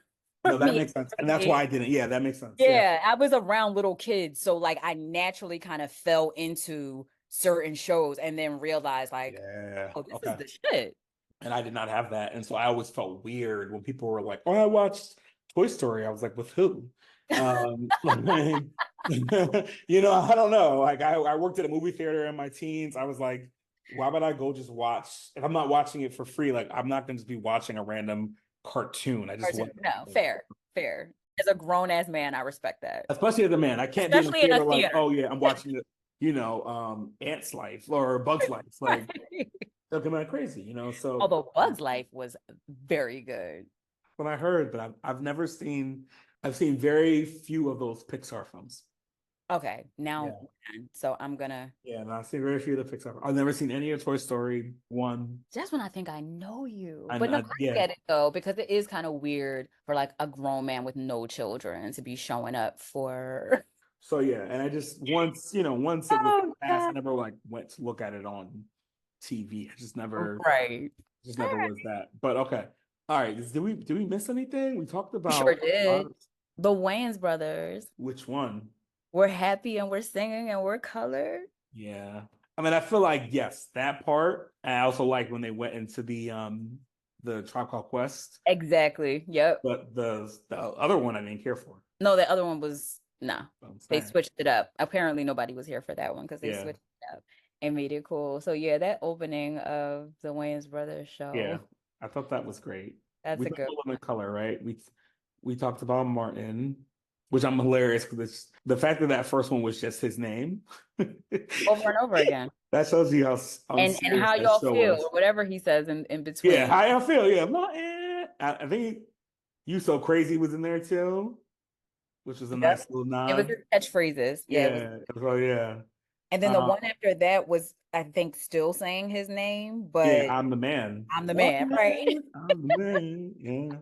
No, for that me makes sense. as And a that's why I kid. didn't. Yeah, that makes sense. Yeah. Yeah, I was around little kids, so like I naturally kind of fell into certain shows and then realized like, Yeah. oh, this Okay. is the shit. And I did not have that. And so I always felt weird when people were like, "Oh, I watched Toy Story." I was like, "With who?" Like, I don't know. Like I worked at a movie theater in my teens. I was like, why would I go just watch if I'm not watching it for free? Like I'm not gonna just be watching a random cartoon. I just Cartoon. want No, fair, fair. As a grown ass man, I respect that. especially as a man. I can't be in the Especially in a theater like, theater. oh yeah, I'm watching it, Ant's Life or Bug's Life. Like they'll come out crazy, So Although Bug's Life was very good. when I heard, but I've seen very few of those Pixar films. Okay, now so I'm gonna. Yeah, and I've seen very few of the Pixar. I've never seen any of Toy Story 1. That's when I think I know you. And But no, I yeah, get it though, because it is kind of weird for like a grown man with no children to be showing up for. so yeah, and I just once it was Oh, passed, I God. never like went to look at it on TV. I just never, Right. just never was that. But okay, all right. Did we miss anything? We talked about Sure did. The Wayans brothers. which one? We're happy and we're singing and we're colored. Yeah, I mean, I feel like yes, that part. And I also like when they went into the Tribe Called Quest, Exactly. Yep. but the other one I didn't care for. No, the other one was I'm they saying. switched it up. Apparently nobody was here for that one because they Yeah. switched it up and made it cool. So yeah, that opening of the Wayans brothers show. Yeah, I thought that was great. That's We a talked good about the color, right? We talked about Martin, which I'm hilarious because the fact that first one was just his name over and over again. that shows you how And serious how that y'all show feel was. or whatever he says in between. Yeah, how I feel. Yeah, Martin. I think You So Crazy was in there too, which was a nice little nod. It was his catchphrases. Yeah. Yeah. And then the one after that was, I think, still saying his name, but yeah, I'm the man. I'm the man, right? I'm the man. Yeah.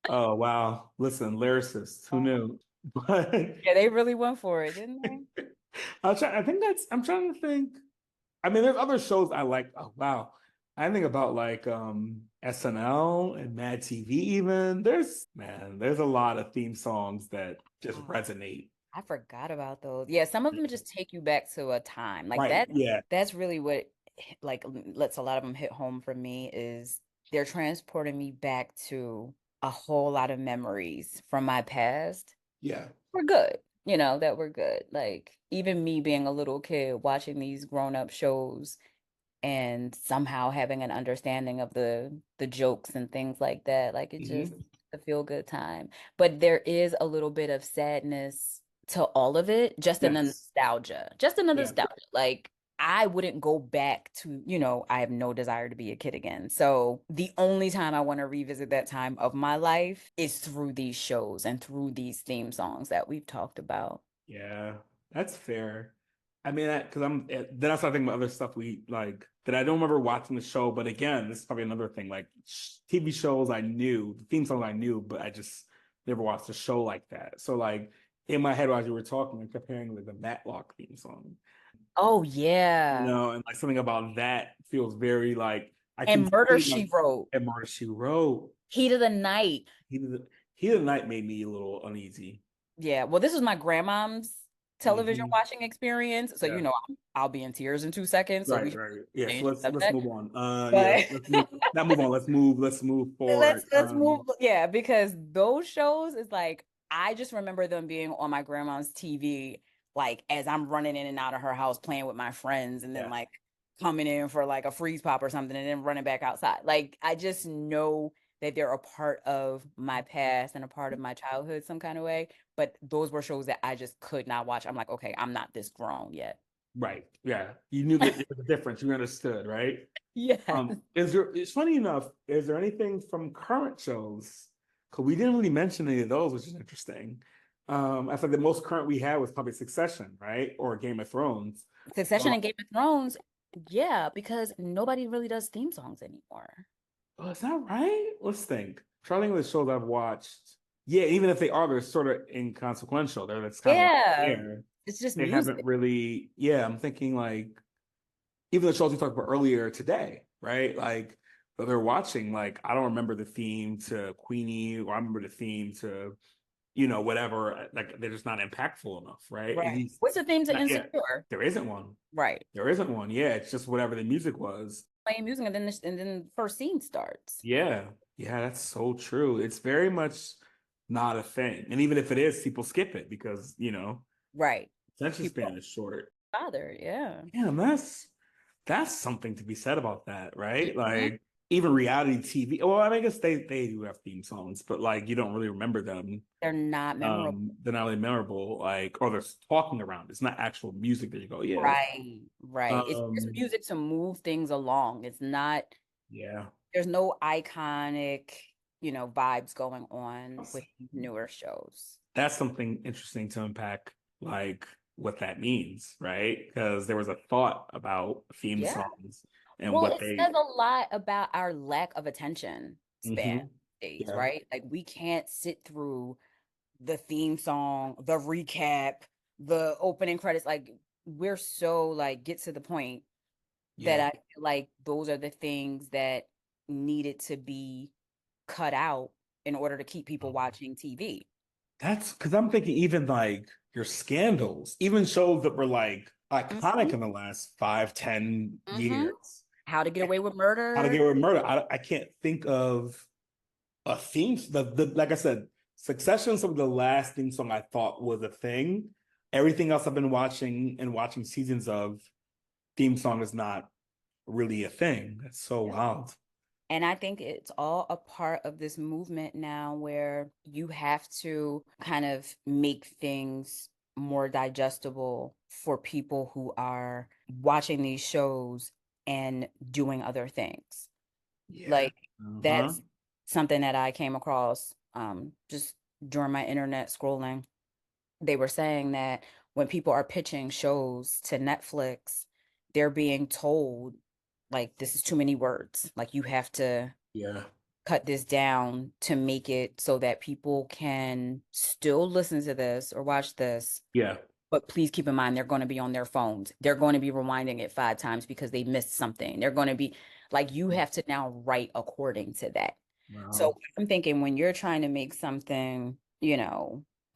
Oh wow! Listen, lyricists, who knew? But Yeah, they really went for it, didn't they? I'm trying to think. I mean, there's other shows I like. Oh wow! I think about like SNL and Mad TV. Even there's a lot of theme songs that just resonate. I forgot about those. Yeah, some of them just take you back to a time like Right, that. yeah. That's really what like lets a lot of them hit home for me is they're transporting me back to a whole lot of memories from my past. Yeah. We're good, that were good. Like even me being a little kid watching these grown-up shows and somehow having an understanding of the jokes and things like that. Like it just a feel good time. But there is a little bit of sadness to all of it, just in a nostalgia. Just in a nostalgia. Like I wouldn't go back to, I have no desire to be a kid again. So the only time I want to revisit that time of my life is through these shows and through these theme songs that we've talked about. Yeah, that's fair. I mean, because then I started thinking about other stuff we like that I don't remember watching the show. But again, this is probably another thing. Like TV shows I knew, the theme songs I knew, but I just never watched a show like that. So like in my head while you were talking, I'm comparing like the Matlock theme song, Oh yeah. and like something about that feels very like I can And Murder see like She Wrote. at Murder She Wrote. Heat of the Night. Heat of the Night made me a little uneasy. Yeah. Well, this was my grandmom's television Mhm. watching experience. So, Yeah. I'll be in tears in 2 seconds. So we Right, should right. Yeah, so change the let's subject. move on. Yeah, But let's move not move on. Let's move forward. let's move. Yeah, because those shows is like I just remember them being on my grandma's TV, like as I'm running in and out of her house playing with my friends, and then Yeah. like coming in for like a freeze pop or something, and then running back outside. Like I just know that they're a part of my past and a part of my childhood some kind of way. But those were shows that I just could not watch. I'm like, okay, I'm not this grown yet. Right. Yeah. You knew that there was a difference. You understood, right? Yeah. It's funny enough, is there anything from current shows? Because we didn't really mention any of those, which is interesting. I thought the most current we had was probably Succession, right? Or Game of Thrones. Succession and Game of Thrones. Yeah, because nobody really does theme songs anymore. Oh, is that right? Let's think. Trying to think of the shows I've watched. Yeah, even if they are, they're sort of inconsequential. That's kind of like Yeah, there. it's just They music. haven't really, yeah, I'm thinking like even the shows we talked about earlier today, right? Like that they're watching, like I don't remember the theme to Queenie, or I remember the theme to, whatever. Like they're just not impactful enough, right? At Right. least What's the theme to not yet. Insecure? There isn't one. Right. There isn't one. Yeah, it's just whatever the music was. Playing music and then the first scene starts. Yeah. Yeah, that's so true. It's very much not a thing. And even if it is, people skip it because, Right. attention People span is short. bothered. Yeah. Yeah, that's something to be said about that, right? Mhm. Like even reality TV. Well, I guess they do have theme songs, but like you don't really remember them. They're not memorable. They're not really memorable, like, or they're talking around. It's not actual music that you go, yeah. Right. Right. It's just Um, music to move things along. It's not, yeah. there's no iconic, vibes going on with newer shows. That's something interesting to unpack, like what that means, right? Because there was a thought about theme Yeah. songs and Well, what it they says a lot about our lack of attention span Mhm. days, Yeah. right? Like we can't sit through the theme song, the recap, the opening credits. Like we're so like get to the point that Yeah. I feel like those are the things that needed to be cut out in order to keep people watching TV. That's because I'm thinking even like your scandals, even shows that were like iconic Mhm. in the last 5, 10 Mhm. years. How to Get Away with How to Murder. Get Away with Murder. I can't think of a theme. The like I said, Succession is some of the last theme song I thought was a thing. Everything else I've been watching and watching seasons of, theme song is not really a thing. That's so wild. And I think it's all a part of this movement now where you have to kind of make things more digestible for people who are watching these shows and doing other things. Yeah. Like Uh-huh. that's something that I came across just during my internet scrolling. They were saying that when people are pitching shows to Netflix, they're being told like this is too many words. Like you have to Yeah. cut this down to make it so that people can still listen to this or watch this. Yeah. But please keep in mind they're going to be on their phones. They're going to be rewinding it 5 times because they missed something. They're going to be like you have to now write according to that. So Wow. I'm thinking when you're trying to make something,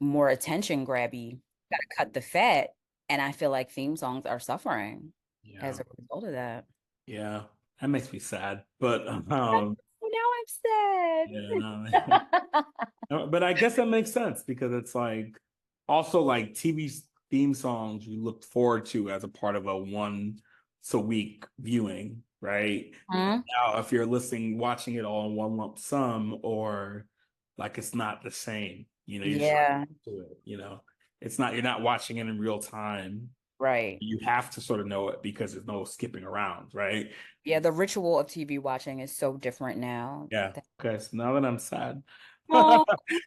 more attention grabby, you gotta cut the fat. And I feel like theme songs are suffering Yeah. as a result of that. Yeah. That makes me sad. But Now I'm yeah, sad. no. But I guess that makes sense because it's like also like TV theme songs you look forward to as a part of a once a week viewing, right? Mhm. Now, if you're watching it all in one lump sum, or like it's not the same, you're just Yeah. to it, it's not, you're not watching it in real time. Right. You have to sort of know it because there's no skipping around, right? Yeah, the ritual of TV watching is so different now. Yeah. Okay, so now that I'm sad. Oh,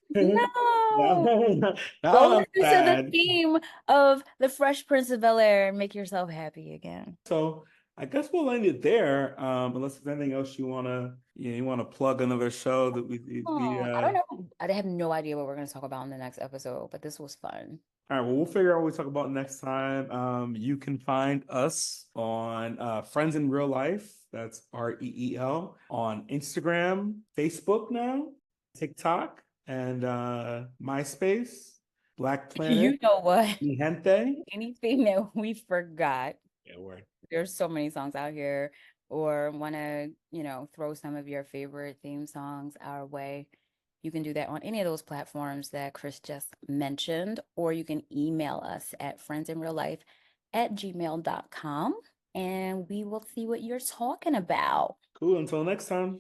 now, no. now Go that I'm listen to the sad. theme of The Fresh Prince of Bel-Air and make yourself happy again. So I guess we'll end it there. Unless there's anything else you wanna plug another show that I don't know. I have no idea what we're going to talk about in the next episode, but this was fun. All right, well, we'll figure out what we talk about next time. You can find us on Friends in Real Life. That's REEL on Instagram, Facebook now, TikTok, and MySpace, Black Planet, You know what? Mi Gente. Anything that we forgot, Yeah, word. there's so many songs out here, or want to, throw some of your favorite theme songs our way. You can do that on any of those platforms that Chris just mentioned, or you can email us at friendsinreallife@gmail.com, and we will see what you're talking about. Cool. Until next time.